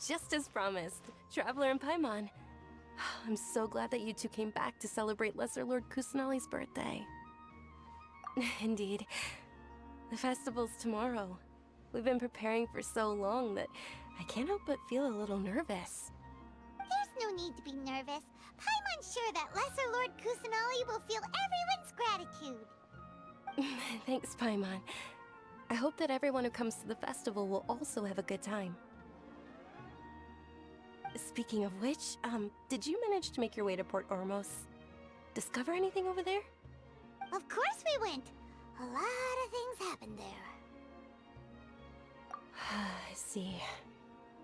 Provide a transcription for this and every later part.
Just as promised, Traveler and Paimon. I'm so glad that you two came back to celebrate Lesser Lord Kusanali's birthday. Indeed. The festival's tomorrow. We've been preparing for so long that I can't help but feel a little nervous. There's no need to be nervous. Paimon's sure that Lesser Lord Kusanali will feel everyone's gratitude. Thanks, Paimon. I hope that everyone who comes to the festival will also have a good time. Speaking of which, did you manage to make your way to Port Ormos? Discover anything over there? Of course we went. A lot of things happened there. I see.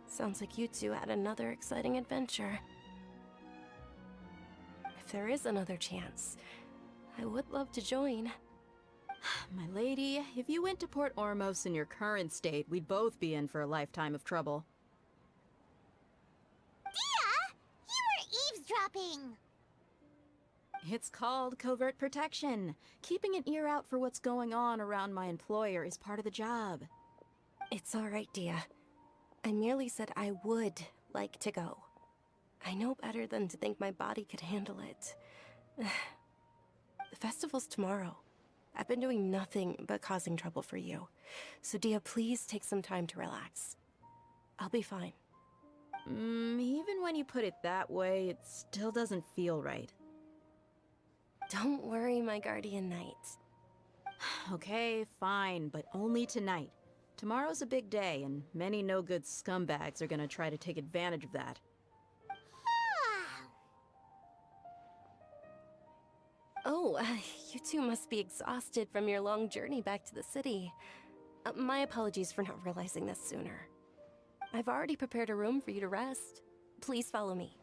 Sounds like you two had another exciting adventure. If there is another chance, I would love to join. My lady, if you went to Port Ormos in your current state, we'd both be in for a lifetime of trouble. Dia! You were eavesdropping! It's called covert protection. Keeping an ear out for what's going on around my employer is part of the job. It's all right, Dia. I merely said I would like to go. I know better than to think my body could handle it. The festival's tomorrow. I've been doing nothing but causing trouble for you. So Dia, please take some time to relax. I'll be fine. Even when you put it that way, it still doesn't feel right. Don't worry, my guardian knight. Okay, fine, but only tonight. Tomorrow's a big day, and many no-good scumbags are gonna try to take advantage of that. Oh, you two must be exhausted from your long journey back to the city. My apologies for not realizing this sooner. I've already prepared a room for you to rest. Please follow me.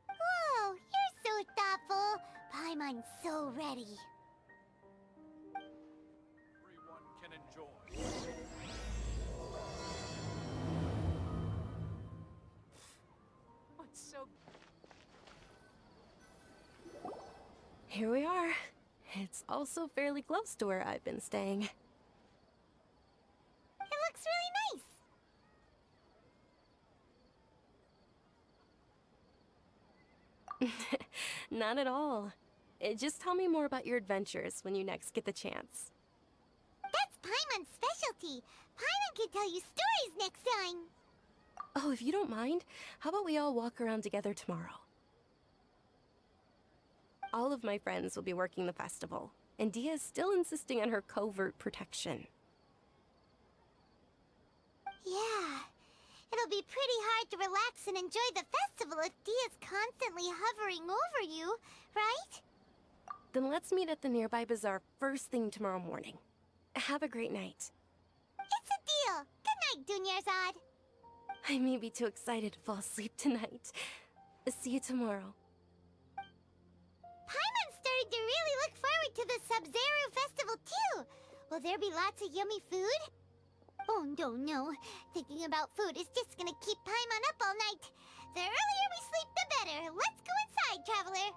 Whoa, you're so thoughtful. Paimon's so ready. Everyone can enjoy. What's so... Here we are. It's also fairly close to where I've been staying. It looks really nice. Not at all. Just tell me more about your adventures when you next get the chance. That's Paimon's specialty. Paimon can tell you stories next time. Oh, if you don't mind, how about we all walk around together tomorrow? All of my friends will be working the festival, and Dia is still insisting on her covert protection. Yeah. It'll be pretty hard to relax and enjoy the festival if Dia's constantly hovering over you, right? Then let's meet at the nearby bazaar first thing tomorrow morning. Have a great night. It's a deal. Good night, Dunyarzad. I may be too excited to fall asleep tonight. See you tomorrow. Paimon's starting to really look forward to the Sub-Zero festival too. Will there be lots of yummy food? Oh no. Thinking about food is just gonna keep Paimon up all night. The earlier we sleep, the better. Let's go inside, Traveler.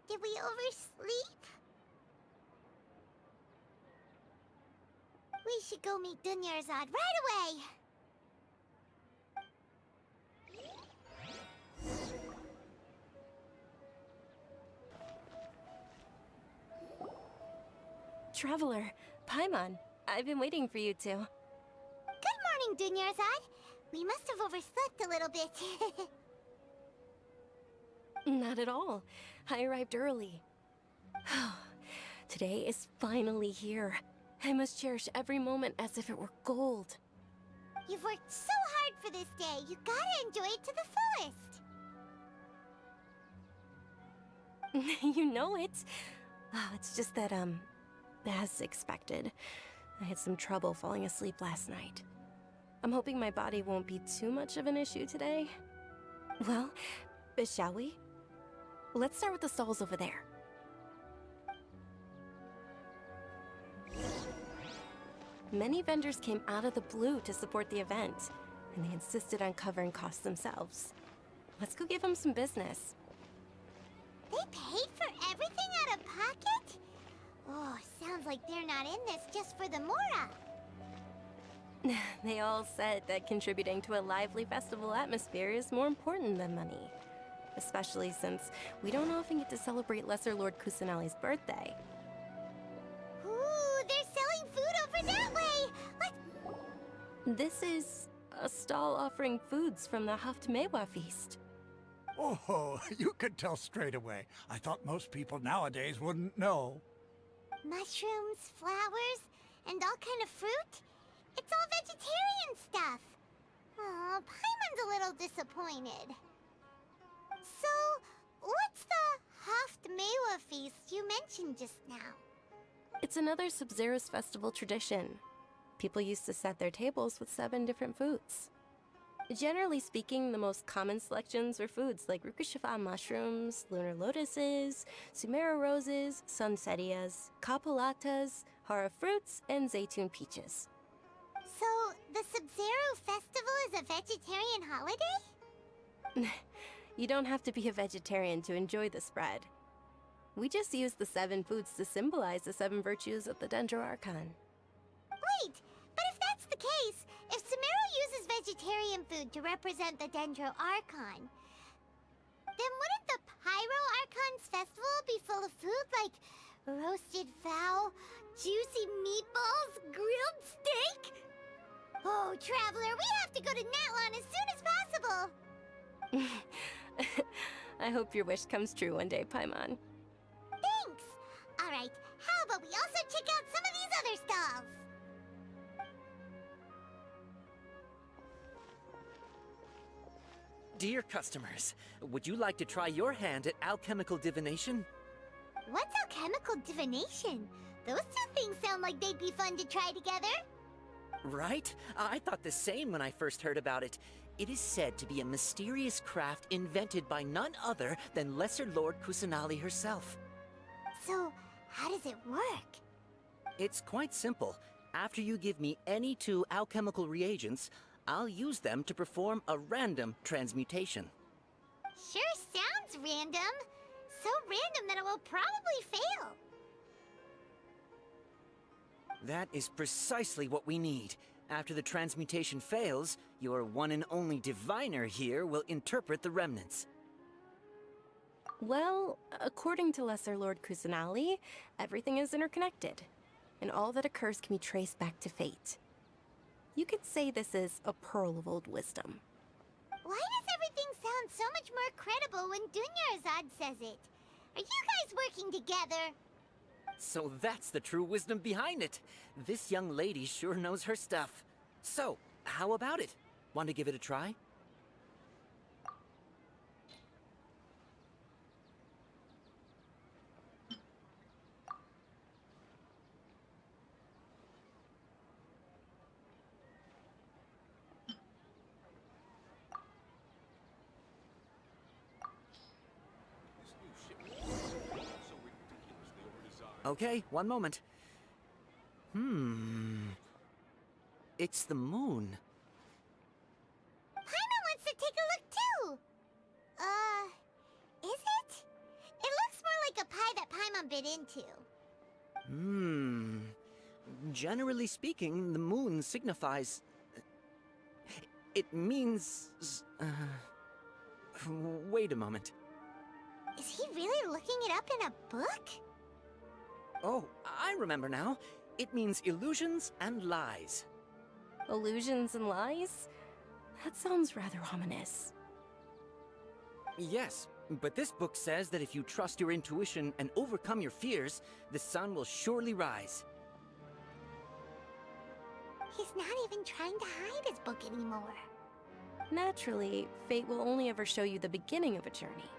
Did we oversleep? We should go meet Dunyarzad right away. Traveler, Paimon, I've been waiting for you two. Good morning, Dunyarzad. We must have overslept a little bit. Not at all. I arrived early. Today is finally here. I must cherish every moment as if it were gold. You've worked so hard for this day. You gotta enjoy it to the fullest. You know it. It's just that, as expected, I had some trouble falling asleep last night. I'm hoping my body won't be too much of an issue today. Well, shall we? Let's start with the stalls over there. Many vendors came out of the blue to support the event, and they insisted on covering costs themselves. Let's go give them some business. They paid for everything out of pocket? Oh, sounds like they're not in this just for the Mora. They all said that contributing to a lively festival atmosphere is more important than money. Especially since we don't often get to celebrate Lesser Lord Kusanali's birthday. Ooh, they're selling food over that way! This is a stall offering foods from the Haftmewa feast. Oh, you could tell straight away. I thought most people nowadays wouldn't know. Mushrooms, flowers, and all kind of fruit? It's all vegetarian stuff. Oh, Paimon's a little disappointed. So, what's the Haftmewa feast you mentioned just now? It's another Sub-Zero's festival tradition. People used to set their tables with 7 different foods. Generally speaking, the most common selections were foods like Rukushifa mushrooms, lunar lotuses, Sumera roses, sunsetias, kapulatas, hara fruits, and zaytun peaches. So, the Sub-Zero festival is a vegetarian holiday? You don't have to be a vegetarian to enjoy the spread. We just use the 7 foods to symbolize the 7 virtues of the Dendro Archon. Wait, but if that's the case, if Sumero uses vegetarian food to represent the Dendro Archon, then wouldn't the Pyro Archon's festival be full of food like roasted fowl, juicy meatballs, grilled steak? Oh, Traveler, we have to go to Natlan as soon as possible! I hope your wish comes true one day, Paimon. Thanks! Alright, how about we also check out some of these other stalls? Dear customers, would you like to try your hand at alchemical divination? What's alchemical divination? Those two things sound like they'd be fun to try together. Right? I thought the same when I first heard about it. It is said to be a mysterious craft invented by none other than Lesser Lord Kusanali herself. So, how does it work? It's quite simple. After you give me any 2 alchemical reagents, I'll use them to perform a random transmutation. Sure sounds random. So random that it will probably fail. That is precisely what we need. After the transmutation fails, your one and only diviner here will interpret the remnants. Well, according to Lesser Lord Kusanali, everything is interconnected, and all that occurs can be traced back to fate. You could say this is a pearl of old wisdom. Why does everything sound so much more credible when Dunyarzad says it? Are you guys working together? So that's the true wisdom behind it. This young lady sure knows her stuff. So, how about it? Want to give it a try? This new ship is so ridiculously overdesigned. Okay, one moment. It's the moon. Paimon wants to take a look too! Is it? It looks more like a pie that Paimon bit into. Generally speaking, the moon signifies... It means... Wait a moment. Is he really looking it up in a book? Oh, I remember now. It means illusions and lies. Illusions and lies? That sounds rather ominous. Yes, but this book says that if you trust your intuition and overcome your fears, the sun will surely rise. He's not even trying to hide his book anymore. Naturally, fate will only ever show you the beginning of a journey.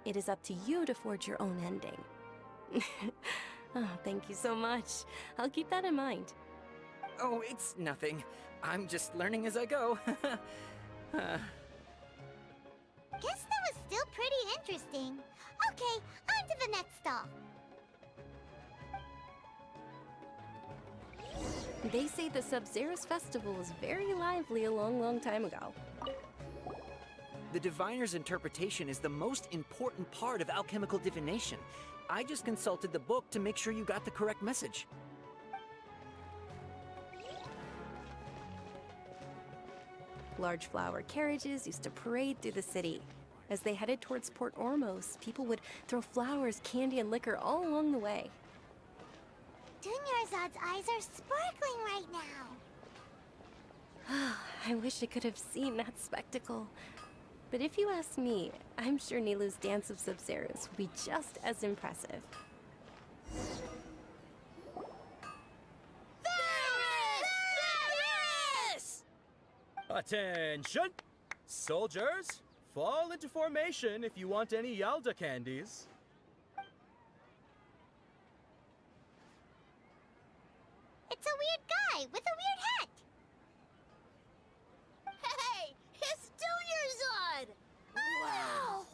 It is up to you to forge your own ending. Oh, thank you so much. I'll keep that in mind. Oh, it's nothing. I'm just learning as I go. Guess that was still pretty interesting. Okay, on to the next stall. They say the Sub-Zero's festival was very lively a long, long time ago. The diviner's interpretation is the most important part of alchemical divination. I just consulted the book to make sure you got the correct message. Large flower carriages used to parade through the city. As they headed towards Port Ormos, people would throw flowers, candy, and liquor all along the way. Dunyarzad's eyes are sparkling right now. I wish I could have seen that spectacle. But if you ask me, I'm sure Nilu's dance of Sub-Zeros would be just as impressive. Attention! Soldiers, fall into formation if you want any Yalda candies. It's a weird guy with a weird hat. Hey, it's Dunyarzad! Wow!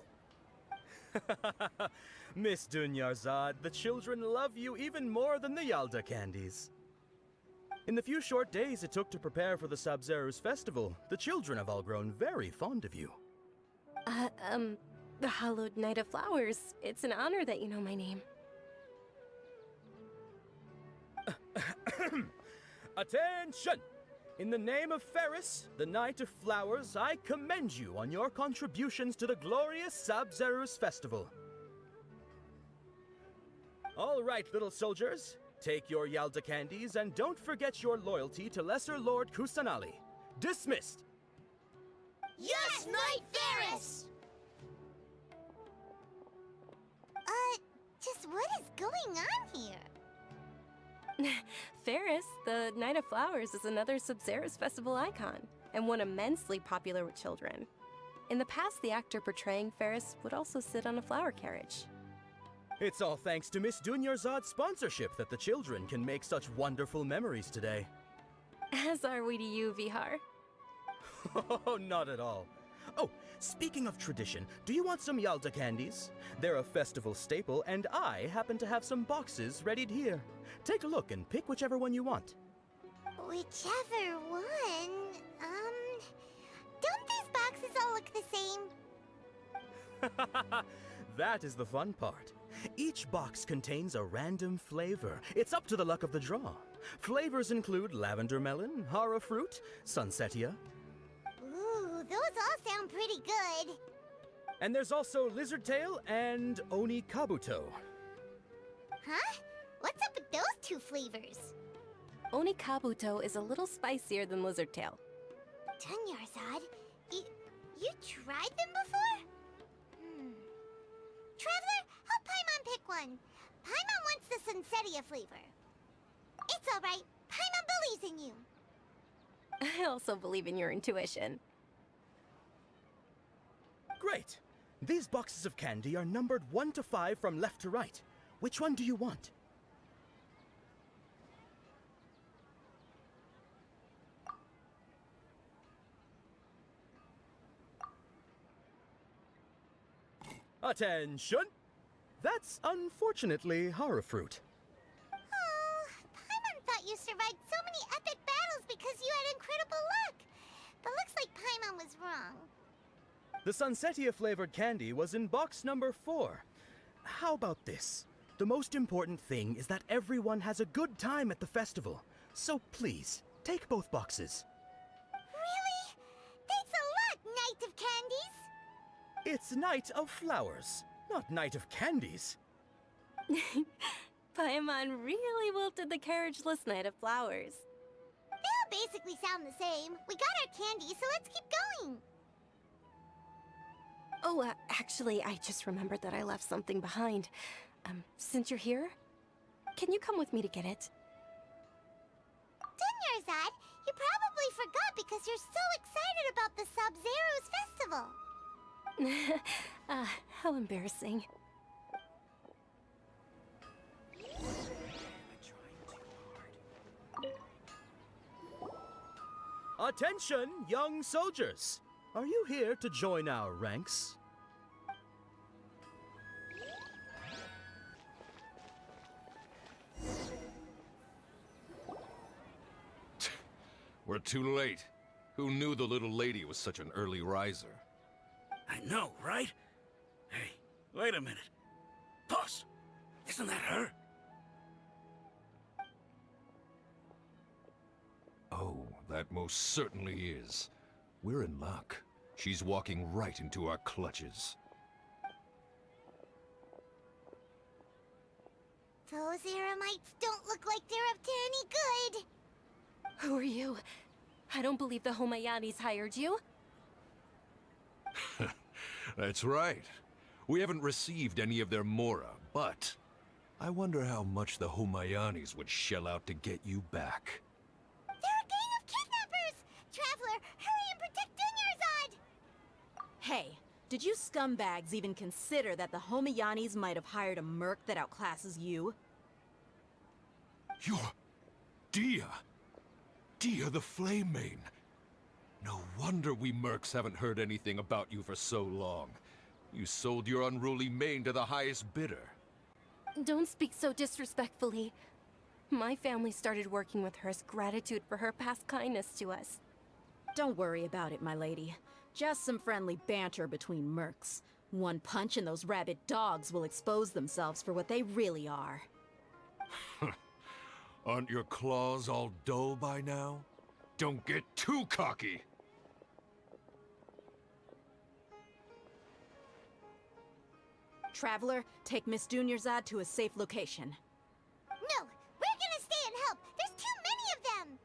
Miss Dunyarzad, the children love you even more than the Yalda candies. In the few short days it took to prepare for the Sub-Zeros festival, the children have all grown very fond of you. The Hallowed Knight of Flowers. It's an honor that you know my name. Attention! In the name of Ferris, the Knight of Flowers, I commend you on your contributions to the glorious Sub-Zeros festival. All right, little soldiers. Take your Yalda candies and don't forget your loyalty to Lesser Lord Kusanali. Dismissed! Yes, Knight Ferris! Just what is going on here? Ferris, the Knight of Flowers, is another Sub-Zeros festival icon, and one immensely popular with children. In the past, the actor portraying Ferris would also sit on a flower carriage. It's all thanks to Miss Dunyarzad's sponsorship that the children can make such wonderful memories today. As are we to you, Vihar. Oh, not at all. Oh, speaking of tradition, do you want some Yalda candies? They're a festival staple, and I happen to have some boxes readied here. Take a look and pick whichever one you want. Whichever one. Don't these boxes all look the same? That is the fun part. Each box contains a random flavor. It's up to the luck of the draw. Flavors include lavender melon, hara fruit, sunsetia. Ooh, those all sound pretty good. And there's also lizard tail and oni kabuto. Huh? What's up with those two flavors? Oni Kabuto is a little spicier than Lizard Tail. Dunyarzad, you tried them before? Traveler, help Paimon pick one. Paimon wants the Sunsetia flavor. It's all right. Paimon believes in you. I also believe in your intuition. Great. These boxes of candy are numbered 1 to 5 from left to right. Which one do you want? Attention! That's unfortunately hara fruit. Oh, Paimon thought you survived so many epic battles because you had incredible luck. But looks like Paimon was wrong. The Sunsetia flavored candy was in box number 4. How about this? The most important thing is that everyone has a good time at the festival. So please, take both boxes. Really? Thanks a lot, Knight of Candies. It's Knight of Flowers, not Knight of Candies. Paimon really wilted the carriageless Knight of Flowers. They all basically sound the same. We got our candy, so let's keep going. Oh, actually, I just remembered that I left something behind. Since you're here, can you come with me to get it? Dunyarzad, you probably forgot because you're so excited about the Sub-Zeros festival. How embarrassing. Attention, young soldiers! Are you here to join our ranks? We're too late. Who knew the little lady was such an early riser? I know, right? Hey, wait a minute. Boss, isn't that her? Oh, that most certainly is. We're in luck. She's walking right into our clutches. Those Eremites don't look like they're up to any good. Who are you? I don't believe the Homayanis hired you. That's right. We haven't received any of their mora, but I wonder how much the Homayanis would shell out to get you back. They're a gang of kidnappers! Traveler, hurry and protect Dunyarzad! Hey, did you scumbags even consider that the Homayanis might have hired a merc that outclasses you? You're... Dia! Dia the Flame Mane! No wonder we mercs haven't heard anything about you for so long. You sold your unruly mane to the highest bidder. Don't speak so disrespectfully. My family started working with her as gratitude for her past kindness to us. Don't worry about it, my lady. Just some friendly banter between mercs. One punch and those rabid dogs will expose themselves for what they really are. Aren't your claws all dull by now? Don't get too cocky! Traveler, take Miss Dunyarzad to a safe location. No, we're gonna stay and help. There's too many of them.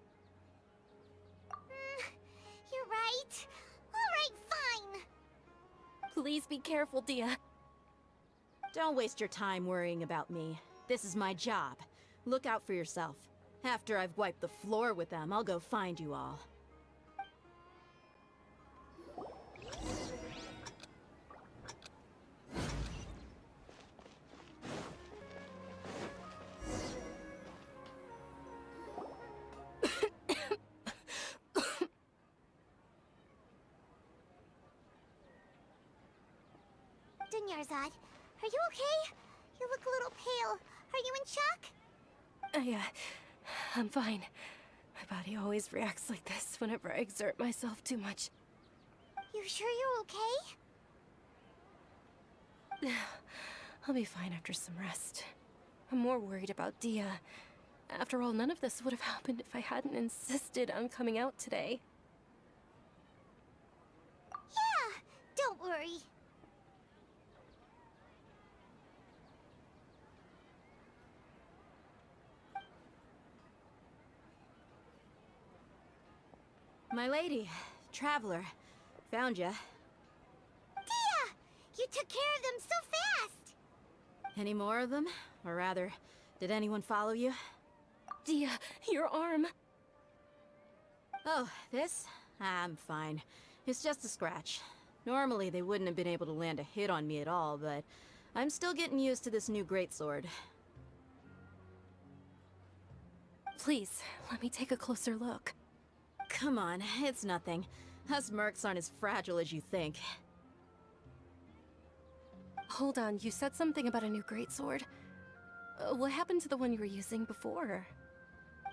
You're right. All right, fine. Please be careful, Dia. Don't waste your time worrying about me. This is my job. Look out for yourself. After I've wiped the floor with them, I'll go find you all. Dunyarzad, are you okay? You look a little pale. Are you in shock? I'm fine. My body always reacts like this whenever I exert myself too much. You sure you're okay? I'll be fine after some rest. I'm more worried about Dia. After all, none of this would have happened if I hadn't insisted on coming out today. Yeah, don't worry. My lady, Traveler, found ya. Dia! You took care of them so fast! Any more of them? Or rather, did anyone follow you? Dia, your arm. Oh, this? I'm fine. It's just a scratch. Normally, they wouldn't have been able to land a hit on me at all, but I'm still getting used to this new greatsword. Please, let me take a closer look. Come on, it's nothing. Us mercs aren't as fragile as you think. Hold on, you said something about a new greatsword. What happened to the one you were using before?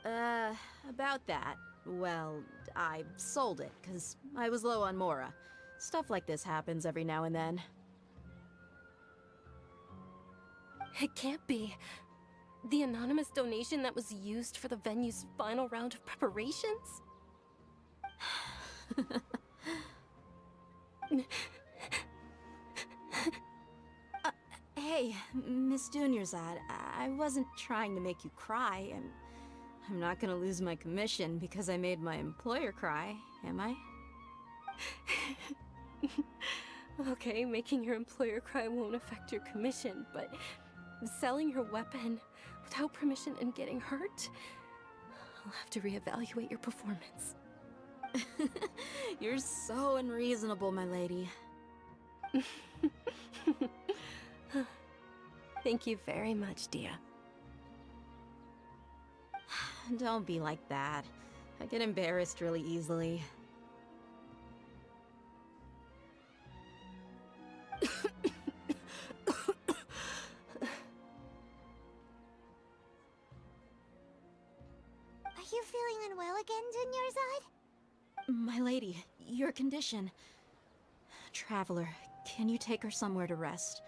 About that. Well, I sold it, because I was low on mora. Stuff like this happens every now and then. It can't be. The anonymous donation that was used for the venue's final round of preparations? Hey, Miss Dunyarzad, I wasn't trying to make you cry. I'm not gonna lose my commission because I made my employer cry, am I? Okay, making your employer cry won't affect your commission, but selling your weapon without permission and getting hurt? I'll have to reevaluate your performance. You're so unreasonable, my lady. Thank you very much, Dia. Don't be like that. I get embarrassed really easily. Are you feeling unwell again, Dunyarzad? My lady, your condition. Traveler, Can you take her somewhere to rest?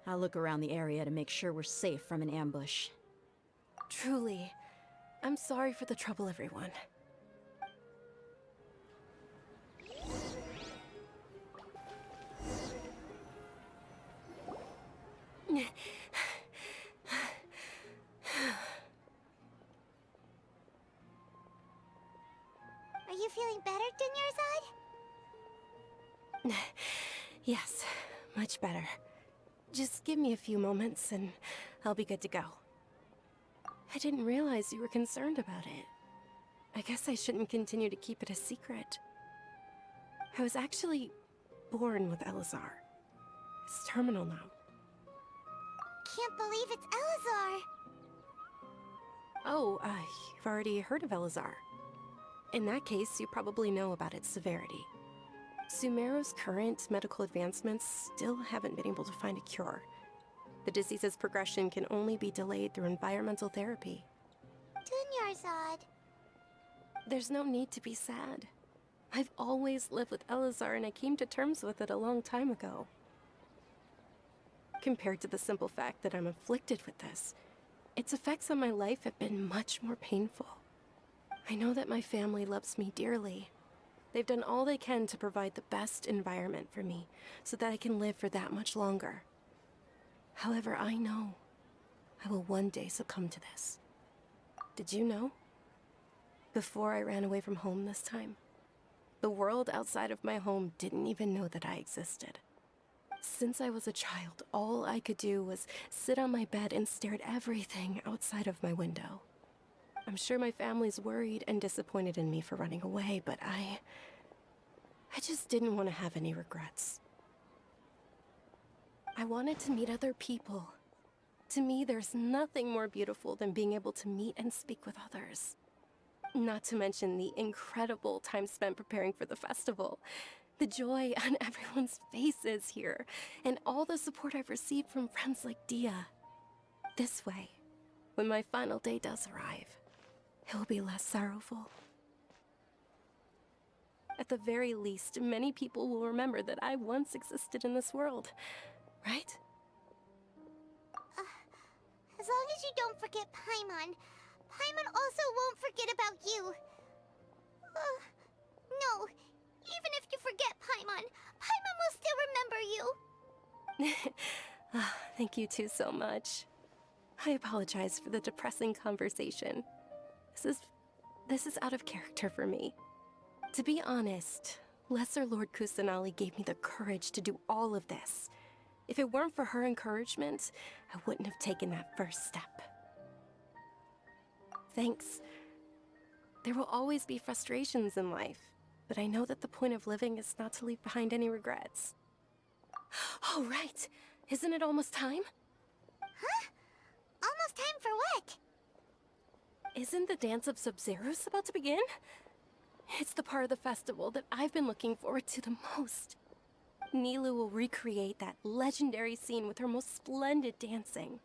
I'll look around the area to make sure we're safe from an ambush. Truly, I'm sorry for the trouble, everyone. Are you feeling better, Dunyarzad? Yes, much better. Just give me a few moments and I'll be good to go. I didn't realize you were concerned about it. I guess I shouldn't continue to keep it a secret. I was actually born with Elazar. It's terminal now. Can't believe it's Elazar. Oh, you've already heard of Elazar. In that case, you probably know about its severity. Sumeru's current medical advancements still haven't been able to find a cure. The disease's progression can only be delayed through environmental therapy. Dunyarzad. There's no need to be sad. I've always lived with Elazar and I came to terms with it a long time ago. Compared to the simple fact that I'm afflicted with this, its effects on my life have been much more painful. I know that my family loves me dearly. They've done all they can to provide the best environment for me so that I can live for that much longer. However, I know I will one day succumb to this. Did you know? Before I ran away from home this time, the world outside of my home didn't even know that I existed. Since I was a child, all I could do was sit on my bed and stare at everything outside of my window. I'm sure my family's worried and disappointed in me for running away, but I just didn't want to have any regrets. I wanted to meet other people. To me, there's nothing more beautiful than being able to meet and speak with others. Not to mention the incredible time spent preparing for the festival. The joy on everyone's faces here, and all the support I've received from friends like Dia. This way, when my final day does arrive, it will be less sorrowful. At the very least, many people will remember that I once existed in this world, right? As long as you don't forget Paimon, Paimon also won't forget about you. No, even if you forget Paimon, Paimon will still remember you. Thank you two so much. I apologize for the depressing conversation. This is out of character for me. To be honest, Lesser Lord Kusanali gave me the courage to do all of this. If it weren't for her encouragement, I wouldn't have taken that first step. Thanks. There will always be frustrations in life, but I know that the point of living is not to leave behind any regrets. Oh, right. Isn't it almost time? Huh? Almost time for what? Isn't the Dance of Sub-Zeros about to begin? It's the part of the festival that I've been looking forward to the most. Nilu will recreate that legendary scene with her most splendid dancing.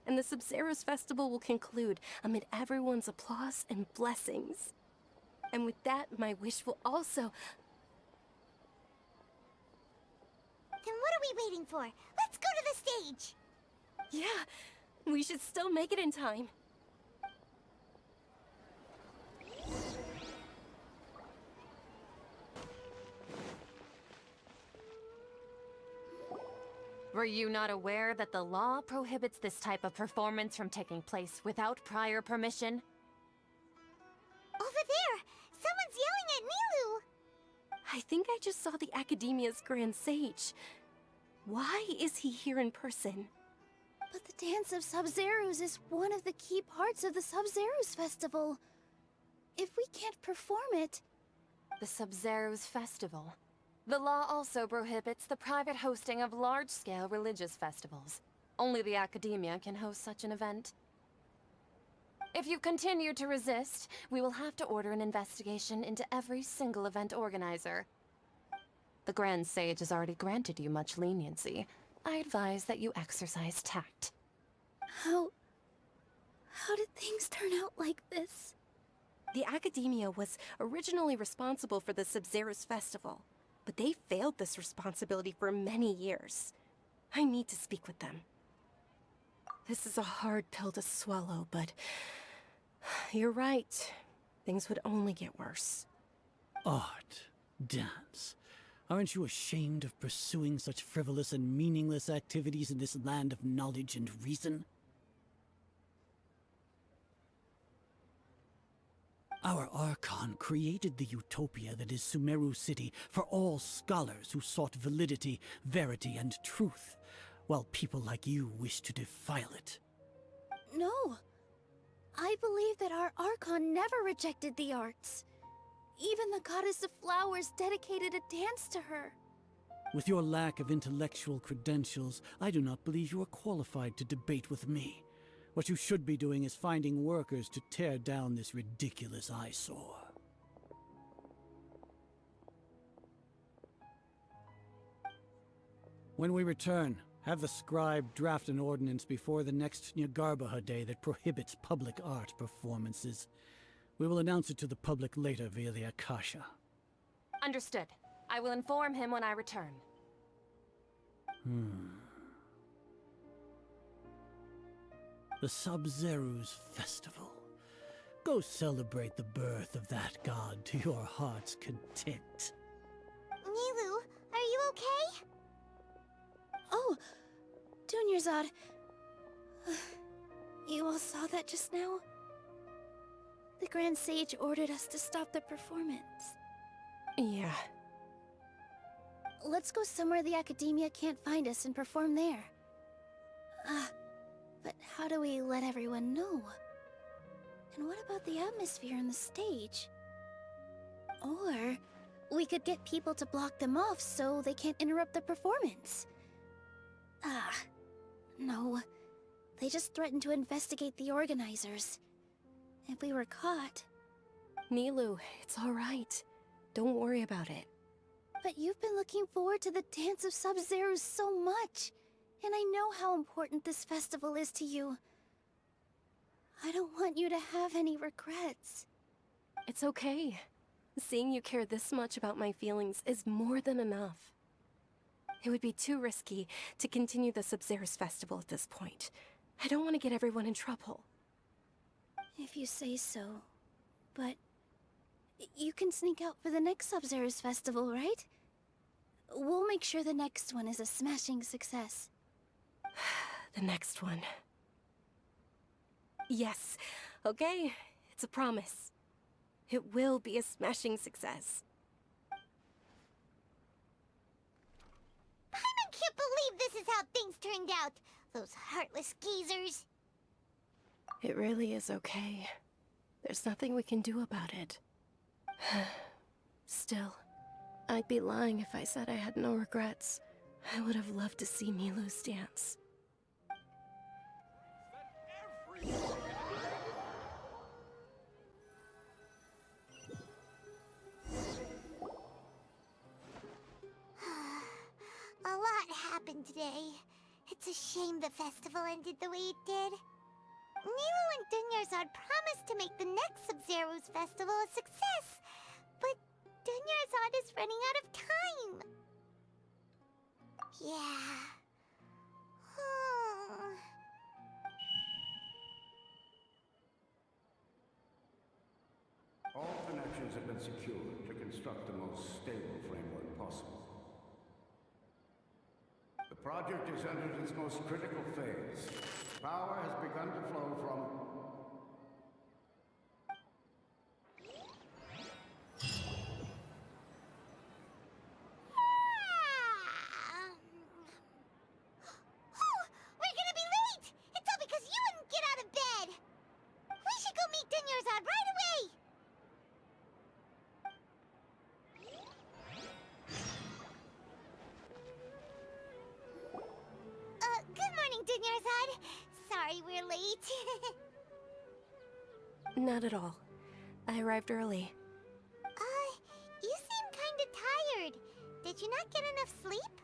And the Sub-Zeros festival will conclude amid everyone's applause and blessings. And with that, my wish will also... Then what are we waiting for? Let's go to the stage! Yeah, we should still make it in time. Were you not aware that the law prohibits this type of performance from taking place without prior permission? Over there! Someone's yelling at Nilu! I think I just saw the Academia's Grand Sage. Why is he here in person? But the Dance of Sub-Zeros is one of the key parts of the Sub-Zeros festival. If we can't perform it... The Sub-Zeros festival. The law also prohibits the private hosting of large-scale religious festivals. Only the Academia can host such an event. If you continue to resist, we will have to order an investigation into every single event organizer. The Grand Sage has already granted you much leniency. I advise that you exercise tact. How did things turn out like this? The Academia was originally responsible for the Sub-Zeros festival. but they failed this responsibility for many years. I need to speak with them. This is a hard pill to swallow, but you're right. Things would only get worse. Art, dance. Aren't you ashamed of pursuing such frivolous and meaningless activities in this land of knowledge and reason? Our Archon created the utopia that is Sumeru City for all scholars who sought validity, verity, and truth, while people like you wish to defile it. No. I believe that our Archon never rejected the arts. Even the goddess of flowers dedicated a dance to her. With your lack of intellectual credentials, I do not believe you are qualified to debate with me. What you should be doing is finding workers to tear down this ridiculous eyesore. When we return, have the scribe draft an ordinance before the next Nyargarbaha Day that prohibits public art performances. We will announce it to the public later via the Akasha. Understood. I will inform him when I return. The Sub-Zeru's Festival. Go celebrate the birth of that god to your heart's content. Nilu, are you okay? Oh, Dunyarzad. You all saw that just now? The Grand Sage ordered us to stop the performance. Yeah. Let's go somewhere the Academia can't find us and perform there. But how do we let everyone know? And what about the atmosphere on the stage? Or we could get people to block them off so they can't interrupt the performance. No. They just threatened to investigate the organizers. If we were caught... Nilu, it's all right. Don't worry about it. But you've been looking forward to the Dance of Sub-Zero so much. And I know how important this festival is to you. I don't want you to have any regrets. It's okay. Seeing you care this much about my feelings is more than enough. It would be too risky to continue the Sub-Zero's festival at this point. I don't want to get everyone in trouble. If you say so. But... you can sneak out for the next Sub-Zero's festival, right? We'll make sure the next one is a smashing success. The next one. Yes. Okay. It's a promise. It will be a smashing success. I can't believe this is how things turned out. Those heartless geezers. It really is okay. There's nothing we can do about it. Still, I'd be lying if I said I had no regrets. I would have loved to see Nilu's dance. A lot happened today. It's a shame the festival ended the way it did. Nilu and Dunyarzad promised to make the next Sub-Zero's festival a success, but Dunyarzad is running out of time. Yeah. All connections have been secured to construct the most stable framework possible. The project has entered its most critical phase. Power has begun to flow from... We're gonna be late! It's all because you wouldn't get out of bed! We should go meet Dunyarzad right away! Good morning, Dunyarzad. Sorry we're late. Not at all. I arrived early. You seem kinda tired. Did you not get enough sleep?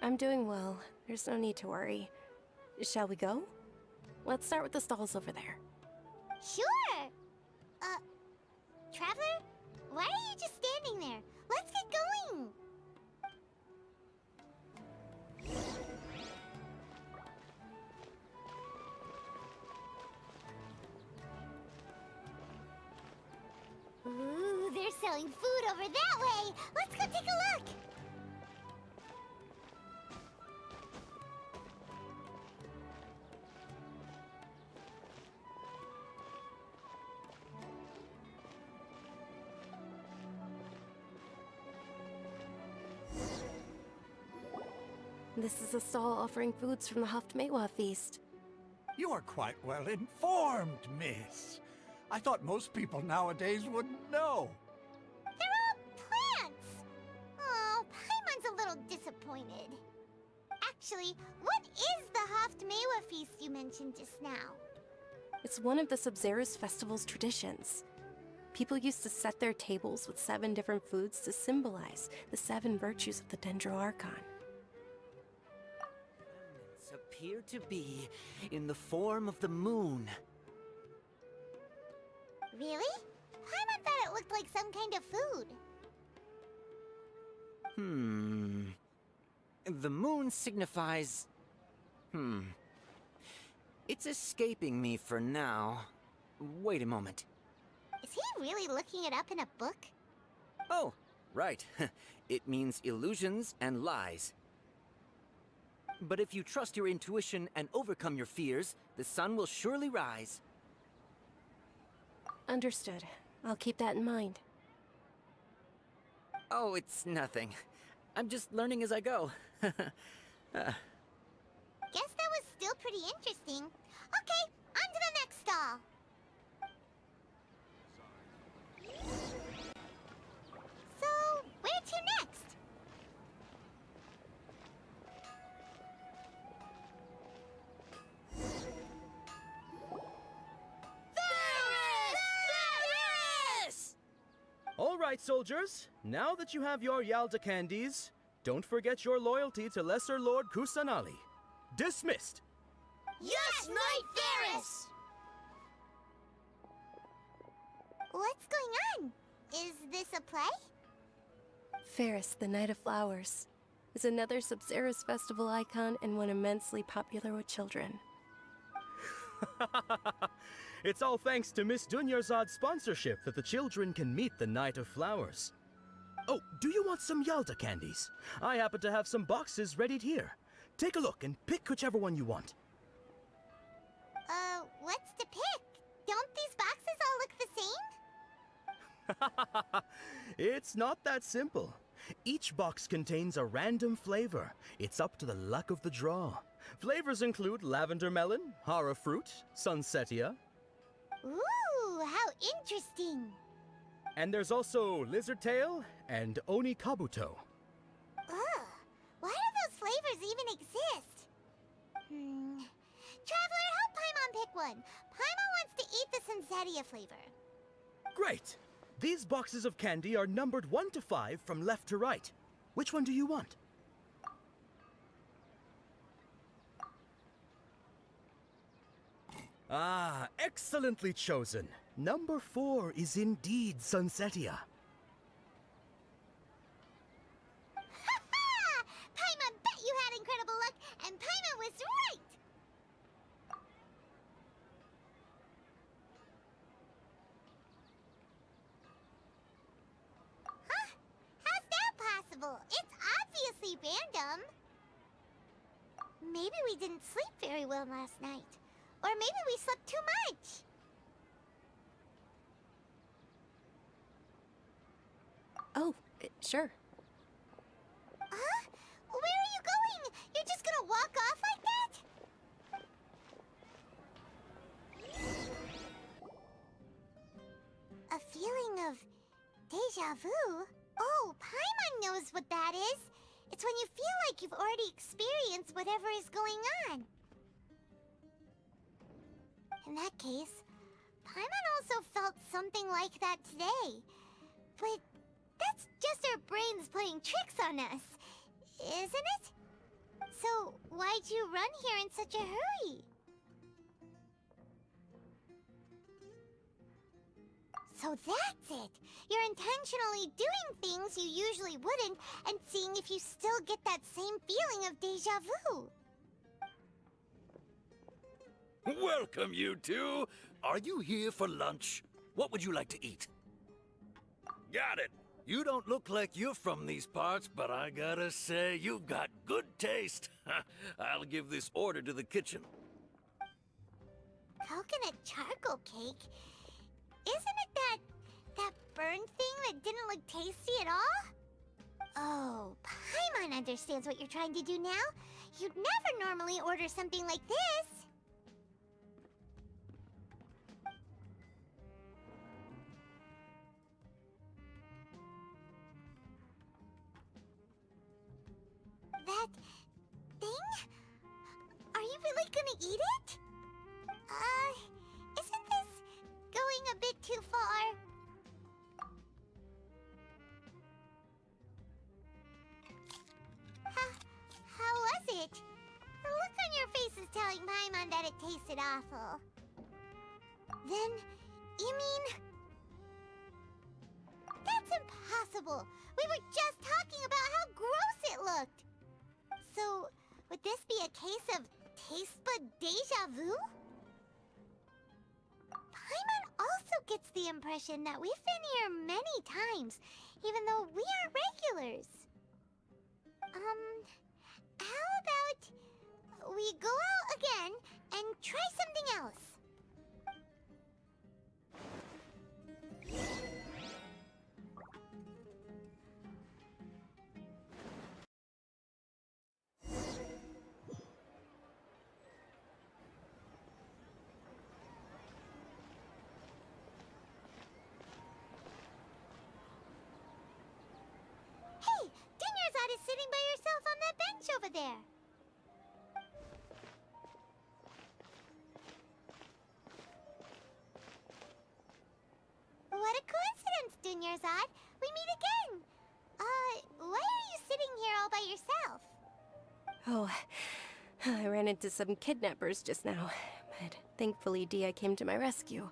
I'm doing well. There's no need to worry. Shall we go? Let's start with the stalls over there. Sure! Traveler? Why are you just standing there? Let's get going! growing food over that way. Let's go take a look. This is a stall offering foods from the Haftmewa feast. You are quite well informed, miss. I thought most people nowadays wouldn't know. They're all plants. Oh, Paimon's a little disappointed. Actually, what is the Haftmewa feast you mentioned just now? It's one of the Sub-Zerus festival's traditions. People used to set their tables with 7 different foods to symbolize the 7 virtues of the Dendroarchon. Remnants appear to be in the form of the moon. Really? Paimon thought it looked like some kind of food. The moon signifies... It's escaping me for now. Wait a moment. Is he really looking it up in a book? Oh, right. It means illusions and lies. But if you trust your intuition and overcome your fears, the sun will surely rise. Understood. I'll keep that in mind. Oh, it's nothing. I'm just learning as I go. Guess that was still pretty interesting. Okay, on to the next stall. So, where to next? All right, soldiers. Now that you have your Yalda candies, don't forget your loyalty to Lesser Lord Kusanali. Dismissed! Yes, Knight Varys! What's going on? Is this a play? Ferris, the Knight of Flowers, is another Sub-Zerus festival icon and one immensely popular with children. It's all thanks to Miss Dunyarzad's sponsorship that the children can meet the Knight of Flowers. Oh, do you want some Yalda candies? I happen to have some boxes readied here. Take a look and pick whichever one you want. What's to pick? Don't these boxes all look the same? It's not that simple. Each box contains a random flavor. It's up to the luck of the draw. Flavors include lavender melon, hara fruit, sunsetia. Ooh, how interesting. And there's also lizard tail and oni kabuto. Ugh, why do those flavors even exist? Traveler, help Paimon pick one. Paimon wants to eat the sunsetia flavor. Great! These boxes of candy are numbered 1 to 5 from left to right. Which one do you want? Ah, excellently chosen. Number 4 is indeed sunsetia. Ha-ha! Paimon bet you had incredible luck, and Paimon was right! Huh? How's that possible? It's obviously random. Maybe we didn't sleep very well last night. Or maybe we slept too much. Oh, sure. Huh? Where are you going? You're just gonna walk off like that? A feeling of deja vu? Oh, Paimon knows what that is. It's when you feel like you've already experienced whatever is going on. In that case, Paimon also felt something like that today. But that's just our brains playing tricks on us, isn't it? So why'd you run here in such a hurry? So that's it! You're intentionally doing things you usually wouldn't and seeing if you still get that same feeling of deja vu. Welcome, you two. Are you here for lunch? What would you like to eat? Got it. You don't look like you're from these parts, but I gotta say, you've got good taste. I'll give this order to the kitchen. Coconut charcoal cake? Isn't it that burned thing that didn't look tasty at all? Oh, Paimon understands what you're trying to do now. You'd never normally order something like this. That thing? Are you really gonna eat it? Isn't this going a bit too far? How was it? The look on your face is telling Paimon that it tasted awful. Then, you mean... That's impossible! We were just talking about how gross it looked! So, would this be a case of taste bud deja vu? Paimon also gets the impression that we've been here many times, even though we aren't regulars. How about we go out again and try something else? Hey, Dunyarzad is sitting by herself on that bench over there. What a coincidence, Dunyarzad. We meet again. Why are you sitting here all by yourself? Oh, I ran into some kidnappers just now, but thankfully Dia came to my rescue.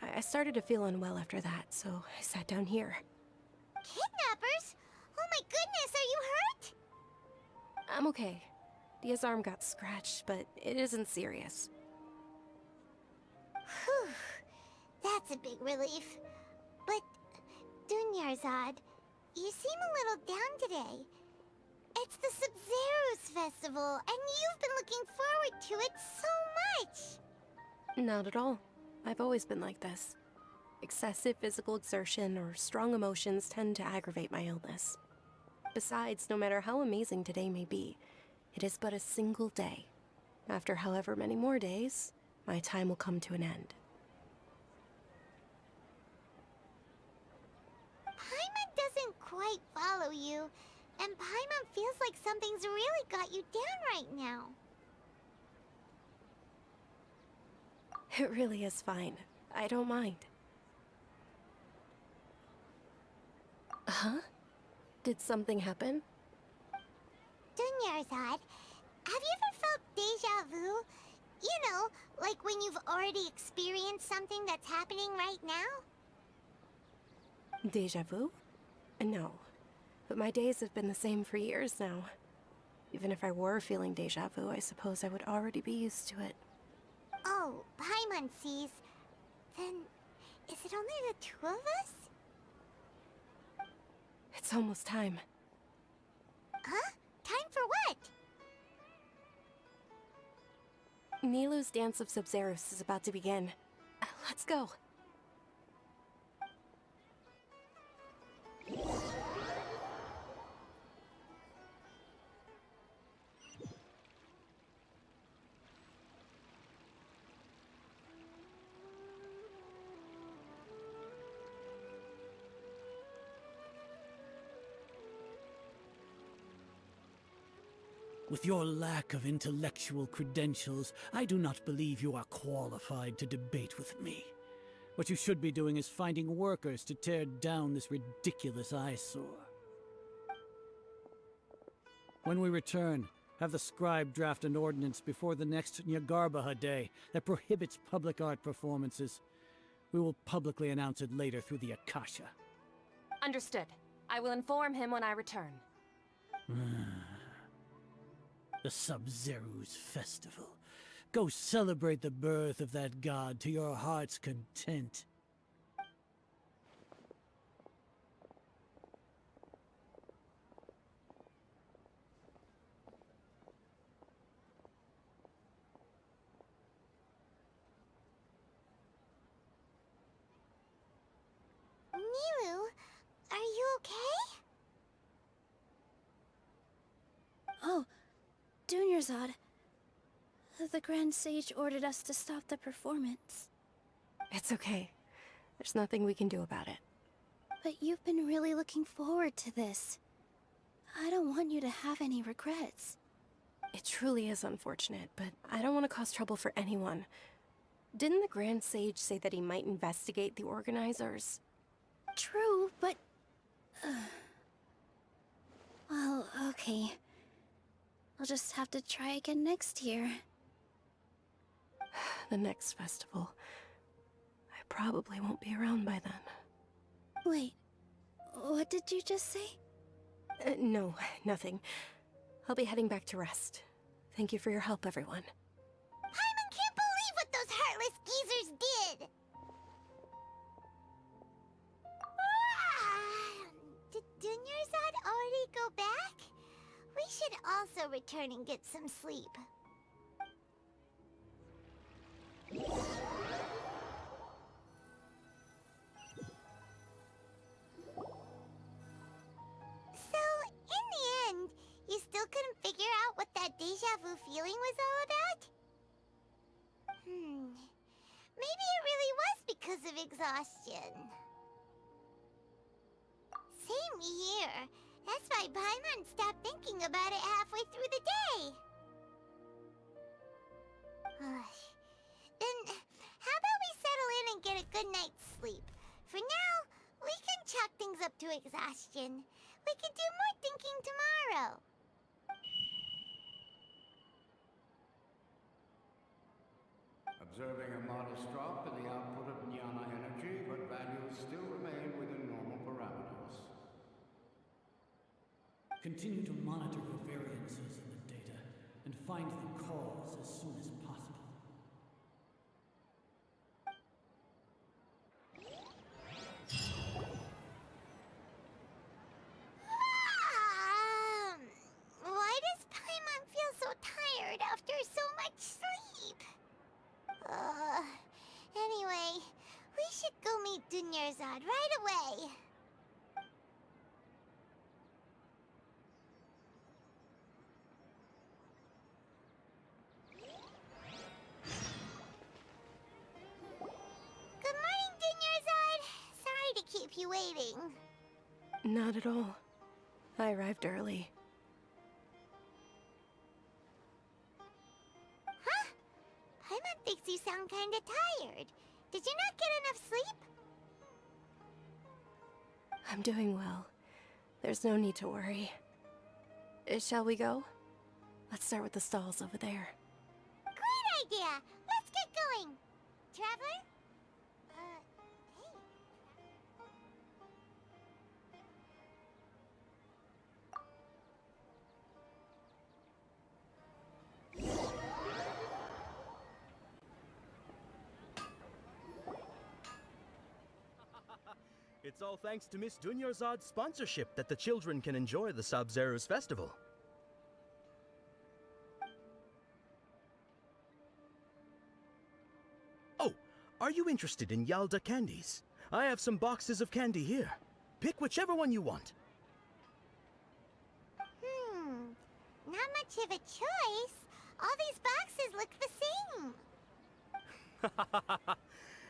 I started to feel unwell after that, so I sat down here. Kidnappers? Oh my goodness, are you hurt? I'm okay. Dia's arm got scratched, but it isn't serious. Whew. That's a big relief. But, Dunyarzad, you seem a little down today. It's the Sub-Zero's festival, and you've been looking forward to it so much. Not at all. I've always been like this. Excessive physical exertion or strong emotions tend to aggravate my illness. Besides, no matter how amazing today may be, it is but a single day. After however many more days, my time will come to an end. Paimon doesn't quite follow you, and Paimon feels like something's really got you down right now. It really is fine. I don't mind. Huh? Did something happen? Dunyarzad, have you ever felt deja vu? You know, like when you've already experienced something that's happening right now? Deja vu? No. But my days have been the same for years now. Even if I were feeling deja vu, I suppose I would already be used to it. Oh, Paimon sees. Then, is it only the two of us? It's almost time. Huh? Time for what? Nilou's Dance of Sub-Zeros is about to begin. Let's go. With your lack of intellectual credentials, I do not believe you are qualified to debate with me. What you should be doing is finding workers to tear down this ridiculous eyesore. When we return, have the scribe draft an ordinance before the next Nyagarbaha Day that prohibits public art performances. We will publicly announce it later through the Akasha. Understood. I will inform him when I return. The Sub-Zero's festival. Go celebrate the birth of that god to your heart's content. okay? Oh, Dunyarzad. The Grand Sage ordered us to stop the performance. It's okay. There's nothing we can do about it. But you've been really looking forward to this. I don't want you to have any regrets. It truly is unfortunate, but I don't want to cause trouble for anyone. Didn't the Grand Sage say that he might investigate the organizers? True, but... well, okay. I'll just have to try again next year. The next festival. I probably won't be around by then. Wait, what did you just say? No, nothing. I'll be heading back to rest. Thank you for your help, everyone. Paimon can't believe what those heartless geezers did! Did Dunyarzad already go back? We should also return and get some sleep. So, in the end, you still couldn't figure out what that deja vu feeling was all about? Maybe it really was because of exhaustion. Same here. That's why Paimon stopped thinking about it halfway through the day. Then, how about we settle in and get a good night's sleep? For now, we can chalk things up to exhaustion. We can do more thinking tomorrow. Observing a modest drop in the output of jnana energy, but values still remain within normal parameters. Continue to monitor for variances in the data and find the cause as soon as possible. Why does Paimon feel so tired after so much sleep? Anyway, we should go meet Dunyarzad right away. Good morning, Dunyarzad. Sorry to keep you waiting. Not at all. I arrived early. Huh? Paimon thinks you sound kinda tired. Did you not get enough sleep? I'm doing well. There's no need to worry. Shall we go? Let's start with the stalls over there. Great idea! Let's get going! Traveler? Hey. It's all thanks to Miss Dunyarzad's sponsorship that the children can enjoy the Sub-Zero's festival. Oh, are you interested in Yalda candies? I have some boxes of candy here. Pick whichever one you want. Not much of a choice. All these boxes look the same.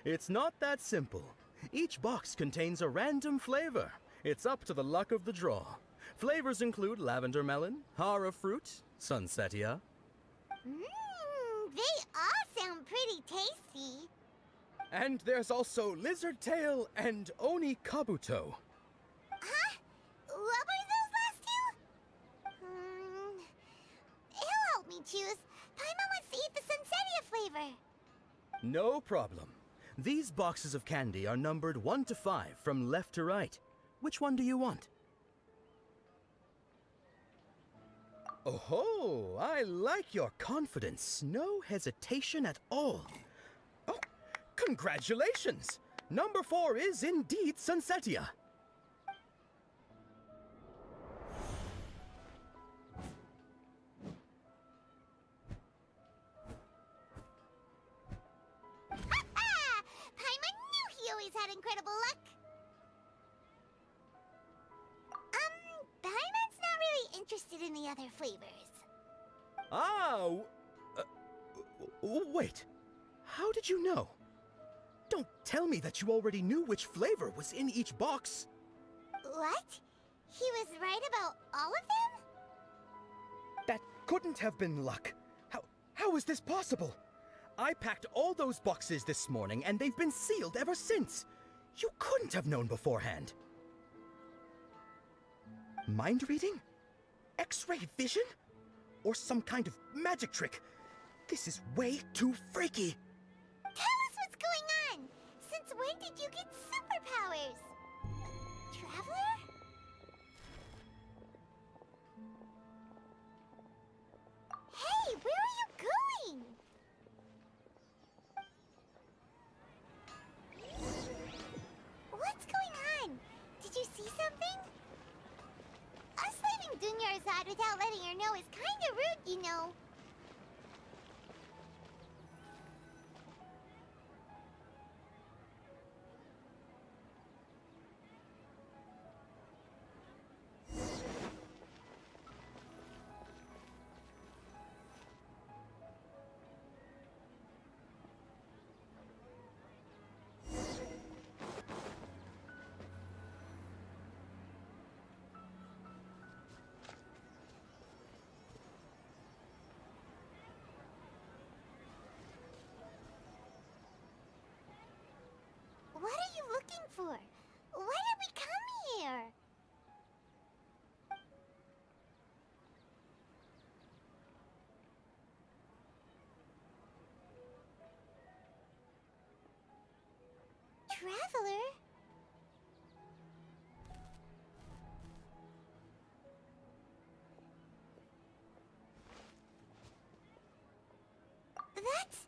It's not that simple. Each box contains a random flavor. It's up to the luck of the draw. Flavors include lavender melon, hara fruit, sunsetia. They all sound pretty tasty. And there's also lizard tail and oni kabuto. Huh? What were those last two? He'll help me choose. Paimon wants to eat the sunsetia flavor. No problem. These boxes of candy are numbered 1 to 5 from left to right. Which one do you want? Oh, I like your confidence. No hesitation at all. Oh, congratulations! Number 4 is indeed Sunsetia. Paimon knew he always had incredible luck. other flavors. Ah! Wait. How did you know? Don't tell me that you already knew which flavor was in each box. What? He was right about all of them? That couldn't have been luck. How is this possible? I packed all those boxes this morning and they've been sealed ever since. You couldn't have known beforehand. Mind reading? X-ray vision? Or some kind of magic trick? This is way too freaky. Tell us what's going on! Since when did you get superpowers? Traveler? Hey, where are you going? What's going on? Did you see something? Us leaving Dunyarzad without letting her know is kinda rude, you know. What are you looking for? Why did we come here? Traveler? That's...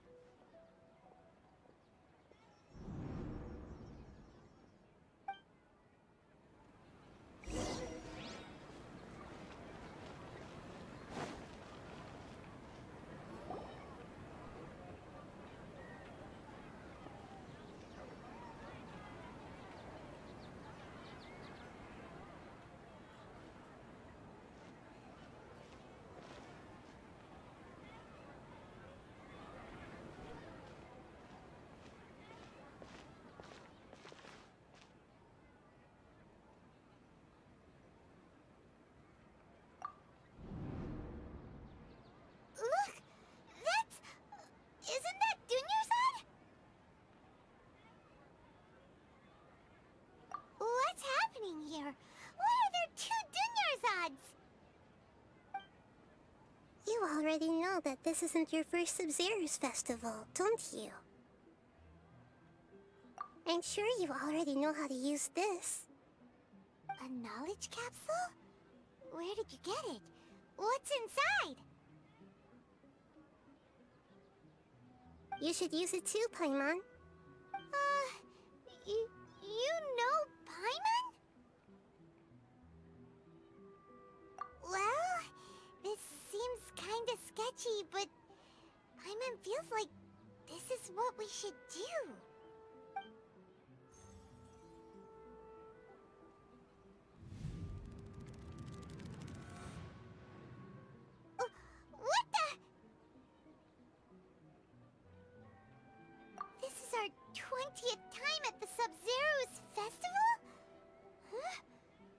Look! That's... Isn't that Dunyarzad? What's happening here? Why are there two Dunyarzads? You already know that this isn't your first Sub-Zero's festival, don't you? I'm sure you already know how to use this. A knowledge capsule? Where did you get it? What's inside? You should use it too, Paimon. You know Paimon? Well, this seems kinda sketchy, but Paimon feels like this is what we should do. What the? This is our 20th time at the Sub-Zero's festival? Huh?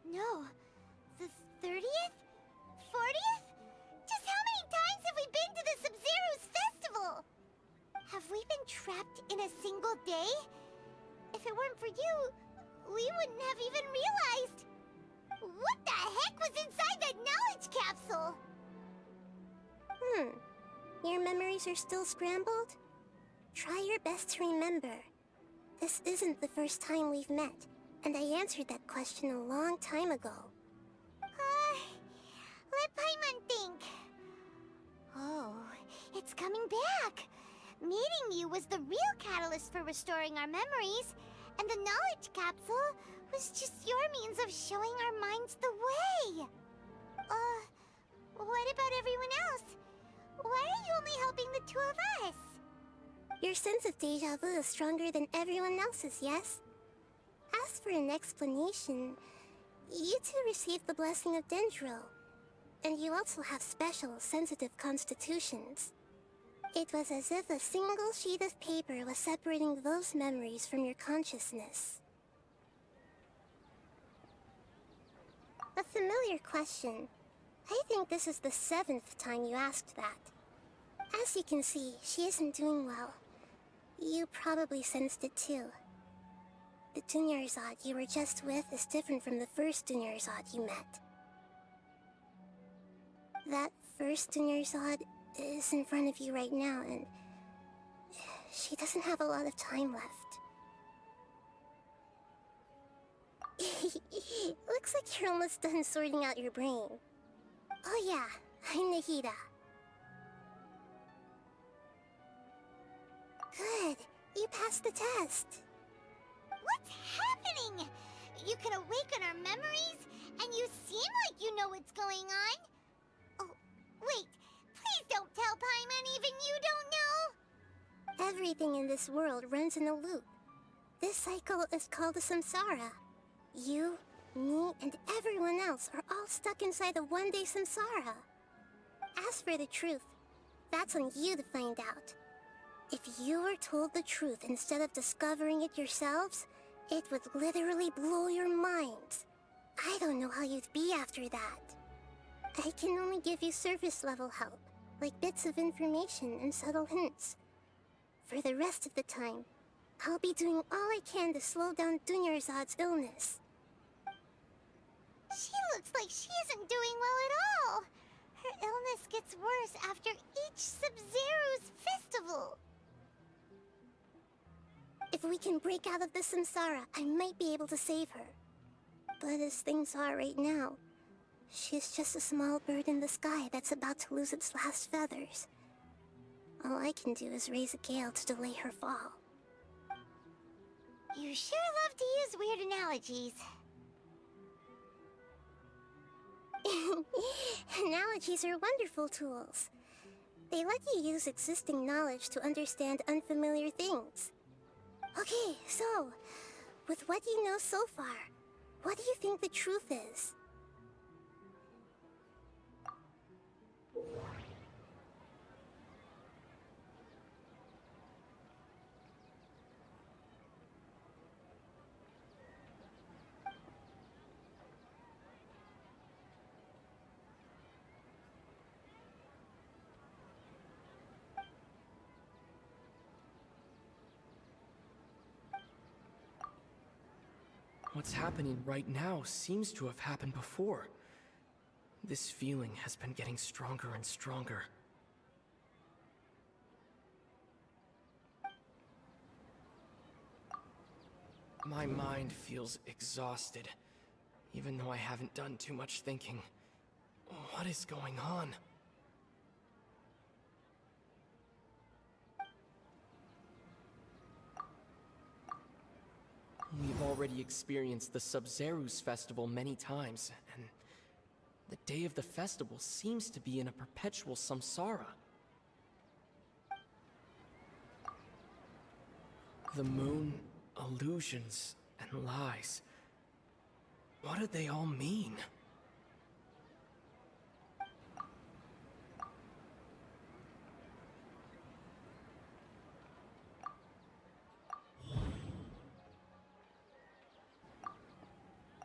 No. The 30th? 40th? Just how many times have we been to the Sub-Zero's festival? Have we been trapped in a single day? If it weren't for you, we wouldn't have even realized. What the heck was inside that knowledge capsule? Your memories are still scrambled? Try your best to remember. This isn't the first time we've met, and I answered that question a long time ago. Let Paimon think. Oh, it's coming back. Meeting you was the real catalyst for restoring our memories, and the knowledge capsule was just your means of showing our minds the way. What about everyone else? Why are you only helping the two of us? Your sense of deja vu is stronger than everyone else's, yes? As for an explanation, you two received the blessing of Dendro. And you also have special, sensitive constitutions. It was as if a single sheet of paper was separating those memories from your consciousness. A familiar question. I think this is the 7th time you asked that. As you can see, she isn't doing well. You probably sensed it too. The Dunyarzad you were just with is different from the first Dunyarzad you met. That first Dunyarzad is in front of you right now, and she doesn't have a lot of time left. Looks like you're almost done sorting out your brain. Oh yeah, I'm Nahida. Good, you passed the test. What's happening? You can awaken our memories, and you seem like you know what's going on. Oh, wait, please don't tell Paimon even you don't know. Everything in this world runs in a loop. This cycle is called a samsara. You, me, and everyone else are all stuck inside a one-day samsara. As for the truth, that's on you to find out. If you were told the truth instead of discovering it yourselves, it would literally blow your minds. I don't know how you'd be after that. I can only give you surface-level help, like bits of information and subtle hints. For the rest of the time, I'll be doing all I can to slow down Dunyarzad's illness. She looks like she isn't doing well at all. Her illness gets worse after each Sub-Zero's festival. If we can break out of the samsara, I might be able to save her. But as things are right now, she's just a small bird in the sky that's about to lose its last feathers. All I can do is raise a gale to delay her fall. You sure love to use weird analogies. Analogies are wonderful tools. They let you use existing knowledge to understand unfamiliar things. Okay, so, with what you know so far, what do you think the truth is? What's happening right now seems to have happened before. This feeling has been getting stronger and stronger. My mind feels exhausted, even though I haven't done too much thinking. What is going on? We've already experienced the Sub-Zero's festival many times, and the day of the festival seems to be in a perpetual samsara. The moon, illusions, and lies. What do they all mean?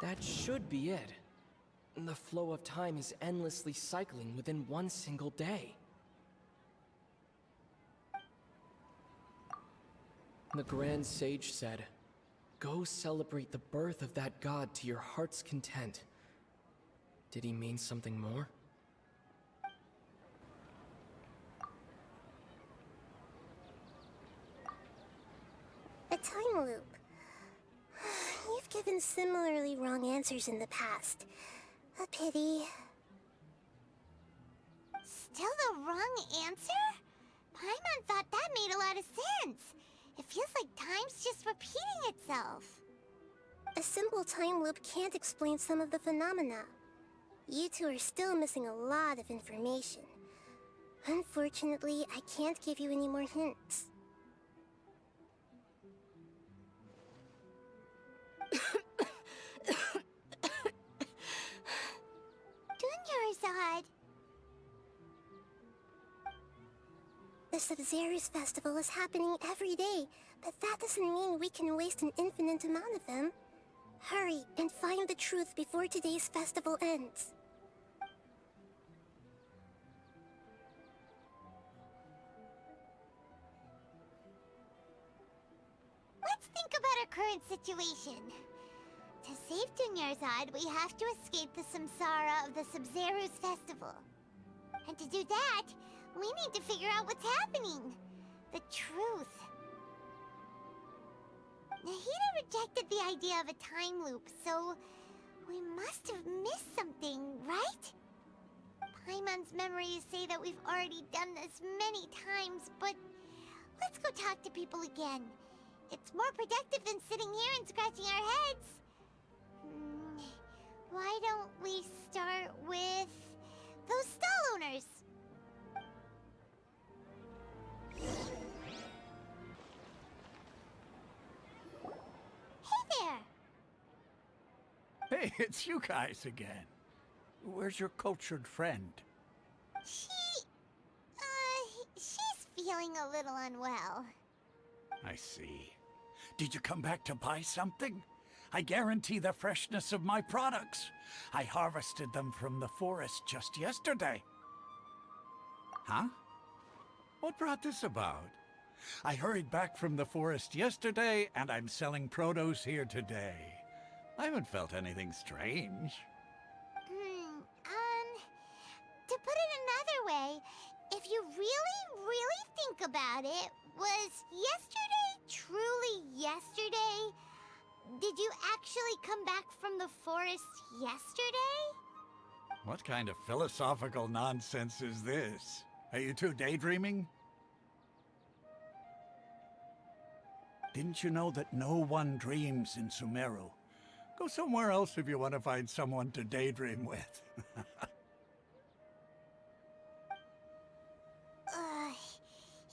That should be it. The flow of time is endlessly cycling within one single day. The Grand Sage said, "Go celebrate the birth of that god to your heart's content." Did he mean something more? A time loop. You've given similarly wrong answers in the past. A pity. Still the wrong answer? Paimon thought that made a lot of sense. It feels like time's just repeating itself. A simple time loop can't explain some of the phenomena. You two are still missing a lot of information. Unfortunately, I can't give you any more hints. Dunyarzad! Dunyarzad. The Sub-Zero's festival is happening every day, but that doesn't mean we can waste an infinite amount of them. Hurry and find the truth before today's festival ends. Let's think about our current situation. To save Dunyarzad, we have to escape the samsara of the Sub-Zero's festival. And to do that, we need to figure out what's happening. The truth. Nahida rejected the idea of a time loop, so we must have missed something, right? Paimon's memories say that we've already done this many times, but let's go talk to people again. It's more productive than sitting here and scratching our heads. Why don't we start with those stall owners? Hey there! Hey, it's you guys again. Where's your cultured friend? She's feeling a little unwell. I see. Did you come back to buy something? I guarantee the freshness of my products. I harvested them from the forest just yesterday. Huh? What brought this about? I hurried back from the forest yesterday, and I'm selling produce here today. I haven't felt anything strange. To put it another way, if you really think about it, was yesterday truly yesterday? Did you actually come back from the forest yesterday? What kind of philosophical nonsense is this? Are you two daydreaming? Didn't you know that no one dreams in Sumeru? Go somewhere else if you want to find someone to daydream with.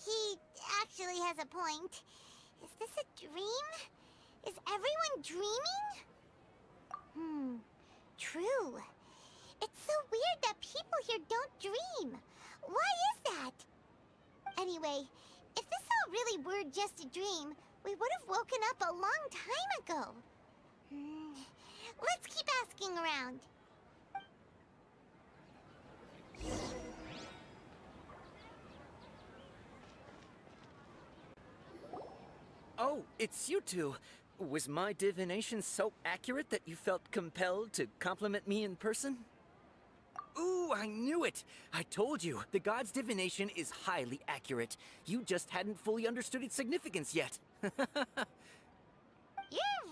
He actually has a point. Is this a dream? Is everyone dreaming? True. It's so weird that people here don't dream. Why is that? Anyway, if this all really were just a dream, we would have woken up a long time ago. Let's keep asking around. Oh, it's you two. Was my divination so accurate that you felt compelled to compliment me in person? Ooh, I knew it! I told you, the god's divination is highly accurate. You just hadn't fully understood its significance yet. You're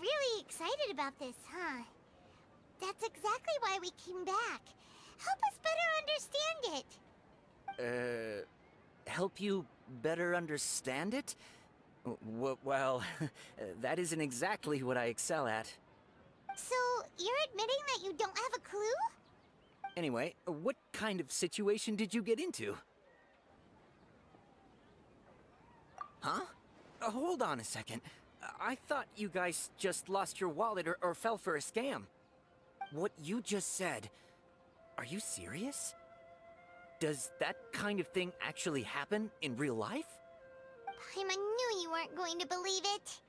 really excited about this, huh? That's exactly why we came back. Help us better understand it. Help you better understand it? Well, that isn't exactly what I excel at. So, you're admitting that you don't have a clue? Anyway, what kind of situation did you get into? Huh? Hold on a second. I thought you guys just lost your wallet or fell for a scam. What you just said, are you serious? Does that kind of thing actually happen in real life? Paimon knew you weren't going to believe it.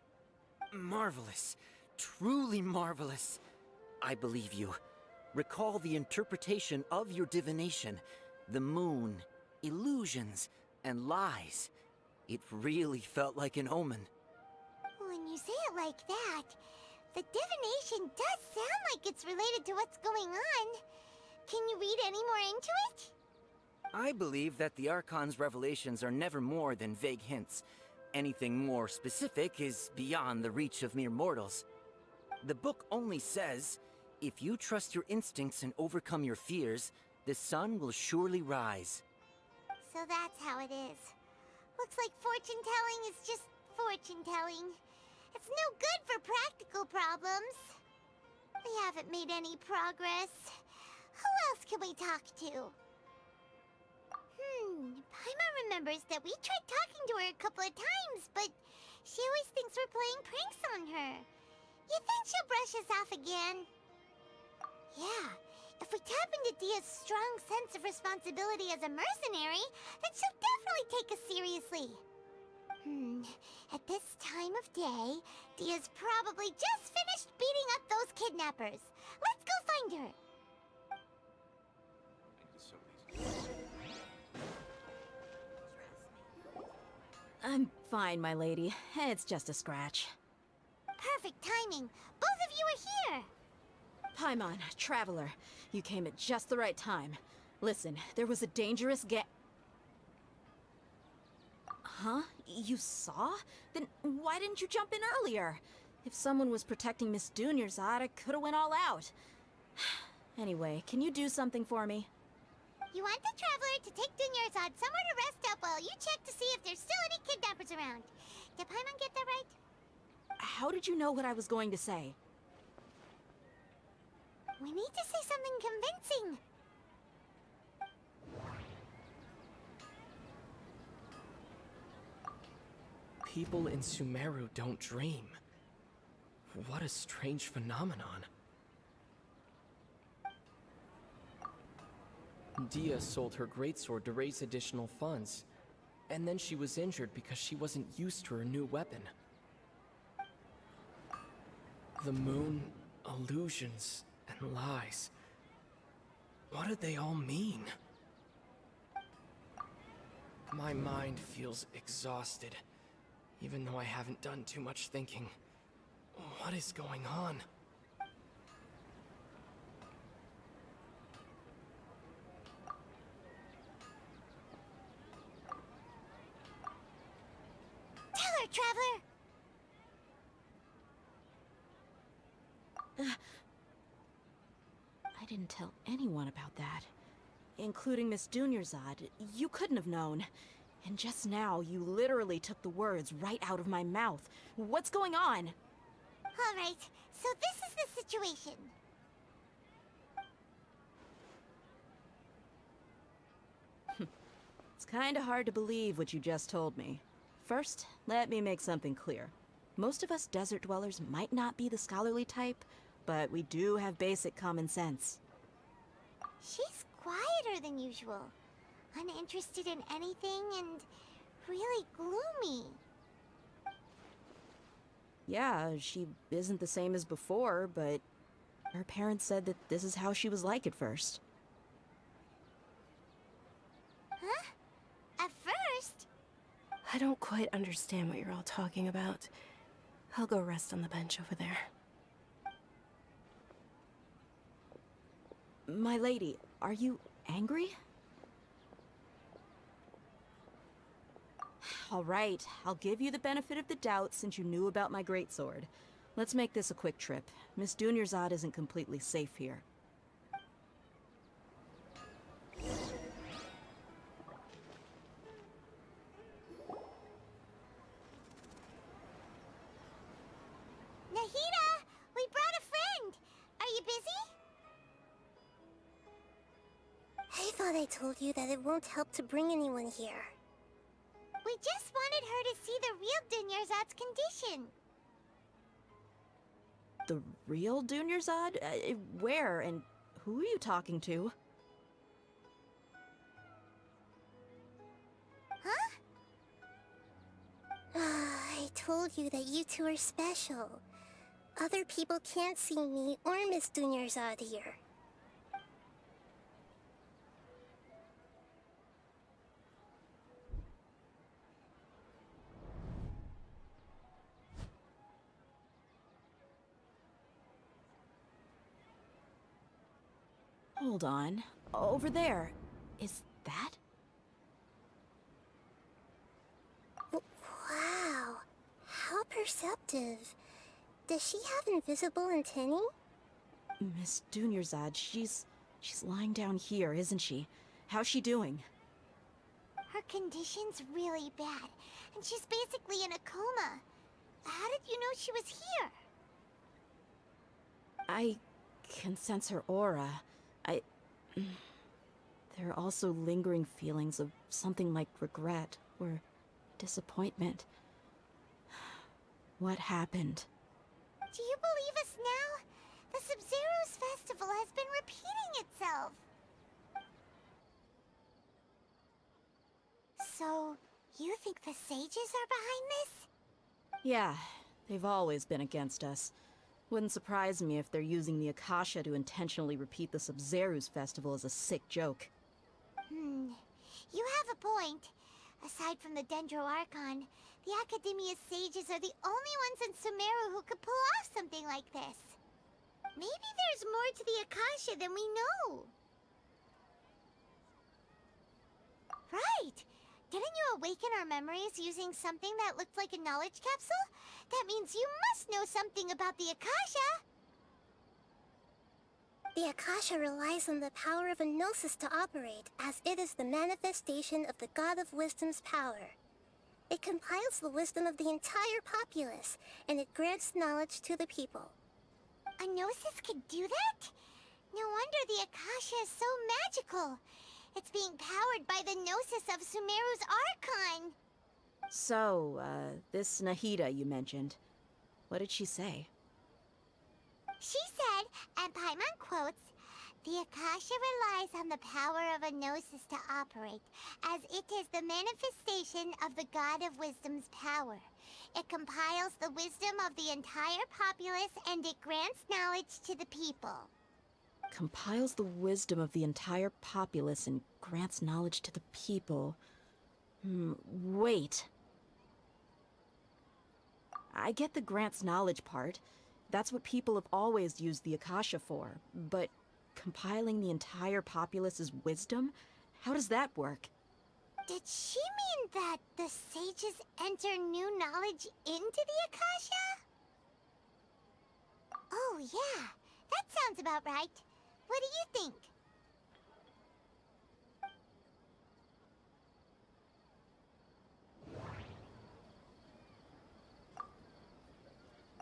Marvelous. Truly marvelous. I believe you. Recall the interpretation of your divination. The moon, illusions, and lies. It really felt like an omen. When you say it like that, the divination does sound like it's related to what's going on. Can you read any more into it? I believe that the Archon's revelations are never more than vague hints. Anything more specific is beyond the reach of mere mortals. The book only says, if you trust your instincts and overcome your fears, the sun will surely rise. So that's how it is. Looks like fortune-telling is just fortune-telling. It's no good for practical problems. We haven't made any progress. Who else can we talk to? Paimon remembers that we tried talking to her a couple of times, but she always thinks we're playing pranks on her. You think she'll brush us off again? Yeah, If we tap into Dia's strong sense of responsibility as a mercenary, then she'll definitely take us seriously. At this time of day, Dia's probably just finished beating up those kidnappers. Let's go find her. I'm fine, my lady. It's just a scratch. Perfect timing. Both of you are here. Paimon, Traveler, you came at just the right time. Listen, there was a dangerous Huh? You saw? Then why didn't you jump in earlier? If someone was protecting Miss Dunyarzad, I could've went all out. Anyway, can you do something for me? You want the Traveler to take Dunyarzad somewhere to rest up while you check to see if there's still any kidnappers around. Did Paimon get that right? How did you know what I was going to say? We need to say something convincing. People in Sumeru don't dream. What a strange phenomenon. Dia sold her greatsword to raise additional funds, and then she was injured because she wasn't used to her new weapon. The moon, illusions, and lies. What do they all mean? My mind feels exhausted, even though I haven't done too much thinking. What is going on? Tell her, Traveler! I didn't tell anyone about that. Including Miss Dunyarzad. You couldn't have known. And just now, you literally took the words right out of my mouth. What's going on? Alright, so this is the situation. It's kinda hard to believe what you just told me. First, let me make something clear. Most of us desert dwellers might not be the scholarly type, but we do have basic common sense. She's quieter than usual. Uninterested in anything and really gloomy. Yeah, she isn't the same as before, but her parents said that this is how she was like at first. Huh? At first? I don't quite understand what you're all talking about. I'll go rest on the bench over there. My lady, are you angry? All right, I'll give you the benefit of the doubt since you knew about my greatsword. Let's make this a quick trip. Miss Dunyarzad isn't completely safe here. Nahida! We brought a friend! Are you busy? I thought I told you that it won't help to bring anyone here. We just wanted her to see the real Dunyarzad's condition. The real Dunyarzad? Where and who are you talking to? Huh? I told you that you two are special. Other people can't see me or Miss Dunyarzad here. Hold on. Over there. Is that? Wow. How perceptive. Does she have invisible antennae? Miss Dunyarzad, she's lying down here, isn't she? How's she doing? Her condition's really bad, and she's basically in a coma. How did you know she was here? I can sense her aura. There are also lingering feelings of something like regret or disappointment. What happened? Do you believe us now? The Sub-Zero's festival has been repeating itself. So, you think the sages are behind this? Yeah, they've always been against us. Wouldn't surprise me if they're using the Akasha to intentionally repeat the Sub-Zero's festival as a sick joke. You have a point. Aside from the Dendro Archon, the Academia's sages are the only ones in Sumeru who could pull off something like this. Maybe there's more to the Akasha than we know. Right! Didn't you awaken our memories using something that looked like a knowledge capsule? That means you must know something about the Akasha! The Akasha relies on the power of a gnosis to operate, as it is the manifestation of the God of Wisdom's power. It compiles the wisdom of the entire populace, and it grants knowledge to the people. A gnosis could do that? No wonder the Akasha is so magical. It's being powered by the gnosis of Sumeru's Archon. So, this Nahida you mentioned, what did she say? She said, and Paimon quotes, "The Akasha relies on the power of a gnosis to operate, as it is the manifestation of the God of Wisdom's power. It compiles the wisdom of the entire populace, and it grants knowledge to the people." Compiles the wisdom of the entire populace and grants knowledge to the people. Wait. I get the grants knowledge part. That's what people have always used the Akasha for. But compiling the entire populace's wisdom? How does that work? Did she mean that the sages enter new knowledge into the Akasha? Oh yeah, that sounds about right. What do you think?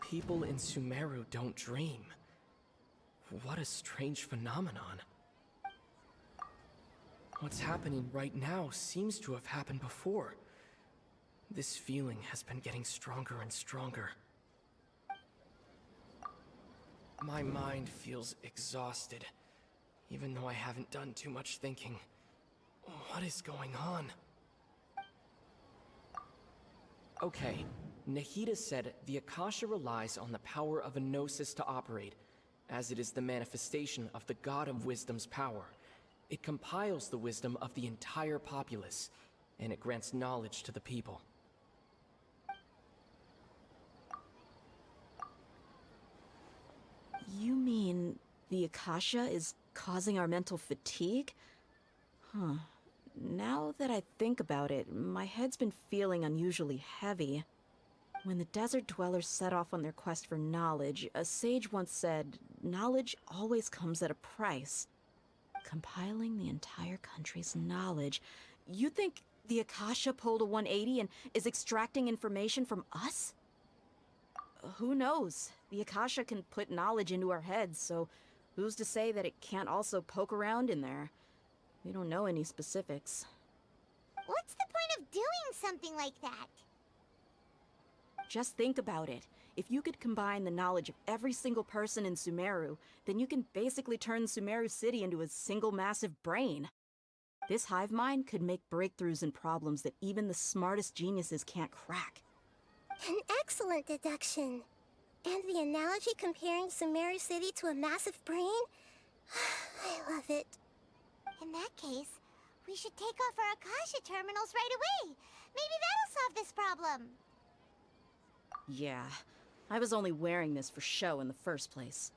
People in Sumeru don't dream. What a strange phenomenon. What's happening right now seems to have happened before. This feeling has been getting stronger and stronger. My mind feels exhausted, even though I haven't done too much thinking. What is going on? Okay, Nahida said the Akasha relies on the power of a gnosis to operate, as it is the manifestation of the God of Wisdom's power. It compiles the wisdom of the entire populace, and it grants knowledge to the people. You mean the Akasha is causing our mental fatigue? Huh. Now that I think about it, my head's been feeling unusually heavy. When the desert dwellers set off on their quest for knowledge, a sage once said, "Knowledge always comes at a price." Compiling the entire country's knowledge. You think the Akasha pulled a 180 and is extracting information from us? Who knows? The Akasha can put knowledge into our heads, so who's to say that it can't also poke around in there? We don't know any specifics. What's the point of doing something like that? Just think about it. If you could combine the knowledge of every single person in Sumeru, then you can basically turn Sumeru City into a single massive brain. This hive mind could make breakthroughs in problems that even the smartest geniuses can't crack. An excellent deduction. And the analogy comparing Sumeru City to a massive brain? I love it. In that case, we should take off our Akasha terminals right away. Maybe that'll solve this problem. Yeah, I was only wearing this for show in the first place.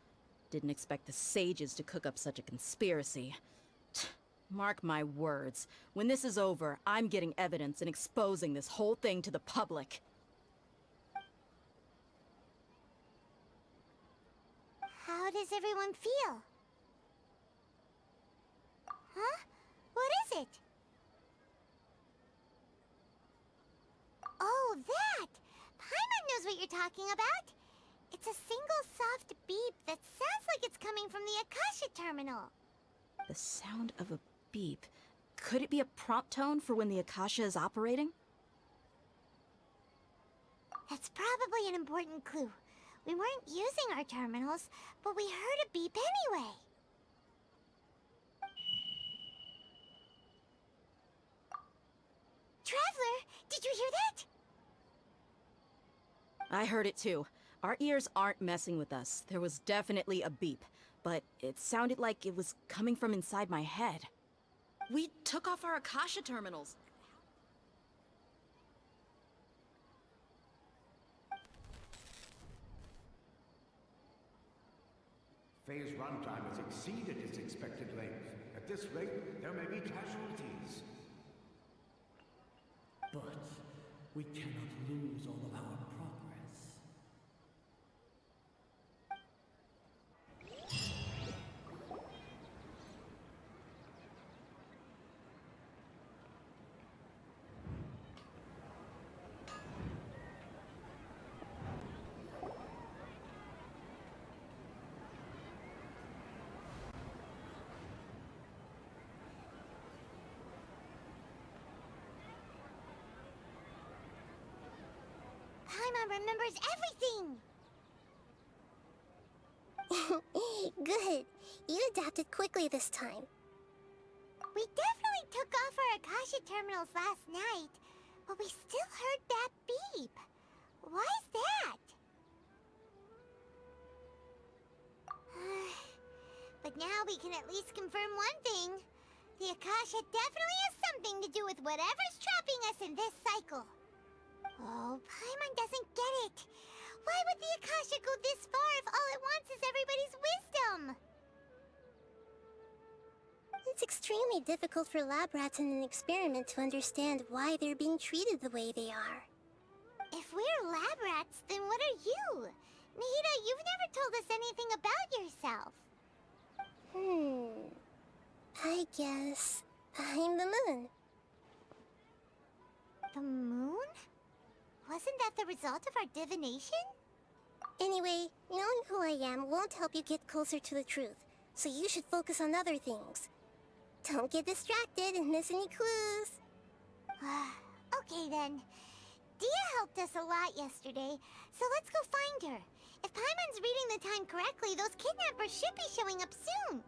Didn't expect the sages to cook up such a conspiracy. Mark my words, when this is over, I'm getting evidence and exposing this whole thing to the public. How does everyone feel? Huh? What is it? Oh, that! Paimon knows what you're talking about. It's a single soft beep that sounds like it's coming from the Akasha terminal. The sound of a beep. Could it be a prompt tone for when the Akasha is operating? That's probably an important clue. We weren't using our terminals, but we heard a beep anyway. Traveler, did you hear that? I heard it too. Our ears aren't messing with us. There was definitely a beep, but it sounded like it was coming from inside my head. We took off our Akasha terminals. Phase runtime has exceeded its expected length. At this rate, there may be casualties. But we cannot lose all of our progress. Paimon remembers everything! Good. You adapted quickly this time. We definitely took off our Akasha terminals last night, but we still heard that beep. Why is that? But now we can at least confirm one thing. The Akasha definitely has something to do with whatever's trapping us in this cycle. Oh, Paimon doesn't get it. Why would the Akasha go this far if all it wants is everybody's wisdom? It's extremely difficult for lab rats in an experiment to understand why they're being treated the way they are. If we're lab rats, then what are you? Nahida, you've never told us anything about yourself. I guess I'm the moon. The moon? Wasn't that the result of our divination? Anyway, knowing who I am won't help you get closer to the truth, so you should focus on other things. Don't get distracted and miss any clues. Okay then. Dia helped us a lot yesterday, so let's go find her. If Paimon's reading the time correctly, those kidnappers should be showing up soon.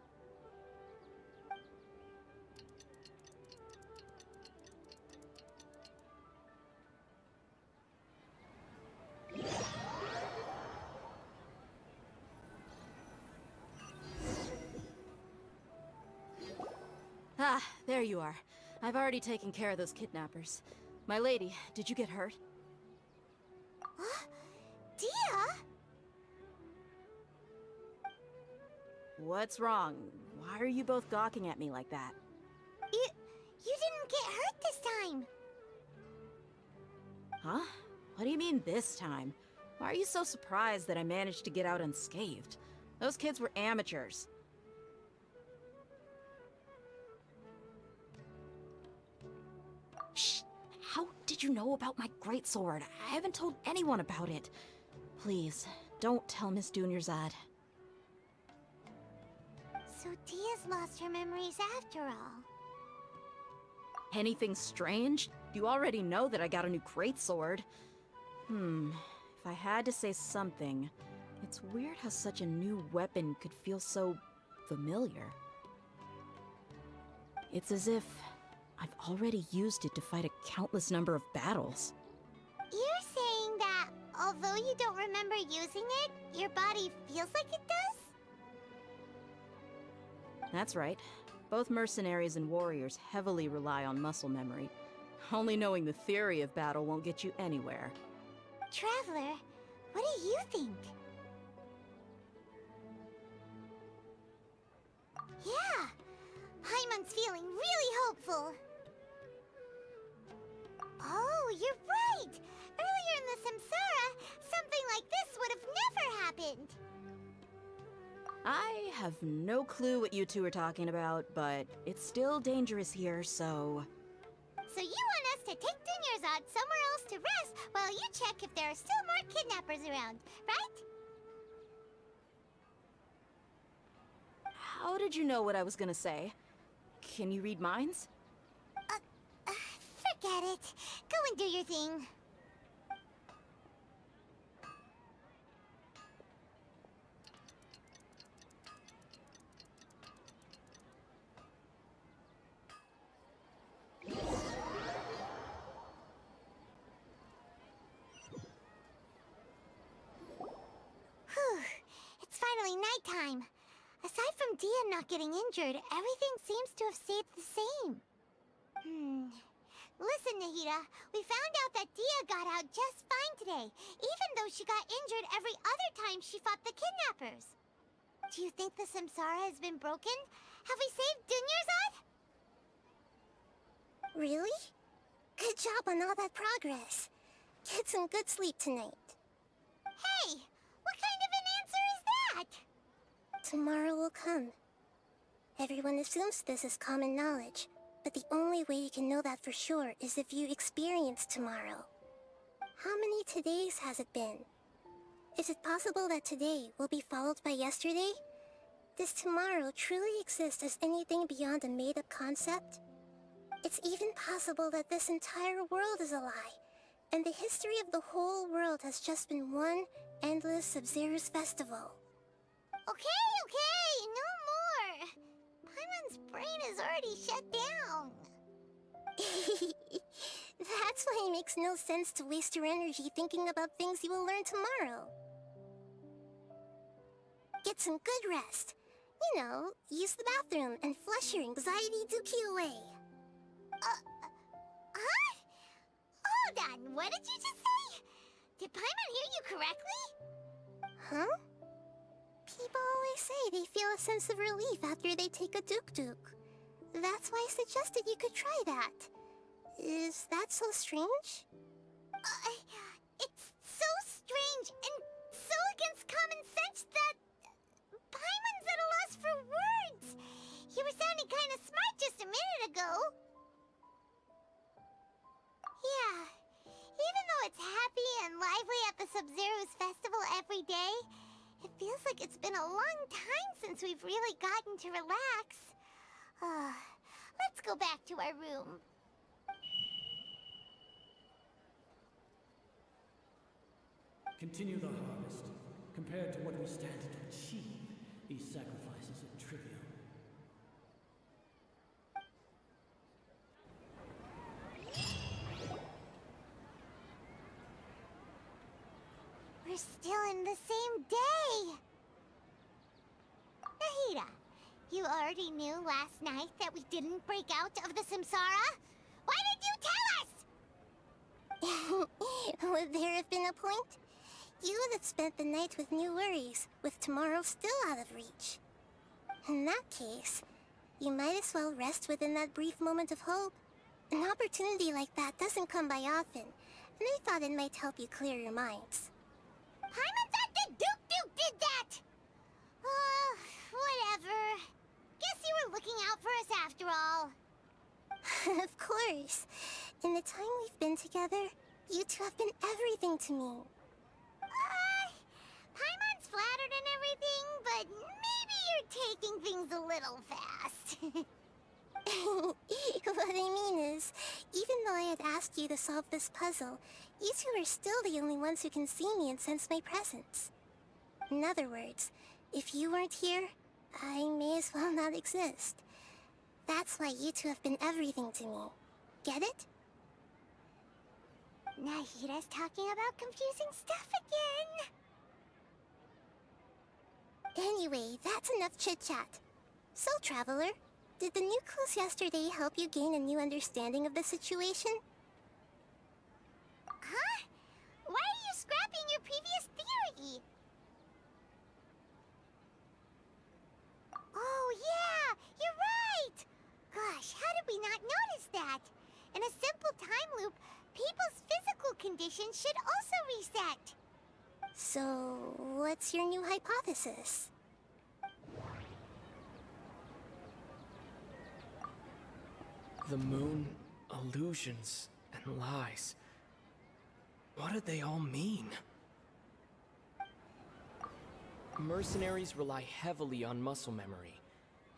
Ah, there you are. I've already taken care of those kidnappers. My lady, did you get hurt? Dia? What's wrong? Why are you both gawking at me like that? You didn't get hurt this time. Huh? What do you mean this time? Why are you so surprised that I managed to get out unscathed? Those kids were amateurs. Shh! How did you know about my greatsword? I haven't told anyone about it. Please, don't tell Miss Dunyarzad. So Dia's lost her memories after all. Anything strange? You already know that I got a new greatsword. If I had to say something, it's weird how such a new weapon could feel so familiar. It's as if I've already used it to fight a countless number of battles. You're saying that although you don't remember using it, your body feels like it does? That's right. Both mercenaries and warriors heavily rely on muscle memory. Only knowing the theory of battle won't get you anywhere. Traveler, what do you think? Yeah, Paimon's feeling really hopeful. Oh, you're right! Earlier in the Samsara, something like this would have never happened! I have no clue what you two are talking about, but it's still dangerous here, so... So you want us to take Dunyarzad somewhere else to rest while you check if there are still more kidnappers around, right? How did you know what I was gonna say? Can you read minds? Forget it. Go and do your thing. not getting injured, everything seems to have stayed the same. Listen, Nahida, we found out that Dia got out just fine today, even though she got injured every other time she fought the kidnappers. Do you think the Samsara has been broken? Have we saved Dunyarzad? Really? Good job on all that progress. Get some good sleep tonight. Hey, what kind of an answer is that? Tomorrow will come. Everyone assumes this is common knowledge, but the only way you can know that for sure is if you experience tomorrow. How many todays has it been? Is it possible that today will be followed by yesterday? Does tomorrow truly exist as anything beyond a made-up concept? It's even possible that this entire world is a lie, and the history of the whole world has just been one endless Sub-Zero's festival. Okay, no more! Paimon's brain is already shut down. That's why it makes no sense to waste your energy thinking about things you will learn tomorrow. Get some good rest. You know, use the bathroom and flush your anxiety dookie away. Huh? Hold on, what did you just say? Did Paimon hear you correctly? Huh? People always say they feel a sense of relief after they take a duk-duk. That's why I suggested you could try that. Is that so strange? It's so strange and so against common sense that Paimon's at a loss for words. You were sounding kind of smart just a minute ago. Yeah, even though it's happy and lively at the Sub-Zero's festival every day, it feels like it's been a long time since we've really gotten to relax. Let's go back to our room. Continue the harvest. Compared to what we stand to achieve, these sacrifices are trivial. We're still in the same day! Nahida, you already knew last night that we didn't break out of the Samsara? Why did you tell us? Would there have been a point? You would have spent the night with new worries, with tomorrow still out of reach. In that case, you might as well rest within that brief moment of hope. An opportunity like that doesn't come by often, and I thought it might help you clear your minds. Paimon thought the Duke did that! Whatever. Guess you were looking out for us after all. Of course. In the time we've been together, you two have been everything to me. Paimon's flattered and everything, but maybe you're taking things a little fast. What I mean is, even though I had asked you to solve this puzzle, you two are still the only ones who can see me and sense my presence. In other words, if you weren't here, I may as well not exist. That's why you two have been everything to me. Get it? Nahida's talking about confusing stuff again. Anyway, that's enough chit-chat. So, Traveler, did the new clues yesterday help you gain a new understanding of the situation? Huh? Why are you scrapping your previous theory? Oh yeah, you're right! Gosh, how did we not notice that? In a simple time loop, people's physical condition should also reset. So, what's your new hypothesis? The moon, illusions, and lies. What do they all mean? Mercenaries rely heavily on muscle memory,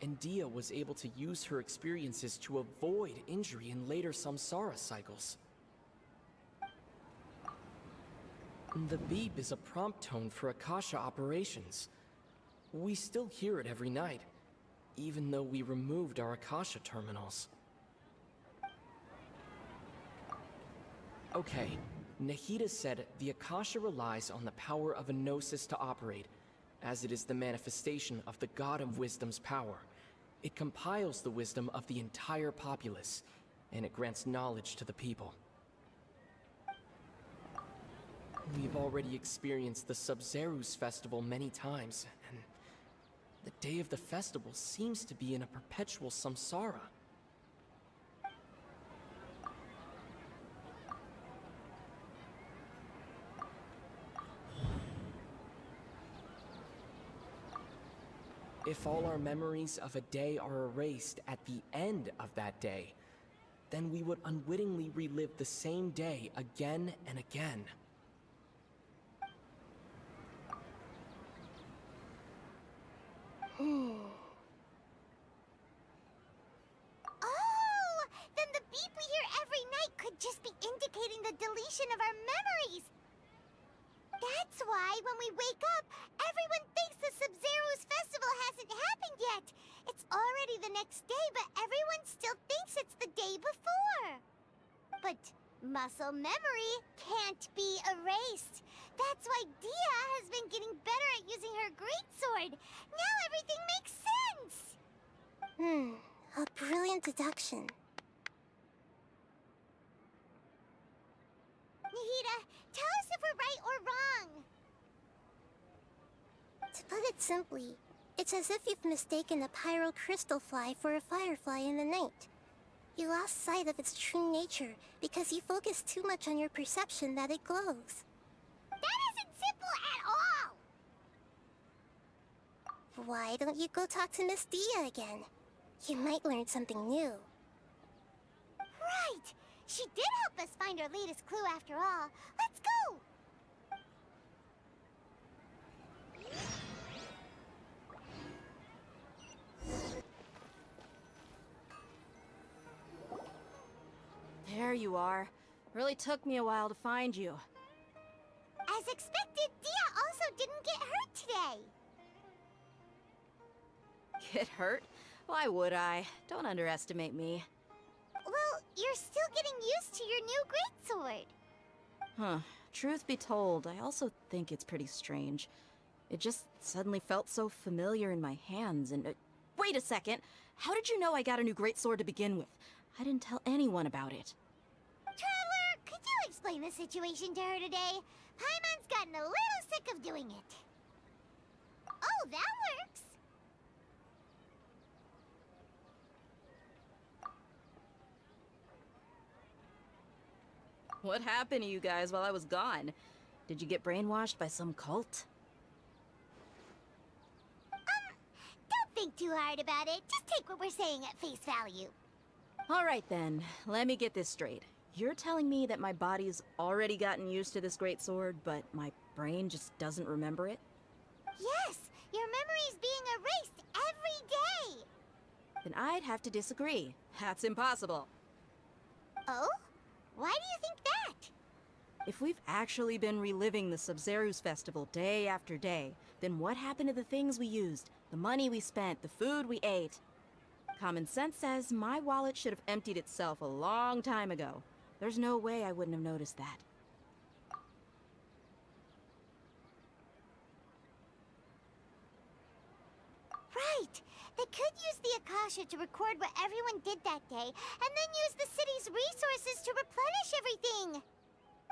and Dia was able to use her experiences to avoid injury in later samsara cycles. The beep is a prompt tone for Akasha operations. We still hear it every night, even though we removed our Akasha terminals. Okay, Nahida said the Akasha relies on the power of a gnosis to operate, as it is the manifestation of the God of Wisdom's power. It compiles the wisdom of the entire populace, and it grants knowledge to the people. We've already experienced the Sub-Zerus festival many times, and the day of the festival seems to be in a perpetual samsara. If all our memories of a day are erased at the end of that day, then we would unwittingly relive the same day again and again. Oh! Then the beep we hear every night could just be indicating the deletion of our memories! That's why when we wake up, everyone thinks the Sub-Zero's festival hasn't happened yet! It's already the next day, but everyone still thinks it's the day before! But muscle memory can't be erased. That's why Dia has been getting better at using her greatsword. Now everything makes sense! A brilliant deduction. Nahida, tell us if we're right or wrong. To put it simply, it's as if you've mistaken a pyro crystal fly for a firefly in the night. You lost sight of its true nature because you focused too much on your perception that it glows. That isn't simple at all! Why don't you go talk to Miss Dia again? You might learn something new. Right! She did help us find our latest clue after all. Let's go! There you are. Really took me a while to find you. As expected, Dia also didn't get hurt today. Get hurt? Why would I? Don't underestimate me. Well, you're still getting used to your new greatsword. Huh. Truth be told, I also think it's pretty strange. It just suddenly felt so familiar in my hands and... wait a second! How did you know I got a new greatsword to begin with? I didn't tell anyone about it. Traveler, could you explain the situation to her today? Paimon's gotten a little sick of doing it. Oh, that works! What happened to you guys while I was gone? Did you get brainwashed by some cult? Don't think too hard about it. Just take what we're saying at face value. Alright then, let me get this straight. You're telling me that my body's already gotten used to this greatsword, but my brain just doesn't remember it? Yes! Your memory's being erased every day! Then I'd have to disagree. That's impossible. Oh? Why do you think that? If we've actually been reliving the Sub-Zerus festival day after day, then what happened to the things we used, the money we spent, the food we ate? Common sense says my wallet should have emptied itself a long time ago. There's no way I wouldn't have noticed that. Right! They could use the Akasha to record what everyone did that day, and then use the city's resources to replenish everything!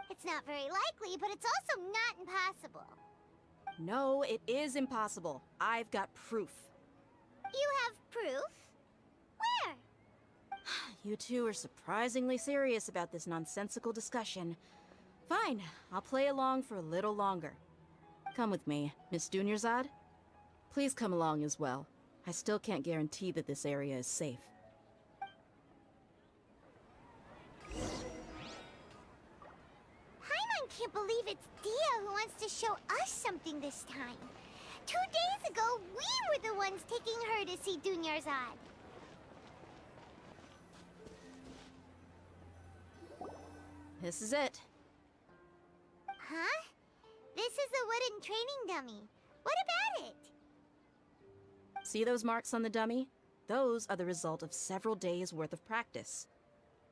It's not very likely, but it's also not impossible. No, it is impossible. I've got proof. You have proof? Where? You two are surprisingly serious about this nonsensical discussion. Fine, I'll play along for a little longer. Come with me, Miss Dunyarzad. Please come along as well. I still can't guarantee that this area is safe. Paimon can't believe it's Dia who wants to show us something this time. 2 days ago, we were the ones taking her to see Dunyarzad. This is it. Huh? This is a wooden training dummy. What about it? See those marks on the dummy? Those are the result of several days' worth of practice.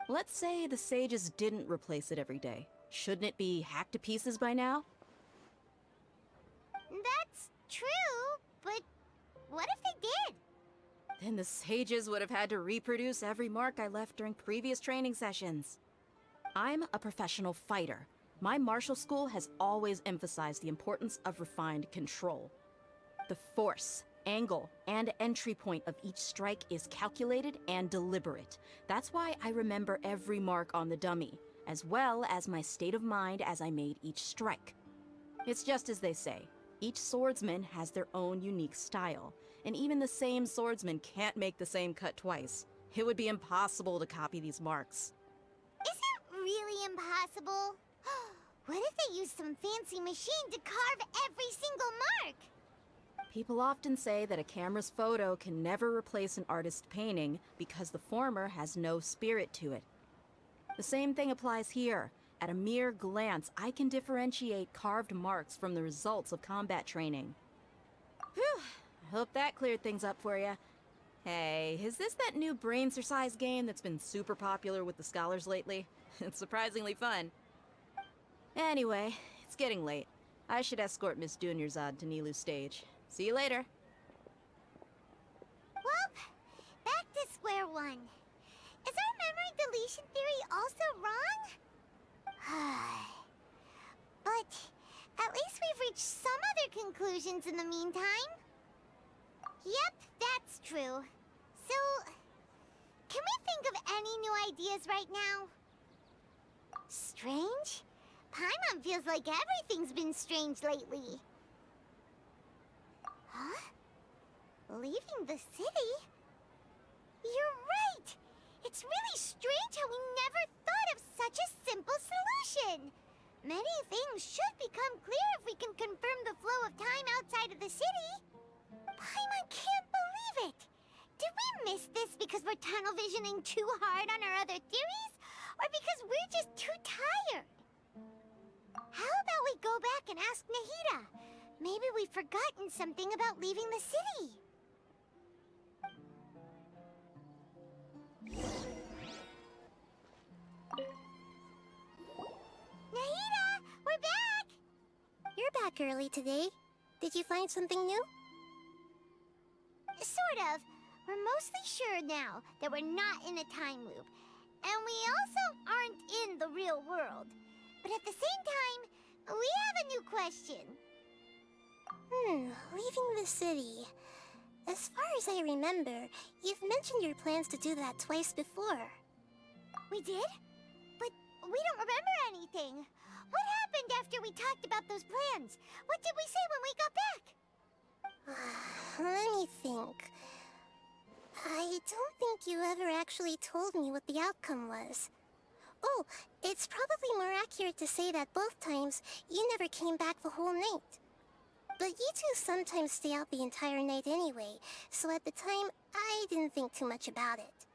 Let's say the sages didn't replace it every day. Shouldn't it be hacked to pieces by now? That's true, but what if they did? Then the sages would have had to reproduce every mark I left during previous training sessions. I'm a professional fighter. My martial school has always emphasized the importance of refined control. The force, angle, and entry point of each strike is calculated and deliberate. That's why I remember every mark on the dummy, as well as my state of mind as I made each strike. It's just as they say, each swordsman has their own unique style, and even the same swordsman can't make the same cut twice. It would be impossible to copy these marks. Is it really impossible? What if they used some fancy machine to carve every single mark? People often say that a camera's photo can never replace an artist's painting because the former has no spirit to it. The same thing applies here. At a mere glance, I can differentiate carved marks from the results of combat training. Whew, I hope that cleared things up for you. Hey, is this that new brain exercise game that's been super popular with the scholars lately? It's surprisingly fun. Anyway, it's getting late. I should escort Miss Dunyarzad to Nilu's stage. See you later. Well, back to square one. Is our memory deletion theory also wrong? But at least we've reached some other conclusions in the meantime. Yep, that's true. So, can we think of any new ideas right now? Strange? Paimon feels like everything's been strange lately. Huh? Leaving the city? You're right! It's really strange how we never thought of such a simple solution! Many things should become clear if we can confirm the flow of time outside of the city. Paimon can't believe it! Did we miss this because we're tunnel visioning too hard on our other theories? Or because we're just too tired? How about we go back and ask Nahida? Maybe we've forgotten something about leaving the city. Nahida, we're back! You're back early today. Did you find something new? Sort of. We're mostly sure now that we're not in a time loop. And we also aren't in the real world. But at the same time, we have a new question. Leaving the city. As far as I remember, you've mentioned your plans to do that twice before. We did? But we don't remember anything. What happened after we talked about those plans? What did we say when we got back? Let me think. I don't think you ever actually told me what the outcome was. Oh, it's probably more accurate to say that both times you never came back the whole night. But you two sometimes stay out the entire night anyway, so at the time, I didn't think too much about it.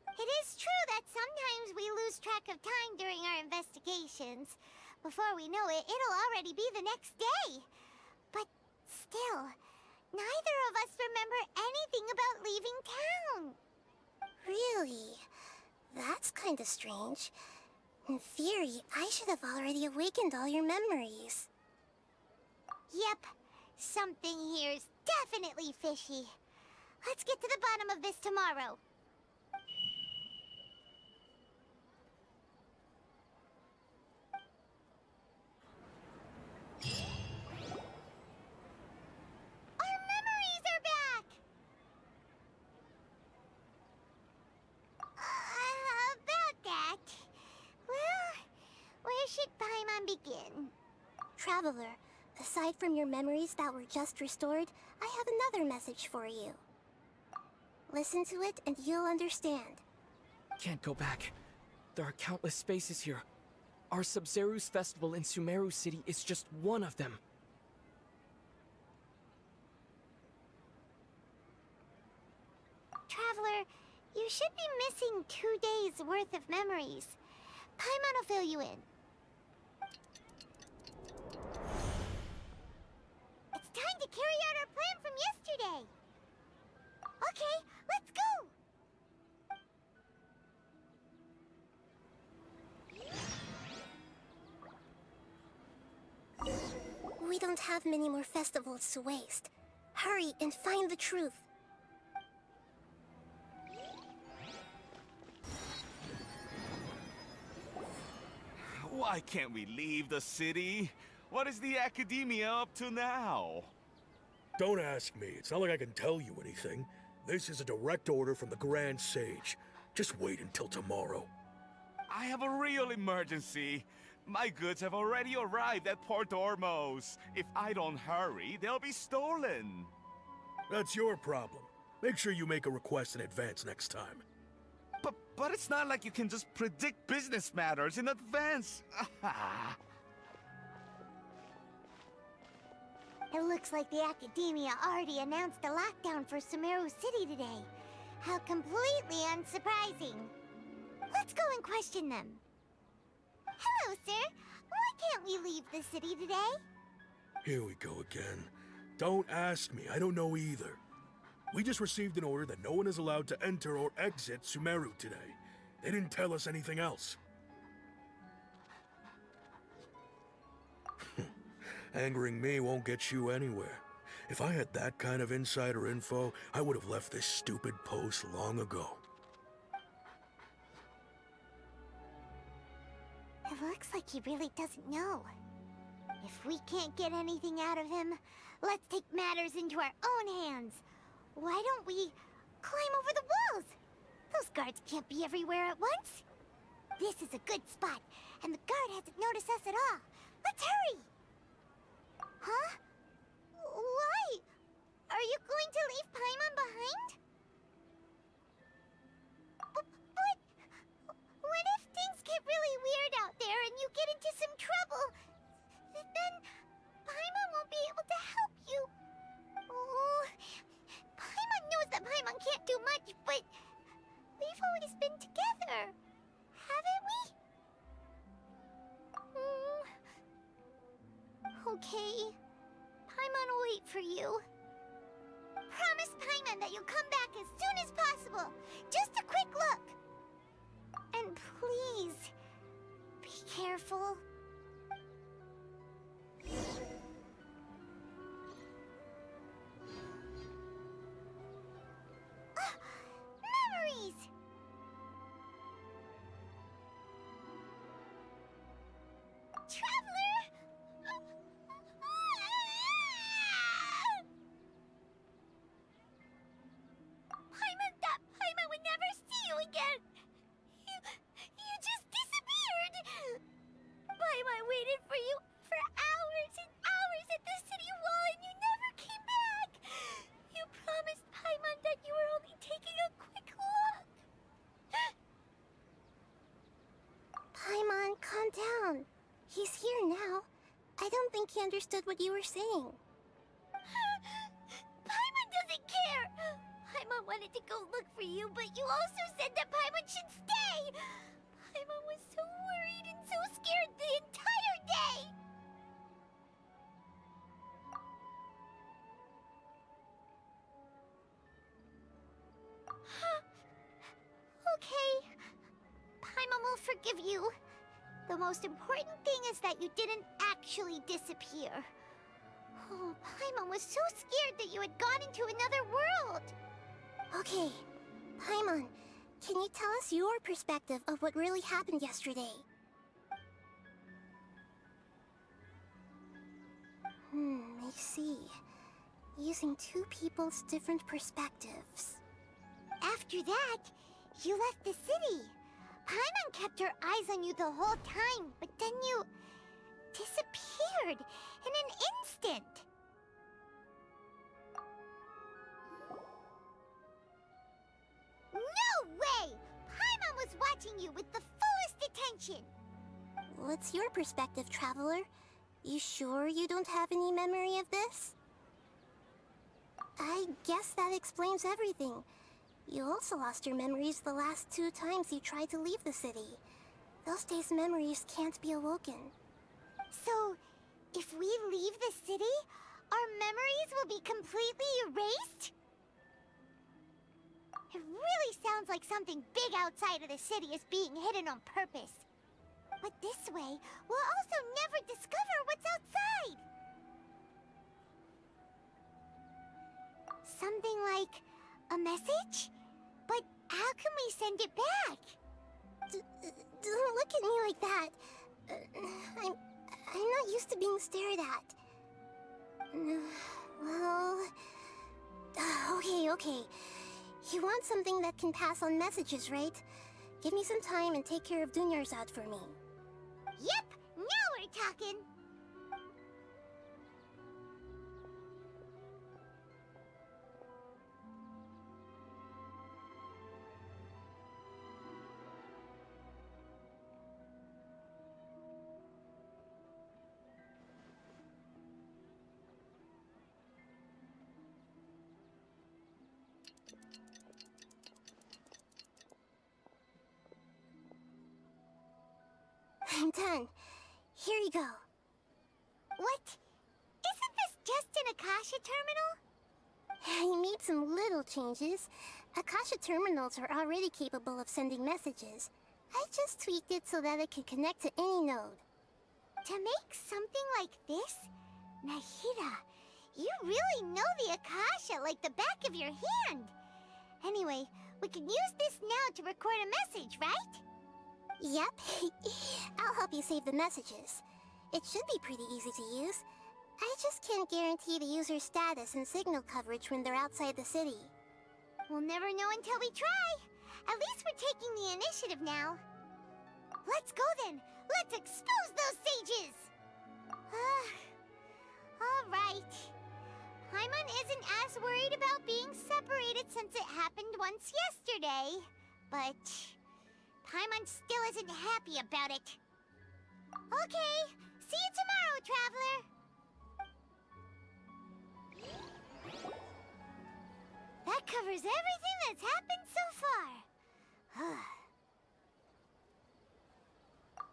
It is true that sometimes we lose track of time during our investigations. Before we know it, it'll already be the next day. But still, neither of us remember anything about leaving town. Really? That's kinda strange. In theory, I should have already awakened all your memories. Yep, something here's definitely fishy. Let's get to the bottom of this tomorrow. Our memories are back! About that... Well, where should Paimon begin? Traveler, aside from your memories that were just restored, I have another message for you. Listen to it and you'll understand. Can't go back. There are countless spaces here. Our Sub-Zeru's festival in Sumeru City is just one of them. Traveler, you should be missing 2 days worth of memories. Paimon will fill you in. It's time to carry out our plan from yesterday. Okay, let's go! We don't have many more festivals to waste. Hurry and find the truth. Why can't we leave the city? What is the Academia up to now? Don't ask me. It's not like I can tell you anything. This is a direct order from the Grand Sage. Just wait until tomorrow. I have a real emergency. My goods have already arrived at Port Ormos. If I don't hurry, they'll be stolen. That's your problem. Make sure you make a request in advance next time. But it's not like you can just predict business matters in advance. It looks like the Academia already announced a lockdown for Sumeru City today. How completely unsurprising. Let's go and question them. Hello, sir. Why can't we leave the city today? Here we go again. Don't ask me. I don't know either. We just received an order that no one is allowed to enter or exit Sumeru today. They didn't tell us anything else. Angering me won't get you anywhere. If I had that kind of insider info, I would have left this stupid post long ago. It looks like he really doesn't know. If we can't get anything out of him, let's take matters into our own hands. Why don't we climb over the walls? Those guards can't be everywhere at once. This is a good spot, and the guard hasn't noticed us at all. Let's hurry! Huh? Why? Are you going to leave Paimon behind? But what if things get really weird out there and you get into some trouble? Then Paimon won't be able to help you. Oh, Paimon knows that Paimon can't do much, but we've always been together, haven't we? Okay. Paimon will wait for you. Promise Paimon that you'll come back as soon as possible. Just a quick look. And please, be careful. Memories! Traveler! Paimon would never see you again! You just disappeared! Paimon waited for you for hours and hours at the city wall and you never came back! You promised Paimon that you were only taking a quick look! Paimon, calm down. He's here now. I don't think he understood what you were saying. Paimon doesn't care! Paimon wanted to go look for you, but you also said that Paimon should stay! Paimon was so worried and so scared the entire day! Okay. Paimon will forgive you. The most important thing is that you didn't actually disappear. Oh, Paimon was so scared that you had gone into another world! Okay, Paimon, can you tell us your perspective of what really happened yesterday? I see. Using two people's different perspectives. After that, you left the city. Paimon kept her eyes on you the whole time, but then you disappeared in an instant. No way! Paimon was watching you with the fullest attention. What's your perspective, Traveler? You sure you don't have any memory of this? I guess that explains everything. You also lost your memories the last 2 times you tried to leave the city. Those days' memories can't be awoken. So, if we leave the city, our memories will be completely erased? It really sounds like something big outside of the city is being hidden on purpose. But this way, we'll also never discover what's outside! like a message? But how can we send it back? Don't look at me like that. I'm not used to being stared at. Well... Okay. You want something that can pass on messages, right? Give me some time and take care of Dunyarzad for me. Yep! Now we're talking! I'm done. Here you go. What? Isn't this just an Akasha terminal? I made some little changes. Akasha terminals are already capable of sending messages. I just tweaked it so that it can connect to any node. To make something like this? Nahida, you really know the Akasha like the back of your hand. Anyway, we can use this now to record a message, right? Yep. I'll help you save the messages. It should be pretty easy to use. I just can't guarantee the user's status and signal coverage when they're outside the city. We'll never know until we try. At least we're taking the initiative now. Let's go then. Let's expose those sages. All right. Paimon isn't as worried about being separated since it happened once yesterday. But Paimon still isn't happy about it. Okay. See you tomorrow, Traveler. That covers everything that's happened so far.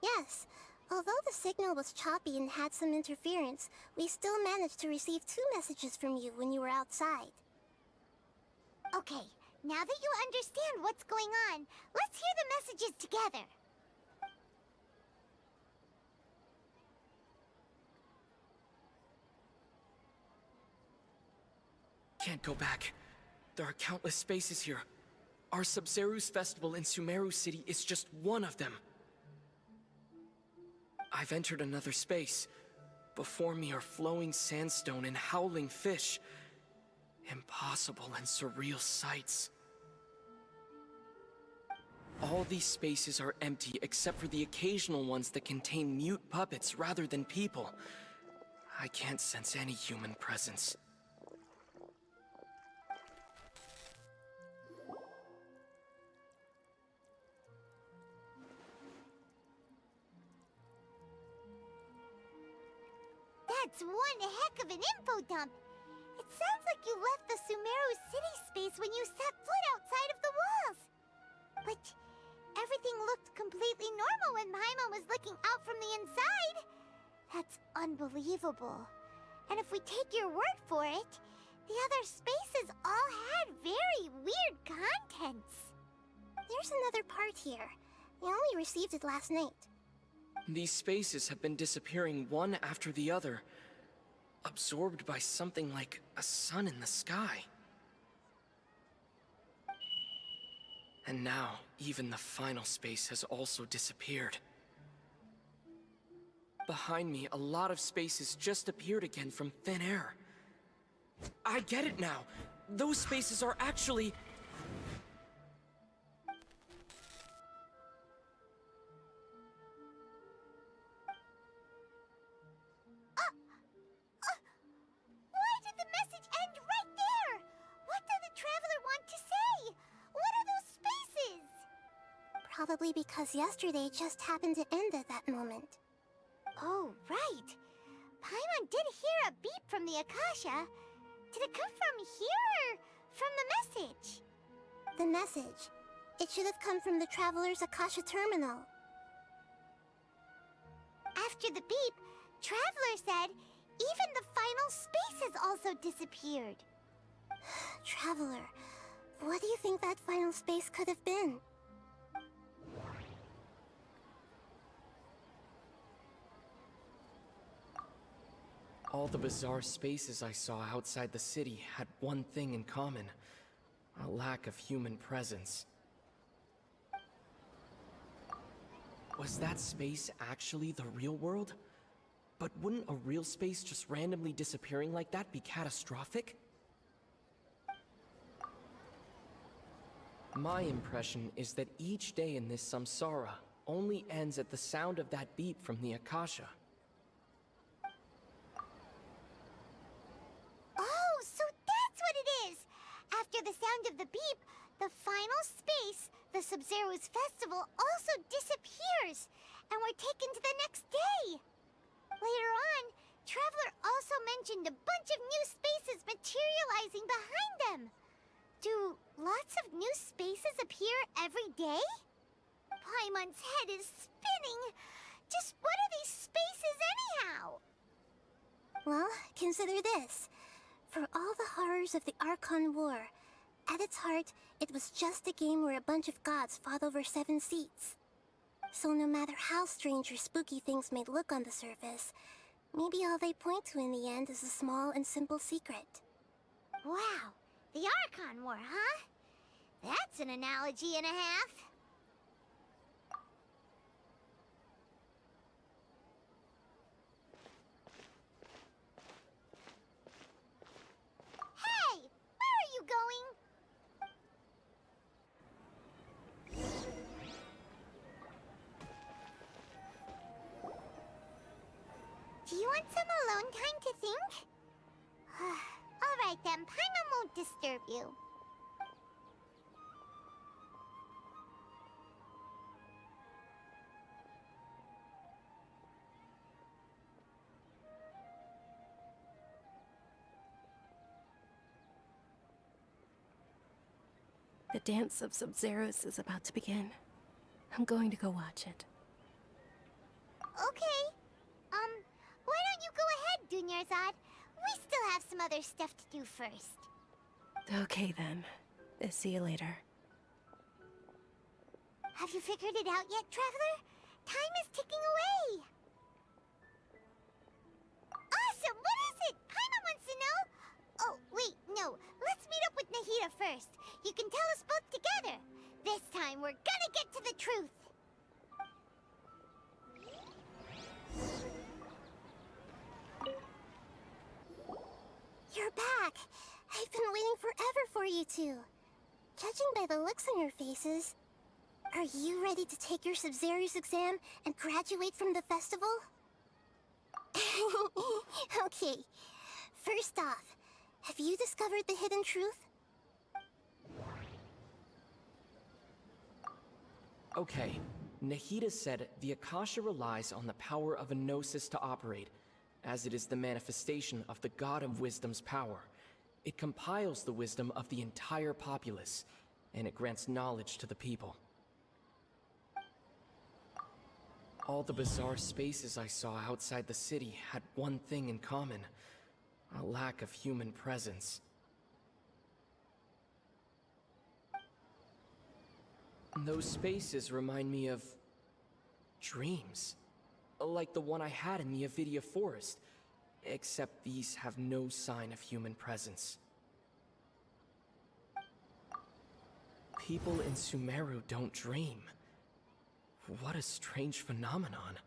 Yes. Although the signal was choppy and had some interference, we still managed to receive 2 messages from you when you were outside. Okay, now that you understand what's going on, let's hear the messages together. Can't go back. There are countless spaces here. Our Sub-Zeru's festival in Sumeru City is just one of them. I've entered another space. Before me are flowing sandstone and howling fish. Impossible and surreal sights. All these spaces are empty except for the occasional ones that contain mute puppets rather than people. I can't sense any human presence. That's one heck of an info dump. It sounds like you left the Sumeru city space when you set foot outside of the walls. But everything looked completely normal when Paimon was looking out from the inside. That's unbelievable. And if we take your word for it, the other spaces all had very weird contents. There's another part here. We only received it last night. These spaces have been disappearing one after the other, absorbed by something like a sun in the sky. And now, even the final space has also disappeared. Behind me, a lot of spaces just appeared again from thin air. I get it now! Those spaces are actually... Why did the message end right there? What did the Traveler want to say? What are those spaces? Probably because yesterday just happened to end at that moment. Oh, right. Paimon did hear a beep from the Akasha. Did it come from here or from the message? The message. It should have come from the Traveler's Akasha terminal. After the beep, Traveler said even the final spaces also disappeared. Traveler, what do you think that final space could have been? All the bizarre spaces I saw outside the city had one thing in common: a lack of human presence. Was that space actually the real world? But wouldn't a real space just randomly disappearing like that be catastrophic? My impression is that each day in this samsara only ends at the sound of that beep from the Akasha. Oh, so that's what it is! After the sound of the beep, the final space, the Sub-Zero's festival, also disappears, and we're taken to the next day. Later on, Traveler also mentioned a bunch of new spaces materializing behind them. Do lots of new spaces appear every day? Paimon's head is spinning. Just what are these spaces anyhow? Well, consider this. For all the horrors of the Archon War, at its heart, it was just a game where a bunch of gods fought over 7 seats. So no matter how strange or spooky things may look on the surface, maybe all they point to in the end is a small and simple secret. Wow, the Archon War, huh? That's an analogy and a half. Hey, where are you going? Do you want some alone time to think? Alright then, Paimon won't disturb you. The dance of Sub-Zeros is about to begin. I'm going to go watch it. Okay. Why don't you go ahead, Dunyarzad? We still have some other stuff to do first. Okay then. See you later. Have you figured it out yet, Traveler? Time is ticking away. Awesome! What is it? Paimon wants to know. Oh, wait, no. Let's meet up with Nahida first. You can tell us both together. This time, we're gonna get to the truth. You're back! I've been waiting forever for you two. Judging by the looks on your faces, are you ready to take your Sub-Zero's exam and graduate from the festival? Okay, first off, have you discovered the hidden truth? Okay, Nahida said the Akasha relies on the power of a gnosis to operate, as it is the manifestation of the God of Wisdom's power. It compiles the wisdom of the entire populace, and it grants knowledge to the people. All the bizarre spaces I saw outside the city had one thing in common: a lack of human presence. Those spaces remind me of dreams, like the one I had in the Avidia Forest, except these have no sign of human presence. People in Sumeru don't dream. What a strange phenomenon.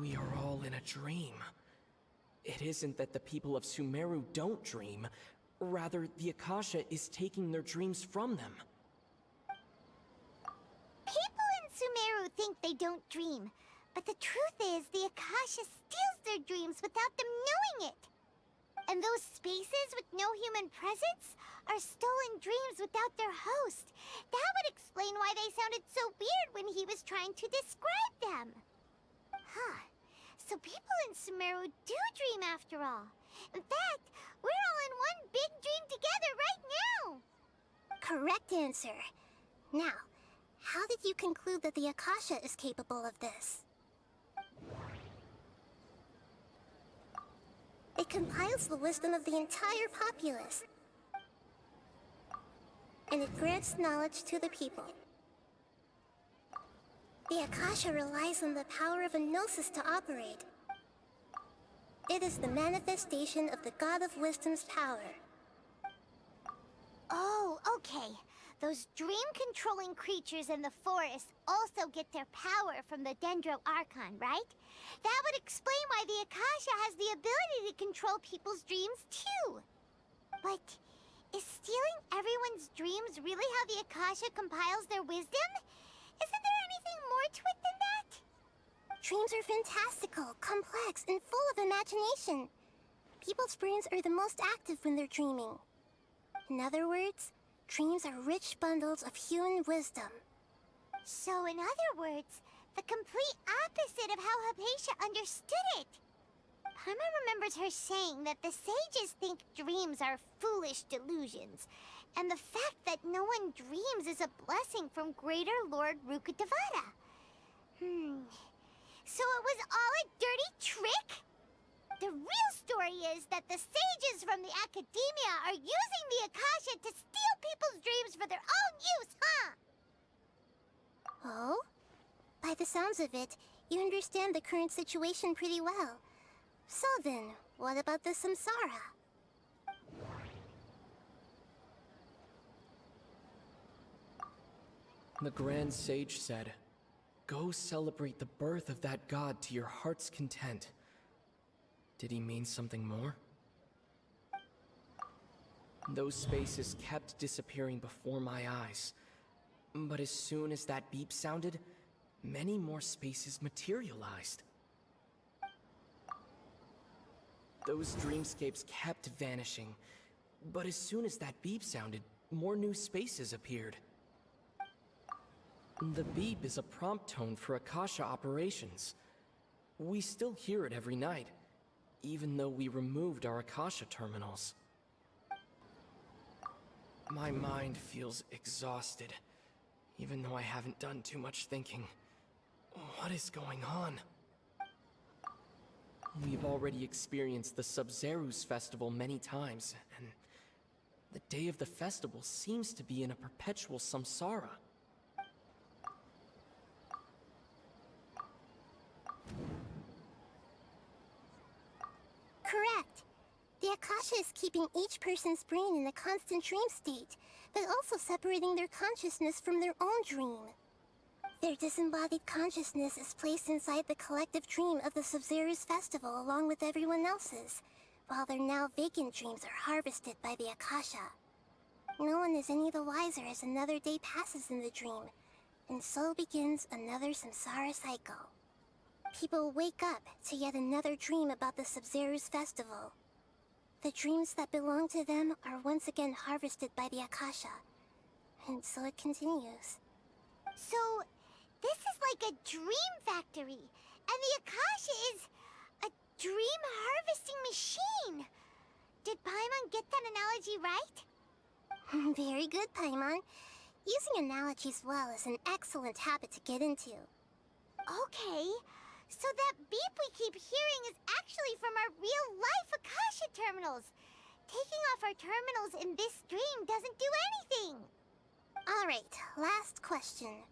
We are all in a dream. It isn't that the people of Sumeru don't dream, rather the Akasha is taking their dreams from them. People in Sumeru think they don't dream, but the truth is the Akasha steals their dreams without them knowing it. And those spaces with no human presence are stolen dreams without their host. That would explain why they sounded so weird when he was trying to describe them. Huh. So people in Sumeru do dream after all. In fact, we're all in one big dream together right now. Correct answer. Now, how did you conclude that the Akasha is capable of this? It compiles the wisdom of the entire populace, and it grants knowledge to the people. The Akasha relies on the power of a gnosis to operate. It is the manifestation of the God of Wisdom's power. Oh, okay. Those dream-controlling creatures in the forest also get their power from the Dendro Archon, right? That would explain why the Akasha has the ability to control people's dreams, too. But is stealing everyone's dreams really how the Akasha compiles their wisdom? Isn't there anything more to it than that? Dreams are fantastical, complex, and full of imagination. People's brains are the most active when they're dreaming. In other words, dreams are rich bundles of human wisdom. So in other words, the complete opposite of how Hypatia understood it. Paimon remembers her saying that the sages think dreams are foolish delusions, and the fact that no one dreams is a blessing from Greater Lord Rukkhadevata. So it was all a dirty trick? The real story is that the sages from the Academia are using the Akasha to steal people's dreams for their own use, huh? Oh? By the sounds of it, you understand the current situation pretty well. So then, what about the Samsara? The Grand Sage said, "Go celebrate the birth of that god to your heart's content." Did he mean something more? Those spaces kept disappearing before my eyes. But as soon as that beep sounded, many more spaces materialized. Those dreamscapes kept vanishing. But as soon as that beep sounded, more new spaces appeared. The beep is a prompt tone for Akasha operations. We still hear it every night, even though we removed our Akasha terminals. My mind feels exhausted, even though I haven't done too much thinking. What is going on? We've already experienced the Sub-Zerus festival many times, and the day of the festival seems to be in a perpetual samsara. Correct. The Akasha is keeping each person's brain in a constant dream state, but also separating their consciousness from their own dream. Their disembodied consciousness is placed inside the collective dream of the Sub-Zerus festival along with everyone else's, while their now vacant dreams are harvested by the Akasha. No one is any the wiser as another day passes in the dream, and so begins another samsara cycle. People wake up to yet another dream about the Sub-Zerus festival. The dreams that belong to them are once again harvested by the Akasha, and so it continues. So, this is like a dream factory, and the Akasha is a dream harvesting machine. Did Paimon get that analogy right? Very good, Paimon. Using analogies well is an excellent habit to get into. Okay, so that beep we keep hearing is actually from our real-life Akasha terminals. Taking off our terminals in this dream doesn't do anything. Alright, last question.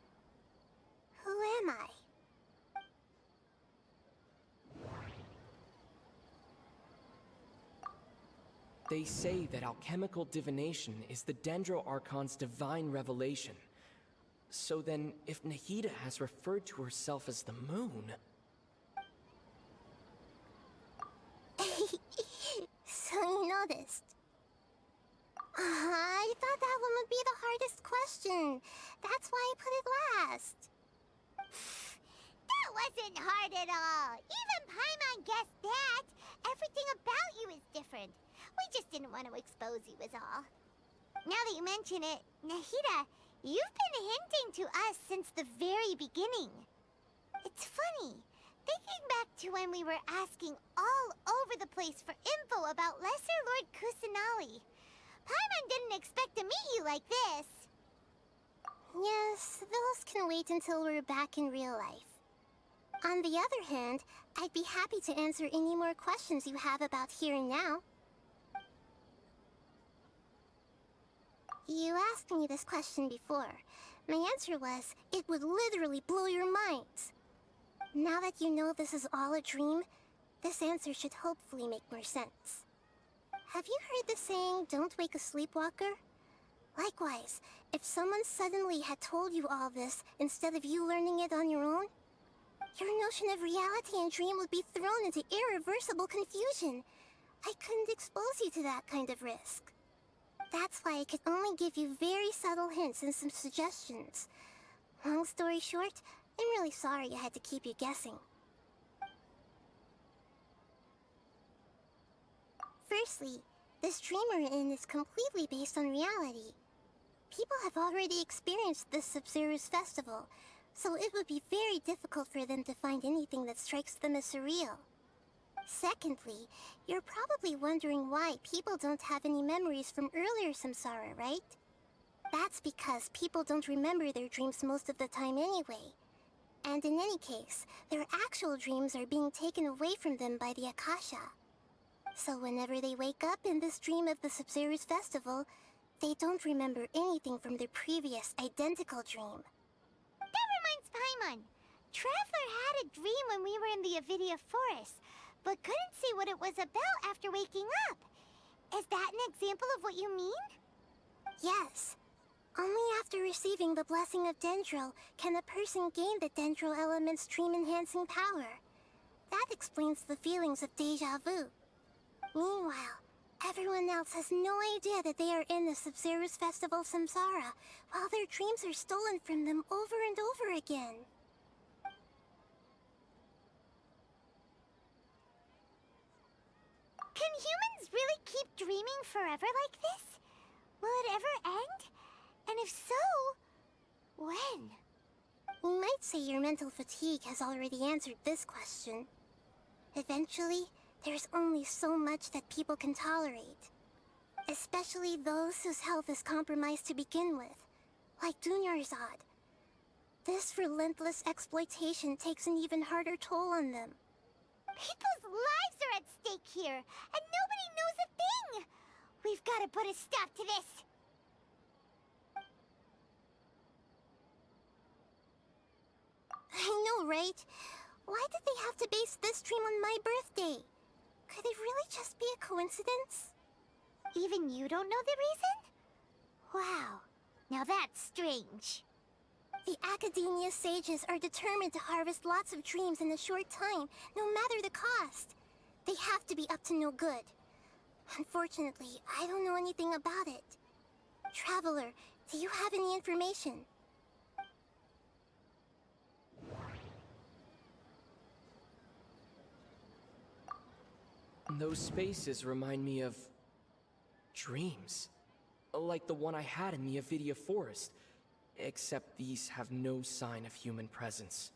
Who am I? They say that alchemical divination is the Dendro Archon's divine revelation. So then, if Nahida has referred to herself as the moon... So you noticed. I thought that one would be the hardest question. That's why I put it last. That wasn't hard at all. Even Paimon guessed that. Everything about you is different. We just didn't want to expose you is all. Now that you mention it, Nahida, you've been hinting to us since the very beginning. It's funny. Thinking back to when we were asking all over the place for info about Lesser Lord Kusanali, Paimon didn't expect to meet you like this. Yes, those can wait until we're back in real life. On the other hand, I'd be happy to answer any more questions you have about here and now. You asked me this question before, My answer was, it would literally blow your minds. Now that you know this is all a dream, this answer should hopefully make more sense. Have you heard the saying, don't wake a sleepwalker? Likewise, if someone suddenly had told you all this instead of you learning it on your own, your notion of reality and dream would be thrown into irreversible confusion. I couldn't expose you to that kind of risk. That's why I could only give you very subtle hints and some suggestions. Long story short, I'm really sorry I had to keep you guessing. Firstly, this dream we're in is completely based on reality. People have already experienced this Sub-Zero's festival, so it would be very difficult for them to find anything that strikes them as surreal. Secondly, you're probably wondering why people don't have any memories from earlier samsara, right? That's because people don't remember their dreams most of the time anyway. And in any case, their actual dreams are being taken away from them by the Akasha. So whenever they wake up in this dream of the Sub-Zero's festival, they don't remember anything from their previous identical dream. That reminds Paimon. Traveler had a dream when we were in the Avidia Forest, but couldn't see what it was about after waking up. Is that an example of what you mean? Yes. Only after receiving the blessing of Dendro can a person gain the Dendro element's dream-enhancing power. That explains the feelings of deja vu. Meanwhile, everyone else has no idea that they are in the Sub-Zero's festival samsara, while their dreams are stolen from them over and over again. Can humans really keep dreaming forever like this? Will it ever end? And if so, when? We might say your mental fatigue has already answered this question. Eventually, there's only so much that people can tolerate. Especially those whose health is compromised to begin with, like Dunyarzad. This relentless exploitation takes an even harder toll on them. People's lives are at stake here, and nobody knows a thing! We've got to put a stop to this! I know, right? Why did they have to base this dream on my birthday? Could it really just be a coincidence? Even you don't know the reason? Wow, now that's strange. The Academia sages are determined to harvest lots of dreams in a short time, no matter the cost. They have to be up to no good. Unfortunately, I don't know anything about it. Traveler, do you have any information? Those spaces remind me of dreams. Like the one I had in the Avidia Forest. Except these have no sign of human presence.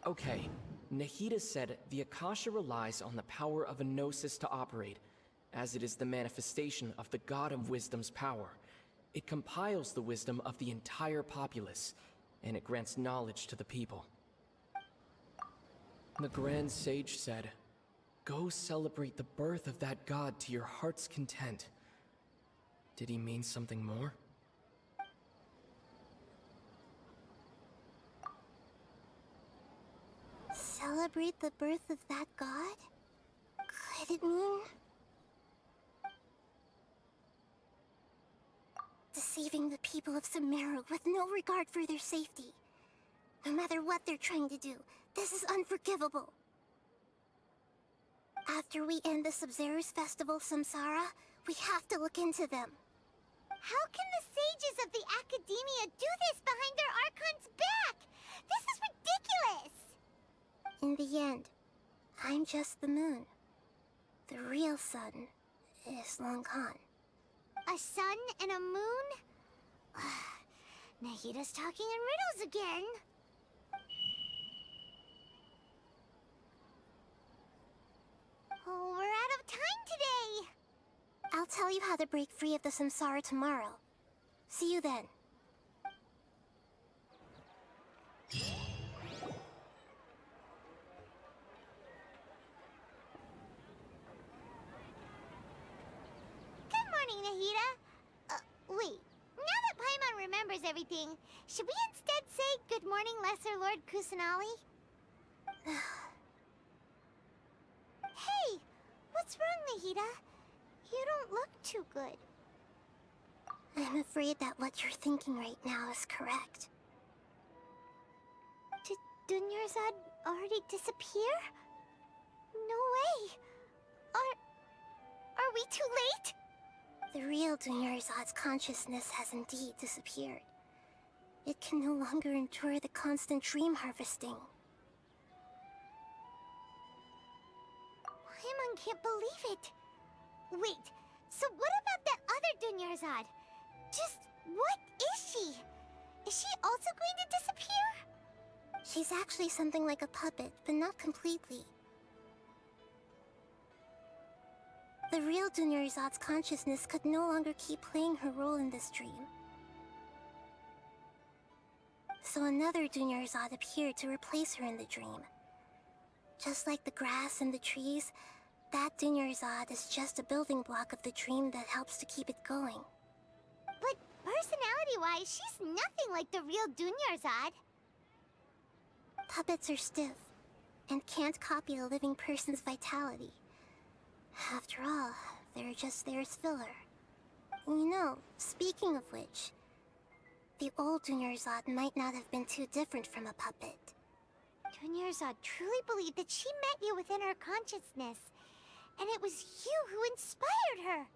Okay, Nahida said the Akasha relies on the power of a gnosis to operate, as it is the manifestation of the God of Wisdom's power. It compiles the wisdom of the entire populace, and it grants knowledge to the people. The Grand Sage said, "Go celebrate the birth of that God to your heart's content." Did he mean something more? Celebrate the birth of that god? Could it mean... deceiving the people of Sumeru with no regard for their safety? No matter what they're trying to do, this is unforgivable. After we end the Sub-Zero's festival samsara, we have to look into them. How can the sages of the Academia do this behind their Archon's back? This is ridiculous! In the end, I'm just the moon. The real sun is long gone. A sun and a moon? Nahida's talking in riddles again. Oh, we're out of time today! I'll tell you how to break free of the samsara tomorrow. See you then. Good morning, Nahida. Wait. Now that everything. Should we instead say good morning, Lesser Lord Kusanali? Hey, what's wrong, Nahida? You don't look too good. I'm afraid that what you're thinking right now is correct. Did Dunyarzad already disappear? No way. Are we too late? The real Dunyarzad's consciousness has indeed disappeared. It can no longer endure the constant dream harvesting. Paimon can't believe it. Wait, so what about that other Dunyarzad? Just what is she? Is she also going to disappear? She's actually something like a puppet, but not completely. The real Dunyarzad's consciousness could no longer keep playing her role in this dream. So another Dunyarzad appeared to replace her in the dream. Just like the grass and the trees, that Dunyarzad is just a building block of the dream that helps to keep it going. But personality-wise, she's nothing like the real Dunyarzad. Puppets are stiff, and can't copy a living person's vitality. After all, they're just there as filler. You know, speaking of which, the old Dunyarzad might not have been too different from a puppet. Dunyarzad truly believed that she met you within her consciousness, and it was you who inspired her.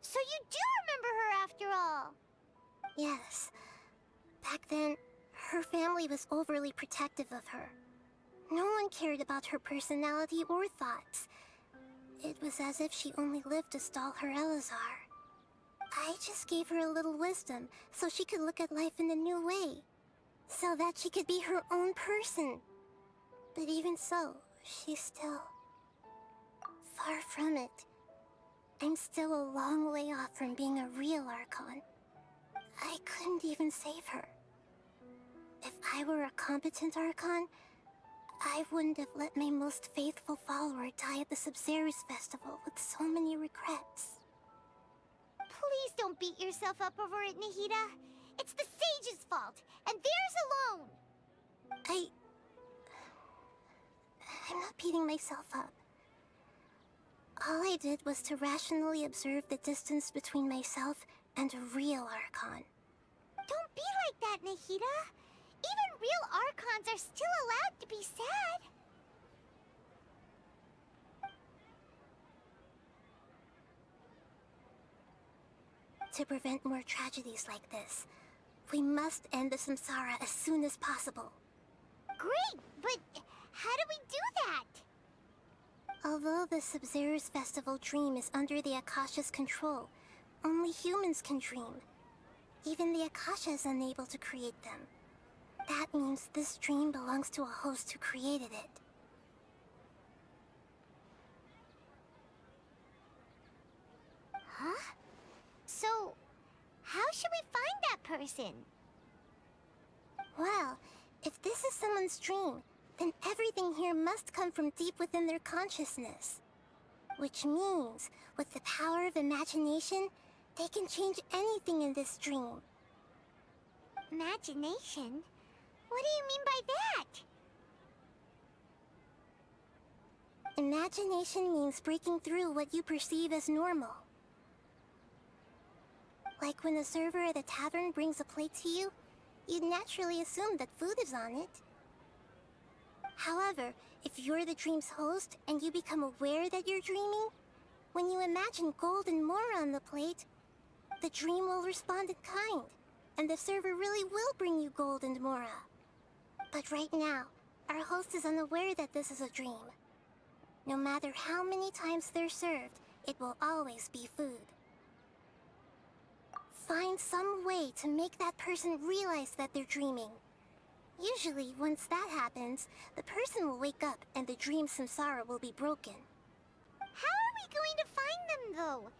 So you do remember her after all. Yes. Back then, her family was overly protective of her. No one cared about her personality or thoughts. It was as if she only lived to stall her Elazar. I just gave her a little wisdom so she could look at life in a new way. So that she could be her own person. But even so, she's still far from it. I'm still a long way off from being a real Archon. I couldn't even save her. If I were a competent Archon, I wouldn't have let my most faithful follower die at the Sub-Zerus festival with so many regrets. Please don't beat yourself up over it, Nahida. It's the Sage's fault, and theirs alone. I'm not beating myself up. All I did was to rationally observe the distance between myself and a real Archon. Don't be like that, Nahida. Even real Archons are still allowed to be sad. To prevent more tragedies like this, we must end the samsara as soon as possible. Great, but how do we do that? Although the Sub-Zerus Festival dream is under the Akasha's control, only humans can dream. Even the Akasha is unable to create them. That means this dream belongs to a host who created it. Huh? So, how should we find that person? Well, if this is someone's dream, then everything here must come from deep within their consciousness. Which means, with the power of imagination, they can change anything in this dream. Imagination? What do you mean by that? Imagination means breaking through what you perceive as normal. Like when a server at a tavern brings a plate to you, you'd naturally assume that food is on it. However, if you're the dream's host and you become aware that you're dreaming, when you imagine gold and more on the plate, the dream will respond in kind, and the server really will bring you gold and mora. But right now, our host is unaware that this is a dream. No matter how many times they're served, it will always be food. Find some way to make that person realize that they're dreaming. Usually, once that happens, the person will wake up and the dream samsara will be broken. How are we going to find them, though?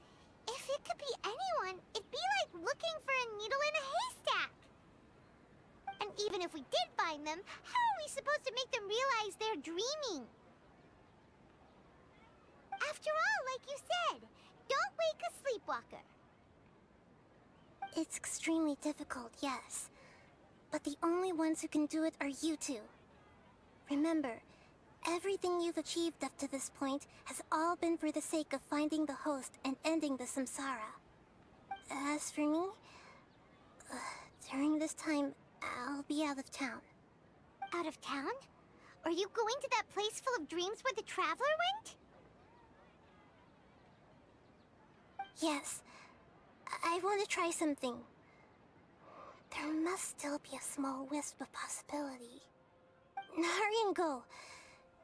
If it could be anyone, it'd be like looking for a needle in a haystack. And even if we did find them, how are we supposed to make them realize they're dreaming? After all, like you said, don't wake a sleepwalker. It's extremely difficult, yes. But the only ones who can do it are you two. Remember, everything you've achieved up to this point has all been for the sake of finding the host and ending the samsara. As for me, during this time, I'll be out of town. Out of town? Are you going to that place full of dreams where the Traveler went? Yes. I want to try something. There must still be a small wisp of possibility. Hurry and go.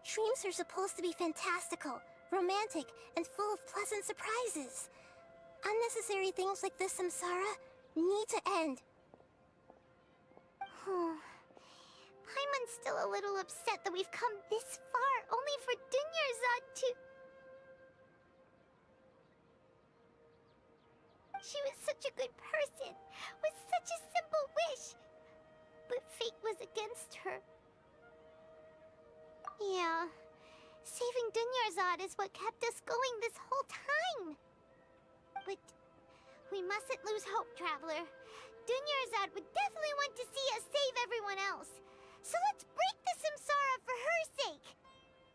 Dreams are supposed to be fantastical, romantic, and full of pleasant surprises. Unnecessary things like this samsara need to end. Paimon's still a little upset that we've come this far only for Dunyarzad to... She was such a good person, with such a simple wish. But fate was against her. Yeah, saving Dunyarzad is what kept us going this whole time. But we mustn't lose hope, Traveler. Dunyarzad would definitely want to see us save everyone else. So let's break the samsara for her sake.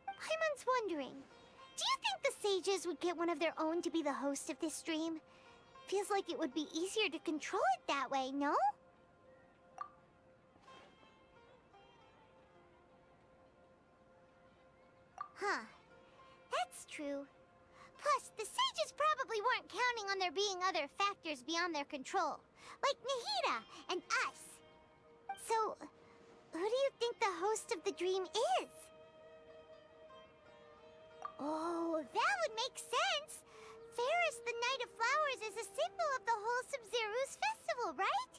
Paimon's wondering, do you think the sages would get one of their own to be the host of this stream? Feels like it would be easier to control it that way, no? Huh. That's true. Plus, the sages probably weren't counting on there being other factors beyond their control, like Nahida and us. So, who do you think the host of the dream is? Oh, that would make sense. Ferris, the Knight of Flowers, is a symbol of the whole Sub-Zero's festival, right?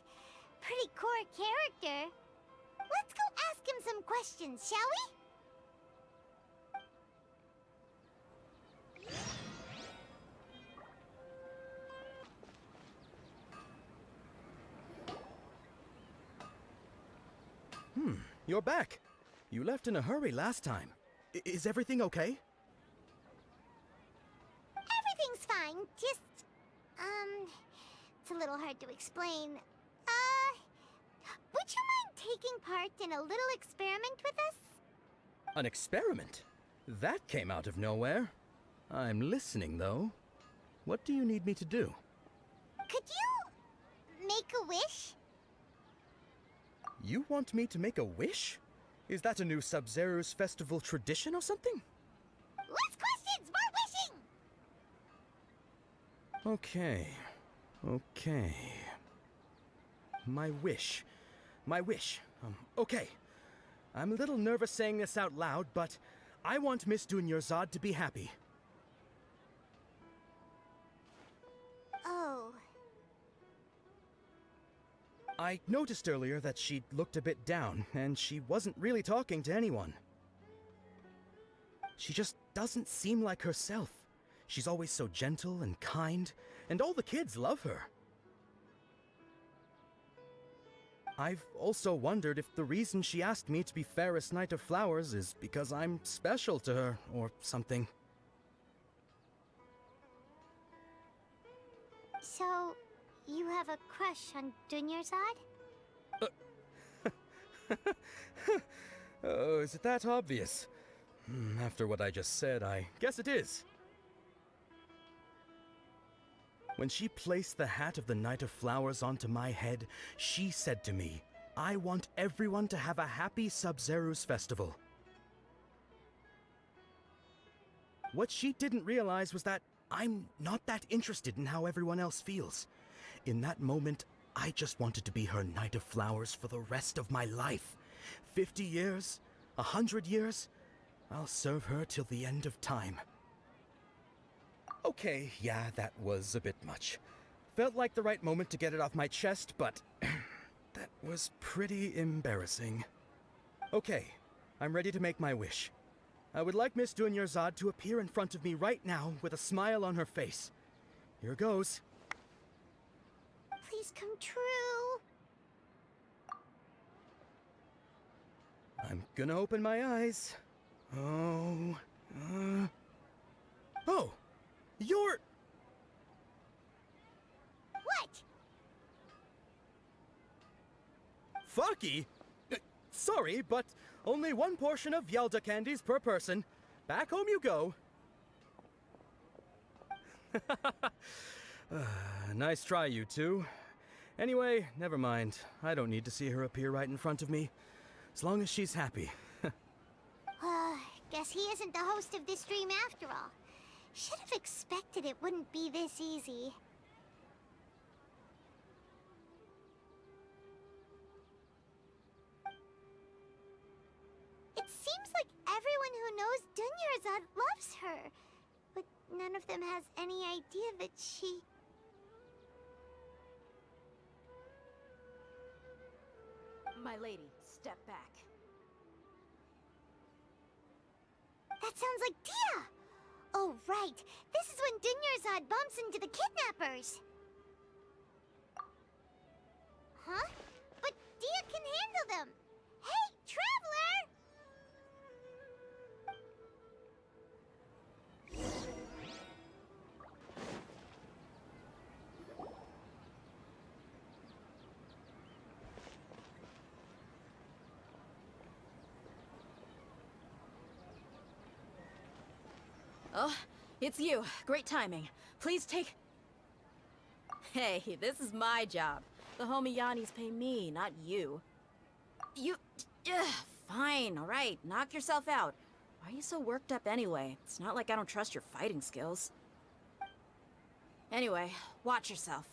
Pretty core character. Let's go ask him some questions, shall we? You're back. You left in a hurry last time. Is everything okay? Everything's fine, just... it's a little hard to explain. Would you mind taking part in a little experiment with us? An experiment? That came out of nowhere. I'm listening, though. What do you need me to do? Could you... make a wish? You want me to make a wish? Is that a new Sub-Zero's festival tradition or something? Less questions, more wishing! Okay. My wish. Okay. I'm a little nervous saying this out loud, but I want Miss Dunyarzad to be happy. Oh. I noticed earlier that she looked a bit down, and she wasn't really talking to anyone. She just doesn't seem like herself. She's always so gentle and kind, and all the kids love her. I've also wondered if the reason she asked me to be Ferris Knight of Flowers is because I'm special to her, or something. So, you have a crush on Dunyarzad? Oh, is it that obvious? After what I just said, I guess it is. When she placed the hat of the Knight of Flowers onto my head, she said to me, I want everyone to have a happy Sub-Zero's festival. What she didn't realize was that I'm not that interested in how everyone else feels. In that moment, I just wanted to be her Knight of Flowers for the rest of my life. 50 years, 100 years, I'll serve her till the end of time. Okay, yeah, that was a bit much. Felt like the right moment to get it off my chest, but that was pretty embarrassing. Okay, I'm ready to make my wish. I would like Miss Dunyarzad to appear in front of me right now with a smile on her face. Here goes. Please come true. I'm gonna open my eyes. Oh, you're... What? Faki? Sorry, but only one portion of Yalda candies per person. Back home you go. Nice try, you two. Anyway, never mind. I don't need to see her appear right in front of me. As long as she's happy. Guess he isn't the host of this dream after all. Should have expected it wouldn't be this easy. It seems like everyone who knows Dunyarzad loves her. But none of them has any idea that she... My lady, step back. That sounds like Dia! Oh, right. This is when Dunyarzad bumps into the kidnappers. Huh? But Dia can handle them. Hey, Traveler! Oh, it's you. Great timing. Please take... Hey, this is my job. The homie Yanni's pay me, not you. You... Fine, alright. Knock yourself out. Why are you so worked up anyway? It's not like I don't trust your fighting skills. Anyway, watch yourself.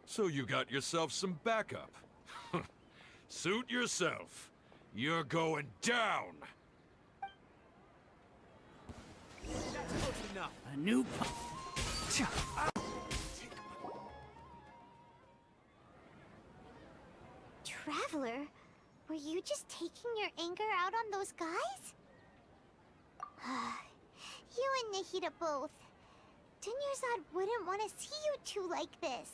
So you got yourself some backup. Suit yourself. You're going down. That's close enough. A new Traveler, were you just taking your anger out on those guys? You and Nahida both. Dunyarzad wouldn't want to see you two like this.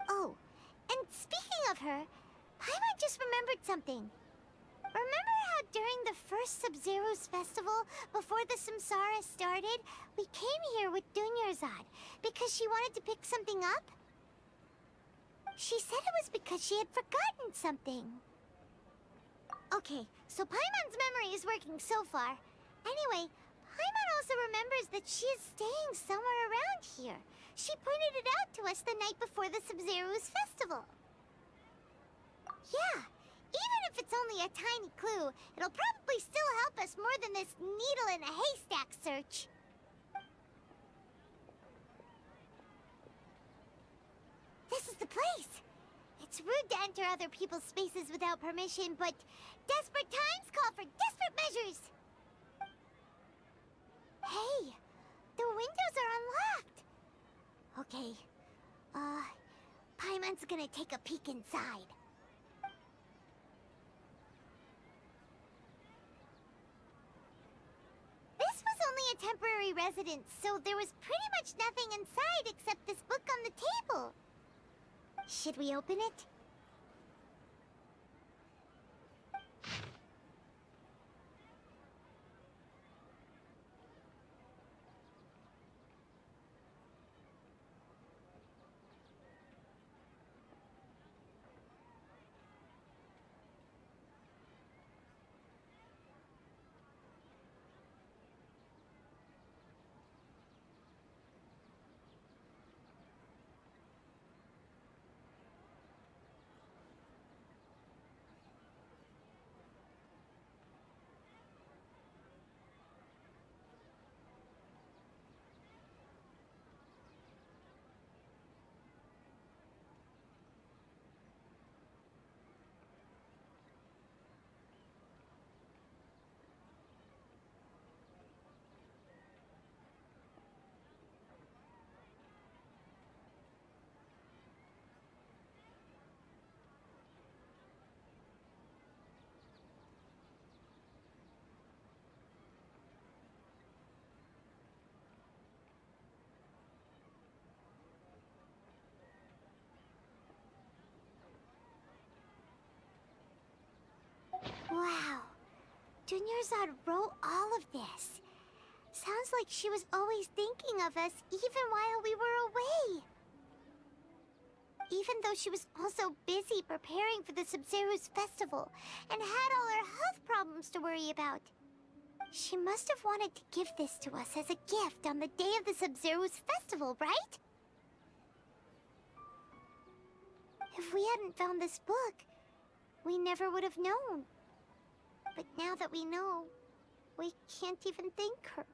Oh, and speaking of her, Paimon just remembered something. Remember how during the first Sub-Zero's festival, before the Samsara started, we came here with Dunyarzad because she wanted to pick something up? She said it was because she had forgotten something. Okay, so Paimon's memory is working so far. Anyway, Paimon also remembers that she is staying somewhere around here. She pointed it out to us the night before the Sub-Zero's festival. Yeah, even if it's only a tiny clue, it'll probably still help us more than this needle in a haystack search. This is the place. It's rude to enter other people's spaces without permission, but desperate times call for desperate measures. Hey, the windows are unlocked. Okay, Paimon's gonna take a peek inside. This was only a temporary residence, so there was pretty much nothing inside except this book on the table. Should we open it? Wow. Dunyarzad wrote all of this. Sounds like she was always thinking of us, even while we were away. Even though she was also busy preparing for the Sub-Zero's festival and had all her health problems to worry about. She must have wanted to give this to us as a gift on the day of the Sub-Zero's festival, right? If we hadn't found this book, we never would have known. But now that we know, we can't even thank her.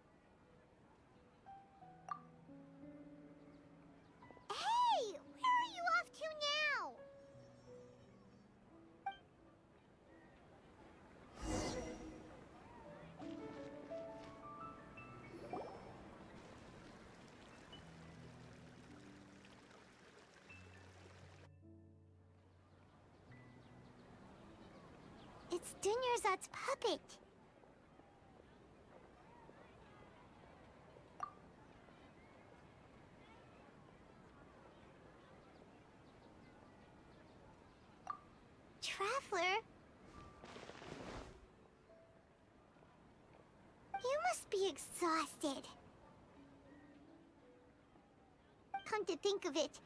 Hey! Where are you off to now? It's Dunyarzad's puppet. Traveler? You must be exhausted. Come to think of it,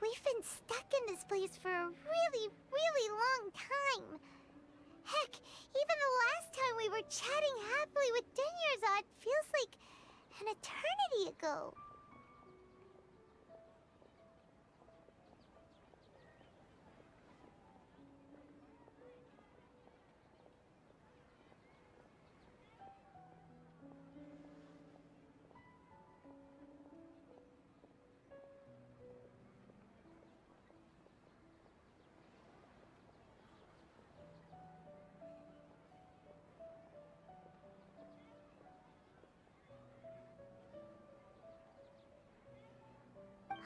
we've been stuck in this place for a really, really long time. Heck, even the last time we were chatting happily with Dunyarzad feels like an eternity ago.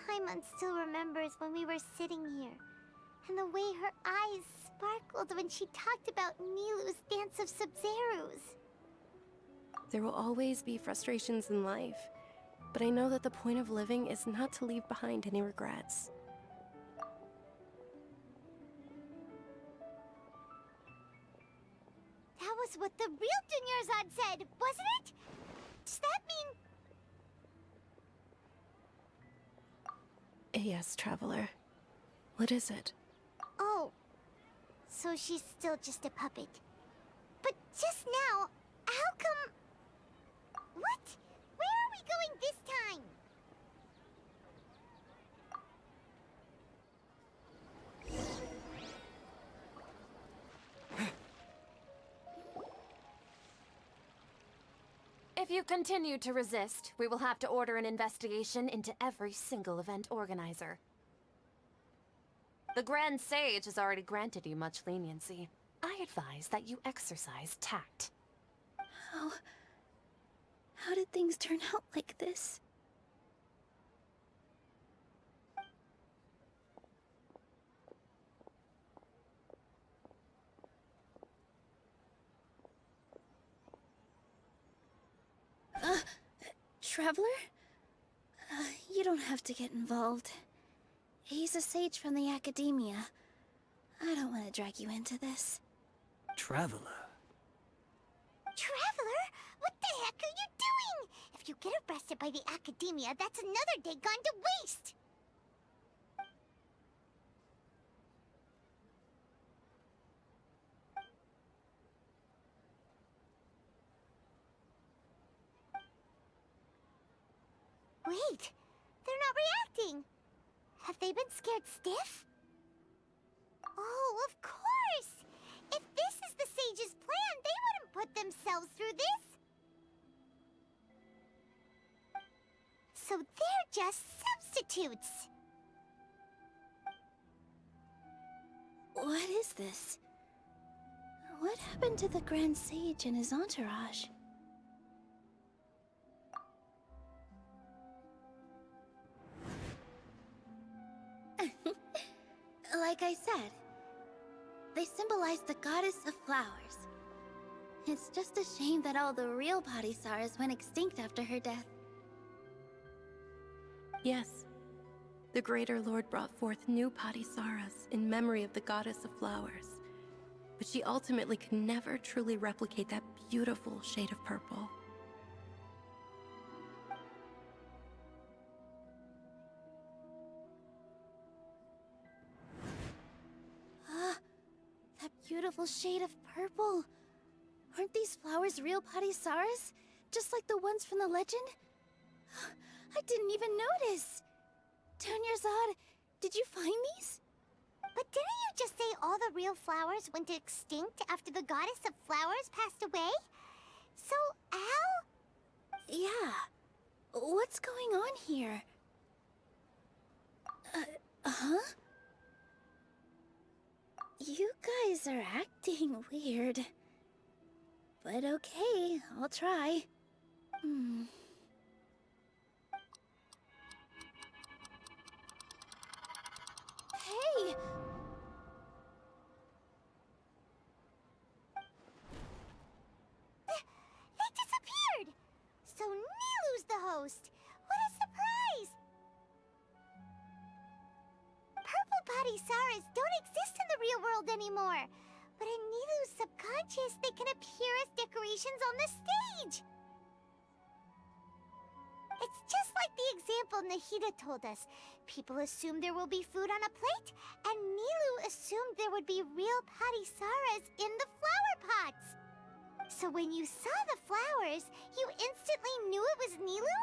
Paimon still remembers when we were sitting here, and the way her eyes sparkled when she talked about Nilou's dance of Sub-Zeros. There will always be frustrations in life, but I know that the point of living is not to leave behind any regrets. That was what the real Dunyarzad said, wasn't it? Does that mean... Yes, Traveler. What is it? Oh, so she's still just a puppet. But just now, how come... What? Where are we going this time? If you continue to resist, we will have to order an investigation into every single event organizer. The Grand Sage has already granted you much leniency. I advise that you exercise tact. How did things turn out like this? Traveler? You don't have to get involved. He's a sage from the Academia. I don't want to drag you into this. Traveler? Traveler? What the heck are you doing? If you get arrested by the Academia, that's another day gone to waste! Wait, they're not reacting. Have they been scared stiff? Oh, of course! If this is the Sage's plan, they wouldn't put themselves through this. So they're just substitutes. What is this? What happened to the Grand Sage and his entourage? Like I said, they symbolize the goddess of flowers. It's just a shame that all the real Padisaras went extinct after her death. Yes. The Greater Lord brought forth new Padisaras in memory of the goddess of flowers. But she ultimately could never truly replicate that beautiful shade of purple. beautiful shade of purple. Aren't these flowers real Padisaras? Just like the ones from the legend? I didn't even notice! Dunyarzad, did you find these? But didn't you just say all the real flowers went extinct after the goddess of flowers passed away? So, how? Yeah. What's going on here? Huh? You guys are acting weird. But okay, I'll try. Hey! They disappeared! So Nilu's the host! What a surprise! Purple Padisaras don't exist in the real world anymore! But in Nilu's subconscious, they can appear as decorations on the stage! It's just like the example Nahida told us. People assume there will be food on a plate, and Nilu assumed there would be real Padisaras in the flower pots. So when you saw the flowers, you instantly knew it was Nilu?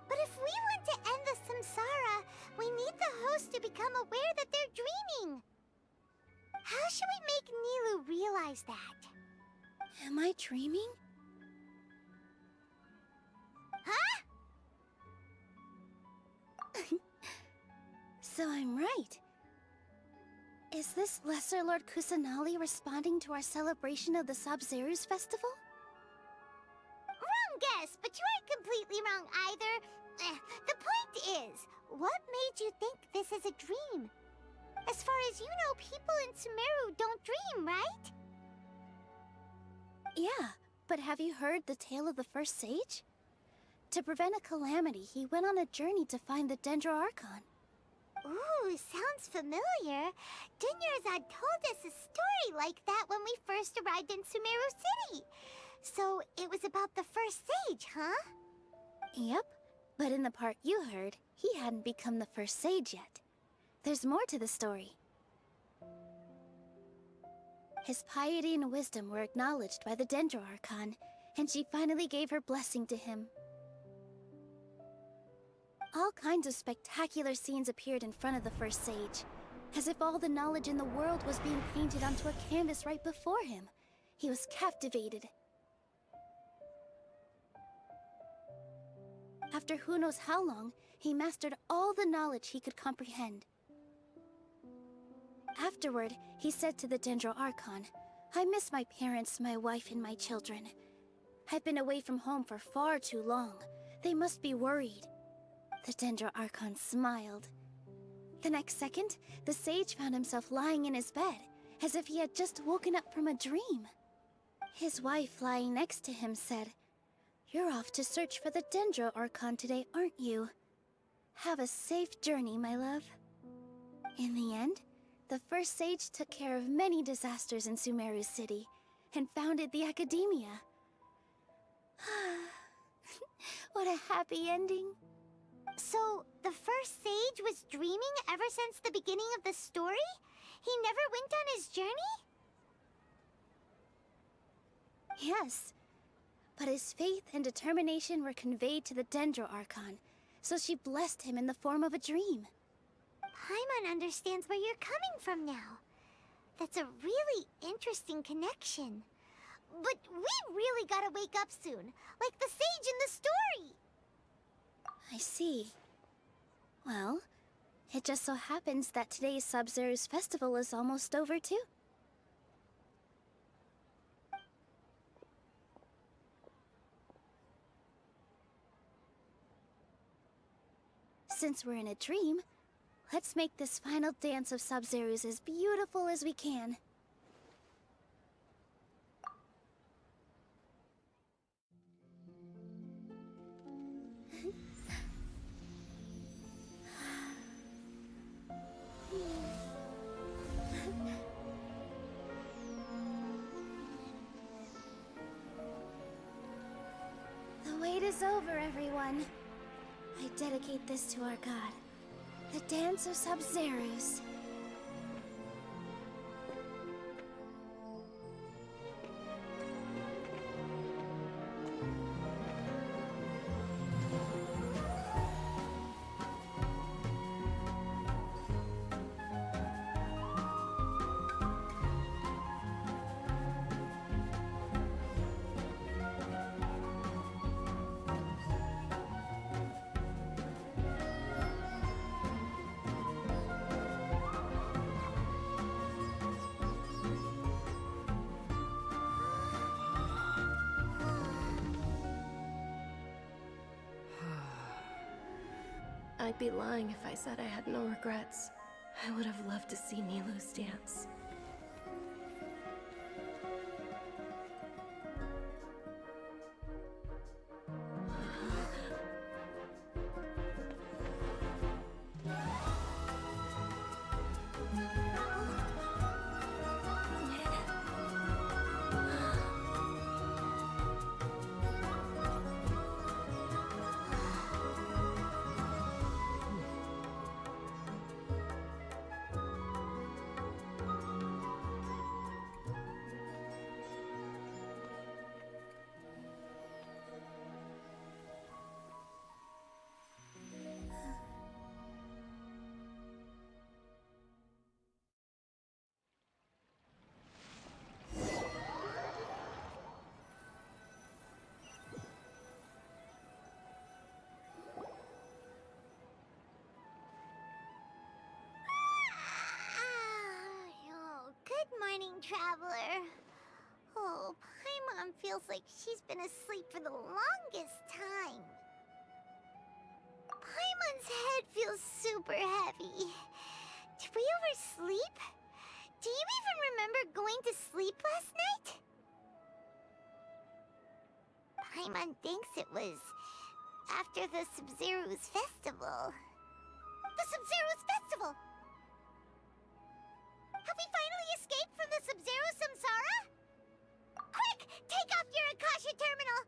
But if we want to end the samsara, we need the host to become aware that they're dreaming. How should we make Nilu realize that? Am I dreaming? Huh? So I'm right. Is this Lesser Lord Kusanali responding to our celebration of the Sabzeruz festival? Wrong guess, but you aren't completely wrong either. The point is, what made you think this is a dream? As far as you know, people in Sumeru don't dream, right? Yeah, but have you heard the tale of the first sage? To prevent a calamity, he went on a journey to find the Dendroarchon. Ooh, sounds familiar. Dunyarzad told us a story like that when we first arrived in Sumeru City. So it was about the first sage, huh? Yep, but in the part you heard, he hadn't become the first sage yet. There's more to the story. His piety and wisdom were acknowledged by the Dendroarchon, and she finally gave her blessing to him. All kinds of spectacular scenes appeared in front of the first sage, as if all the knowledge in the world was being painted onto a canvas right before him. He was captivated. After who knows how long, he mastered all the knowledge he could comprehend. Afterward, he said to the Dendroarchon, "I miss my parents, my wife, and my children. I've been away from home for far too long. They must be worried." The Dendroarchon smiled. The next second, the sage found himself lying in his bed, as if he had just woken up from a dream. His wife, lying next to him, said, "You're off to search for the Dendroarchon today, aren't you? Have a safe journey, my love." In the end, the first sage took care of many disasters in Sumeru City, and founded the Academia. What a happy ending. So, the first sage was dreaming ever since the beginning of the story? He never went on his journey? Yes, but his faith and determination were conveyed to the Dendroarchon, so she blessed him in the form of a dream. Paimon understands where you're coming from now. That's a really interesting connection. But we really gotta wake up soon, like the sage in the story! I see. Well, it just so happens that today's Sabzeruz festival is almost over too. Since we're in a dream, let's make this final dance of Sabzeruz as beautiful as we can. The wait is over, everyone. I dedicate this to our god, the Dance of Sabzeruz. I'd be lying if I said I had no regrets. I would have loved to see Nilou's dance. Oh, good morning, traveler. Oh, Paimon feels like she's been asleep for the longest time. Paimon's head feels super heavy. Did we oversleep? Do you even remember going to sleep last night? Paimon thinks it was after the Sub-Zero's festival. The Sub-Zero's festival! Have we finally escaped from the Sub-Zero Samsara? Quick! Take off your Akasha terminal!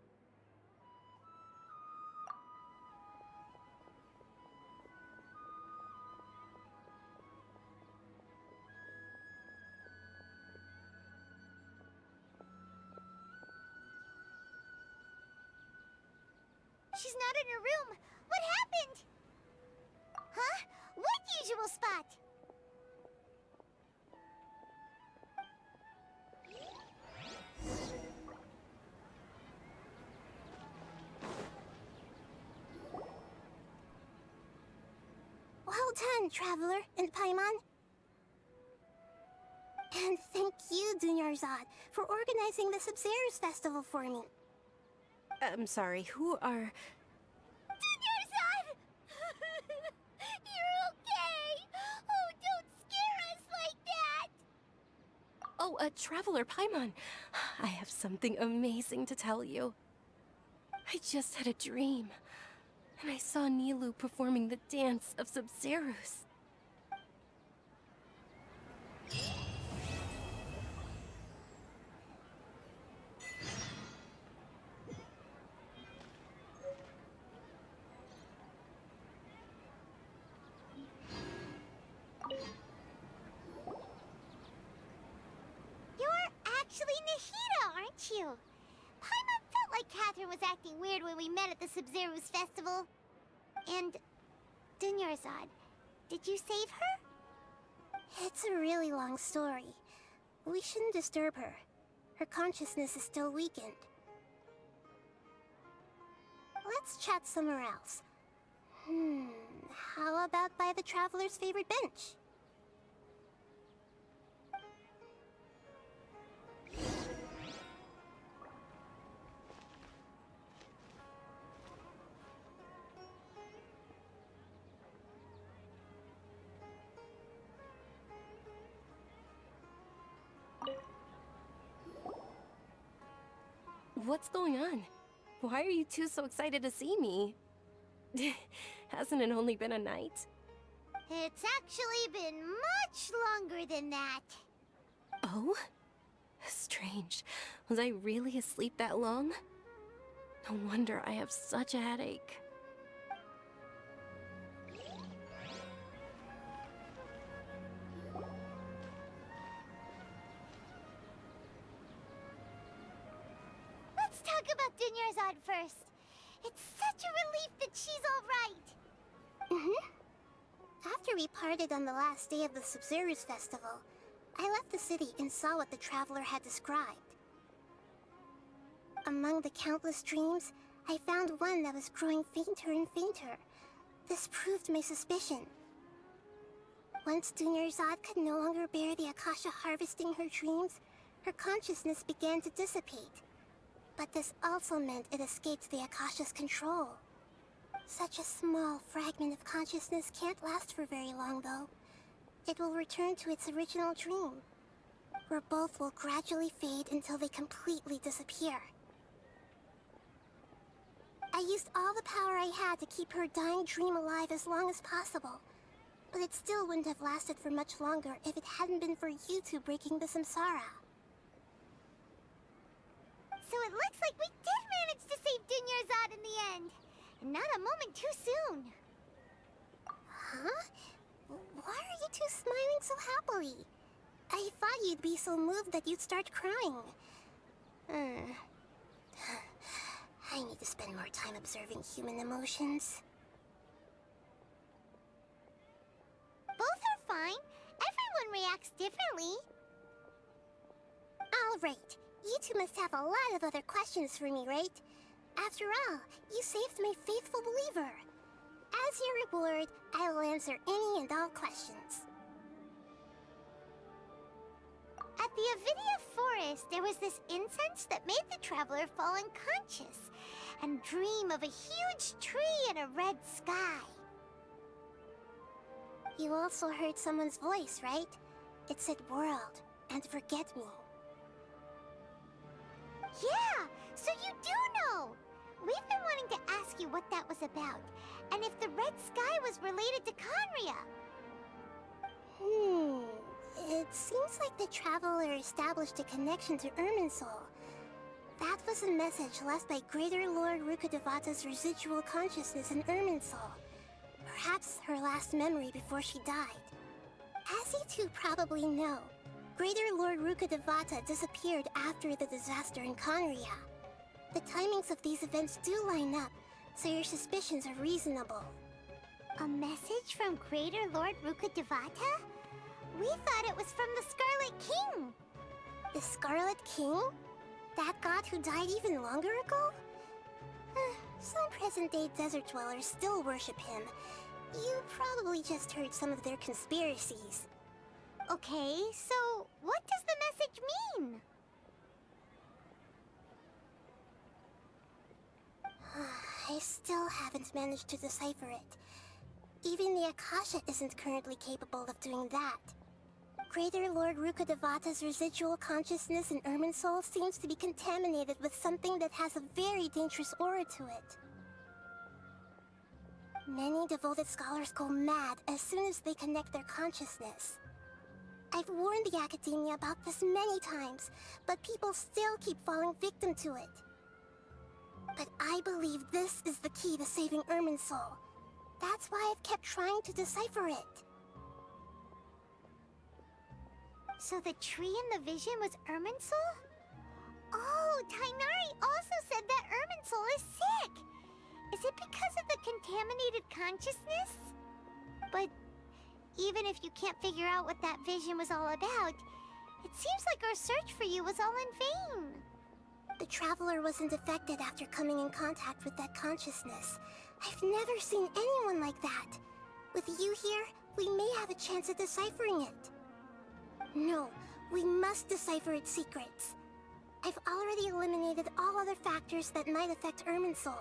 She's not in her room. What happened? Huh? What usual spot? Well done, Traveler and Paimon. And thank you, Dunyarzad, for organizing the Sub-Zero's festival for me. I'm sorry, who are... Dunyarzad! You're okay! Oh, don't scare us like that! Oh, Traveler Paimon. I have something amazing to tell you. I just had a dream, and I saw Nilou performing the dance of Sub-Zeros. You're actually Nahida, aren't you? Paimon felt like Catherine was acting weird when we met at the Sub-Zero's festival. And Dunyarzad, did you save her? It's a really long story. We shouldn't disturb her. Her consciousness is still weakened. Let's chat somewhere else. How about by the Traveler's favorite bench? What's going on? Why are you two so excited to see me? Hasn't it only been a night? It's actually been much longer than that. Oh? Strange. Was I really asleep that long? No wonder I have such a headache. Let's talk about Dunyarzad first. It's such a relief that she's all right. After we parted on the last day of the Sub-Zero's festival, I left the city and saw what the Traveler had described. Among the countless dreams, I found one that was growing fainter and fainter. This proved my suspicion. Once Dunyarzad could no longer bear the Akasha harvesting her dreams, her consciousness began to dissipate. But this also meant it escaped the Akasha's control. Such a small fragment of consciousness can't last for very long, though. It will return to its original dream, where both will gradually fade until they completely disappear. I used all the power I had to keep her dying dream alive as long as possible, but it still wouldn't have lasted for much longer if it hadn't been for you two breaking the samsara. So it looks like we did manage to save Dunyarzad in the end. And not a moment too soon. Huh? Why are you two smiling so happily? I thought you'd be so moved that you'd start crying. I need to spend more time observing human emotions. Both are fine. Everyone reacts differently. All right. You two must have a lot of other questions for me, right? After all, you saved my faithful believer. As your reward, I will answer any and all questions. At the Avidia forest, there was this incense that made the traveler fall unconscious and dream of a huge tree and a red sky. You also heard someone's voice, right? It said world and forget me. Yeah, so you do know! We've been wanting to ask you what that was about, and if the red sky was related to Conria. It seems like the Traveler established a connection to Irminsul. That was a message left by Greater Lord Rukkhadevata's residual consciousness in Irminsul. Perhaps her last memory before she died. As you two probably know, Greater Lord Rukkhadevata disappeared after the disaster in Conria. The timings of these events do line up, so your suspicions are reasonable. A message from Greater Lord Rukkhadevata? We thought it was from the Scarlet King. The Scarlet King? That god who died even longer ago? Some present-day desert dwellers still worship him. You probably just heard some of their conspiracies. Okay, so what does the message mean? I still haven't managed to decipher it. Even the Akasha isn't currently capable of doing that. Greater Lord Rukkhadevata's residual consciousness in Irminsul seems to be contaminated with something that has a very dangerous aura to it. Many devoted scholars go mad as soon as they connect their consciousness. I've warned the Academia about this many times, but people still keep falling victim to it. But I believe this is the key to saving Irminsul. That's why I've kept trying to decipher it. So the tree in the vision was Irminsul? Oh, Tainari also said that Irminsul is sick! Is it because of the contaminated consciousness? But even if you can't figure out what that vision was all about, it seems like our search for you was all in vain. The Traveler wasn't affected after coming in contact with that consciousness. I've never seen anyone like that. With you here, we may have a chance at deciphering it. No, we must decipher its secrets. I've already eliminated all other factors that might affect Irminsul.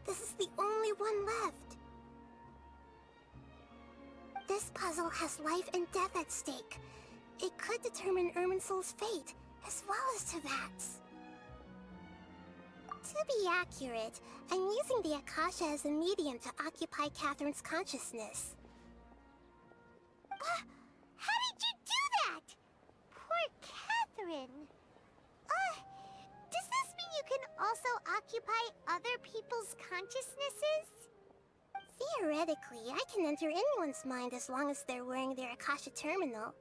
This is the only one left. This puzzle has life and death at stake. It could determine Irminsul's fate, as well as Tevat's. To be accurate, I'm using the Akasha as a medium to occupy Catherine's consciousness. How did you do that? Poor Catherine. Does this mean you can also occupy other people's consciousnesses? Theoretically, I can enter anyone's mind as long as they're wearing their Akasha terminal.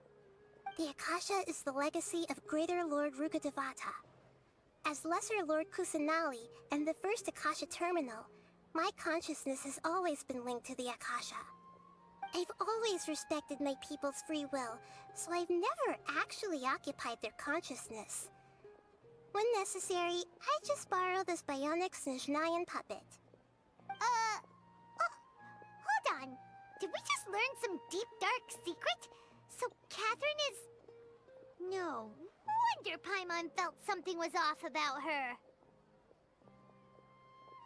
The Akasha is the legacy of Greater Lord Rukkhadevata. As Lesser Lord Kusanali and the first Akasha terminal, my consciousness has always been linked to the Akasha. I've always respected my people's free will, so I've never actually occupied their consciousness. When necessary, I just borrow this bionic Snezhnayan puppet. Hold on. Did we just learn some deep, dark secret? So Catherine is... No wonder Paimon felt something was off about her.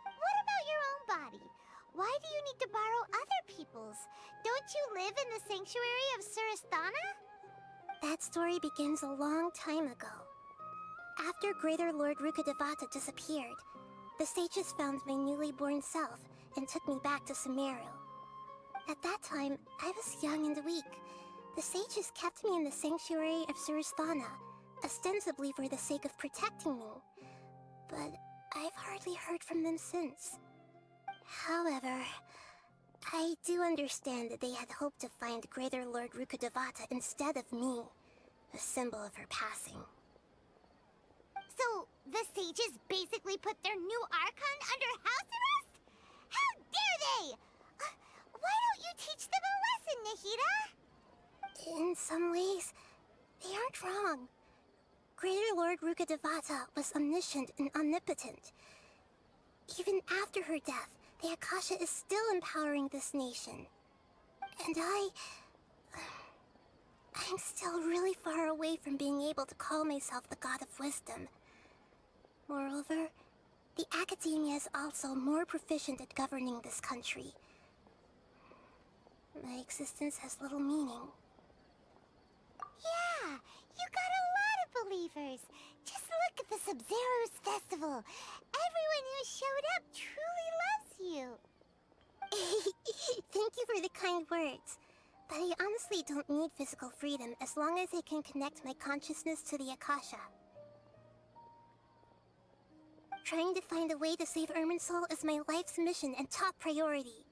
What about your own body? Why do you need to borrow other people's? Don't you live in the sanctuary of Surasthana? That story begins a long time ago. After Greater Lord Rukkhadevata disappeared, the sages found my newly born self and took me back to Sumeru. At that time, I was young and weak. The sages kept me in the sanctuary of Surasthana, ostensibly for the sake of protecting me. But I've hardly heard from them since. However, I do understand that they had hoped to find Greater Lord Rukkhadevata instead of me, a symbol of her passing. So, the sages basically put their new Archon under house arrest? How dare they! Why don't you teach them a lesson, Nahida? In some ways, they aren't wrong. Greater Lord Rukkhadevata was omniscient and omnipotent. Even after her death, the Akasha is still empowering this nation. And I'm still really far away from being able to call myself the God of Wisdom. Moreover, the Academia is also more proficient at governing this country. My existence has little meaning. Yeah, you got a lot of believers. Just look at the Sub-Zero's festival. Everyone who showed up truly loves you. Thank you for the kind words. But I honestly don't need physical freedom as long as I can connect my consciousness to the Akasha. Trying to find a way to save Irminsul is my life's mission and top priority.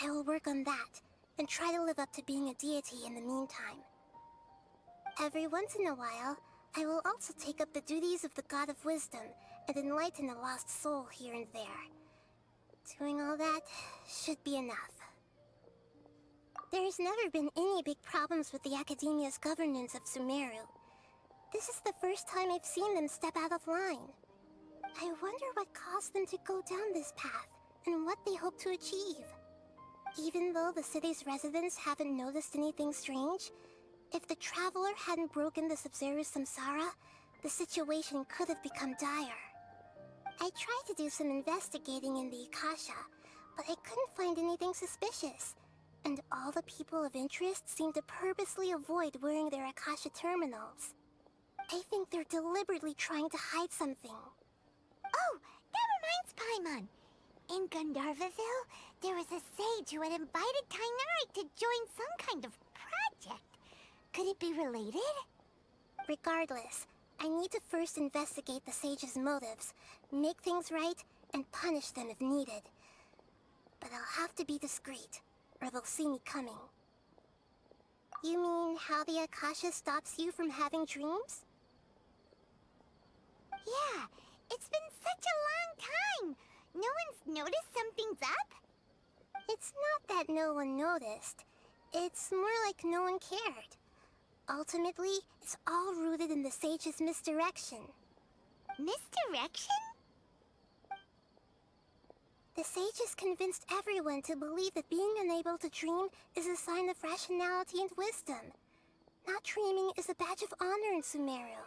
I will work on that, and try to live up to being a deity in the meantime. Every once in a while, I will also take up the duties of the God of Wisdom and enlighten a lost soul here and there. Doing all that should be enough. There's never been any big problems with the Academia's governance of Sumeru. This is the first time I've seen them step out of line. I wonder what caused them to go down this path, and what they hope to achieve. Even though the city's residents haven't noticed anything strange, if the Traveler hadn't broken the Sub-Zero samsara, the situation could have become dire. I tried to do some investigating in the Akasha, but I couldn't find anything suspicious. And all the people of interest seem to purposely avoid wearing their Akasha terminals. I think they're deliberately trying to hide something. Oh, that reminds Paimon. In Gandharvaville, there was a sage who had invited Tainari to join some kind of project. Could it be related? Regardless, I need to first investigate the sage's motives, make things right, and punish them if needed. But I'll have to be discreet, or they'll see me coming. You mean how the Akasha stops you from having dreams? Yeah, it's been such a long time. No one's noticed something's up? It's not that no one noticed. It's more like no one cared. Ultimately, it's all rooted in the sage's misdirection. Misdirection? The sages convinced everyone to believe that being unable to dream is a sign of rationality and wisdom. Not dreaming is a badge of honor in Sumeru.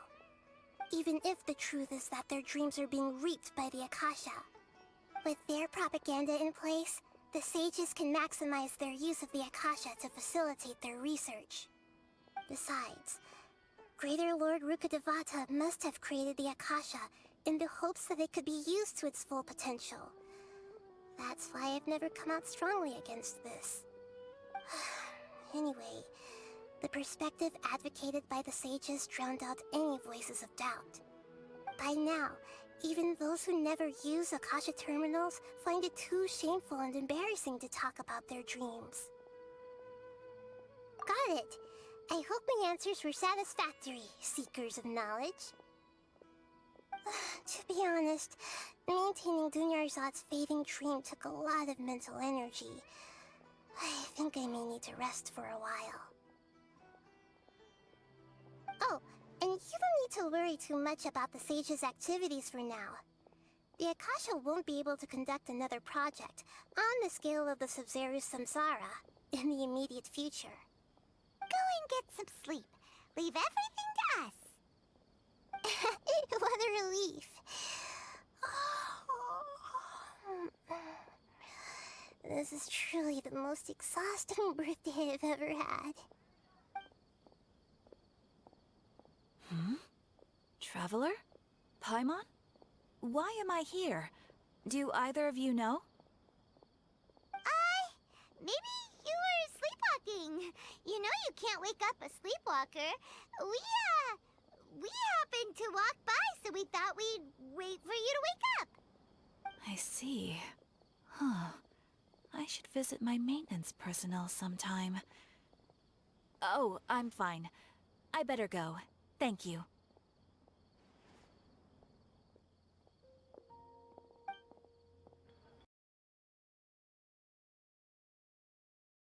Even if the truth is that their dreams are being reaped by the Akasha. With their propaganda in place, the sages can maximize their use of the Akasha to facilitate their research. Besides, Greater Lord Rukkhadevata must have created the Akasha in the hopes that it could be used to its full potential. That's why I've never come out strongly against this. Anyway, the perspective advocated by the sages drowned out any voices of doubt. By now, even those who never use Akasha terminals find it too shameful and embarrassing to talk about their dreams. Got it! I hope my answers were satisfactory, seekers of knowledge. To be honest, maintaining Dunyarzad's fading dream took a lot of mental energy. I think I may need to rest for a while. Oh, and you don't need to worry too much about the sage's activities for now. The Akasha won't be able to conduct another project on the scale of the Sub-Zero samsara in the immediate future. Go and get some sleep. Leave everything to us. What a relief. This is truly the most exhausting birthday I've ever had. Traveler? Paimon? Why am I here? Do either of you know? Maybe you were sleepwalking. You know you can't wake up a sleepwalker. We happened to walk by, so we thought we'd wait for you to wake up. I see. Huh. I should visit my maintenance personnel sometime. Oh, I'm fine. I better go. Thank you.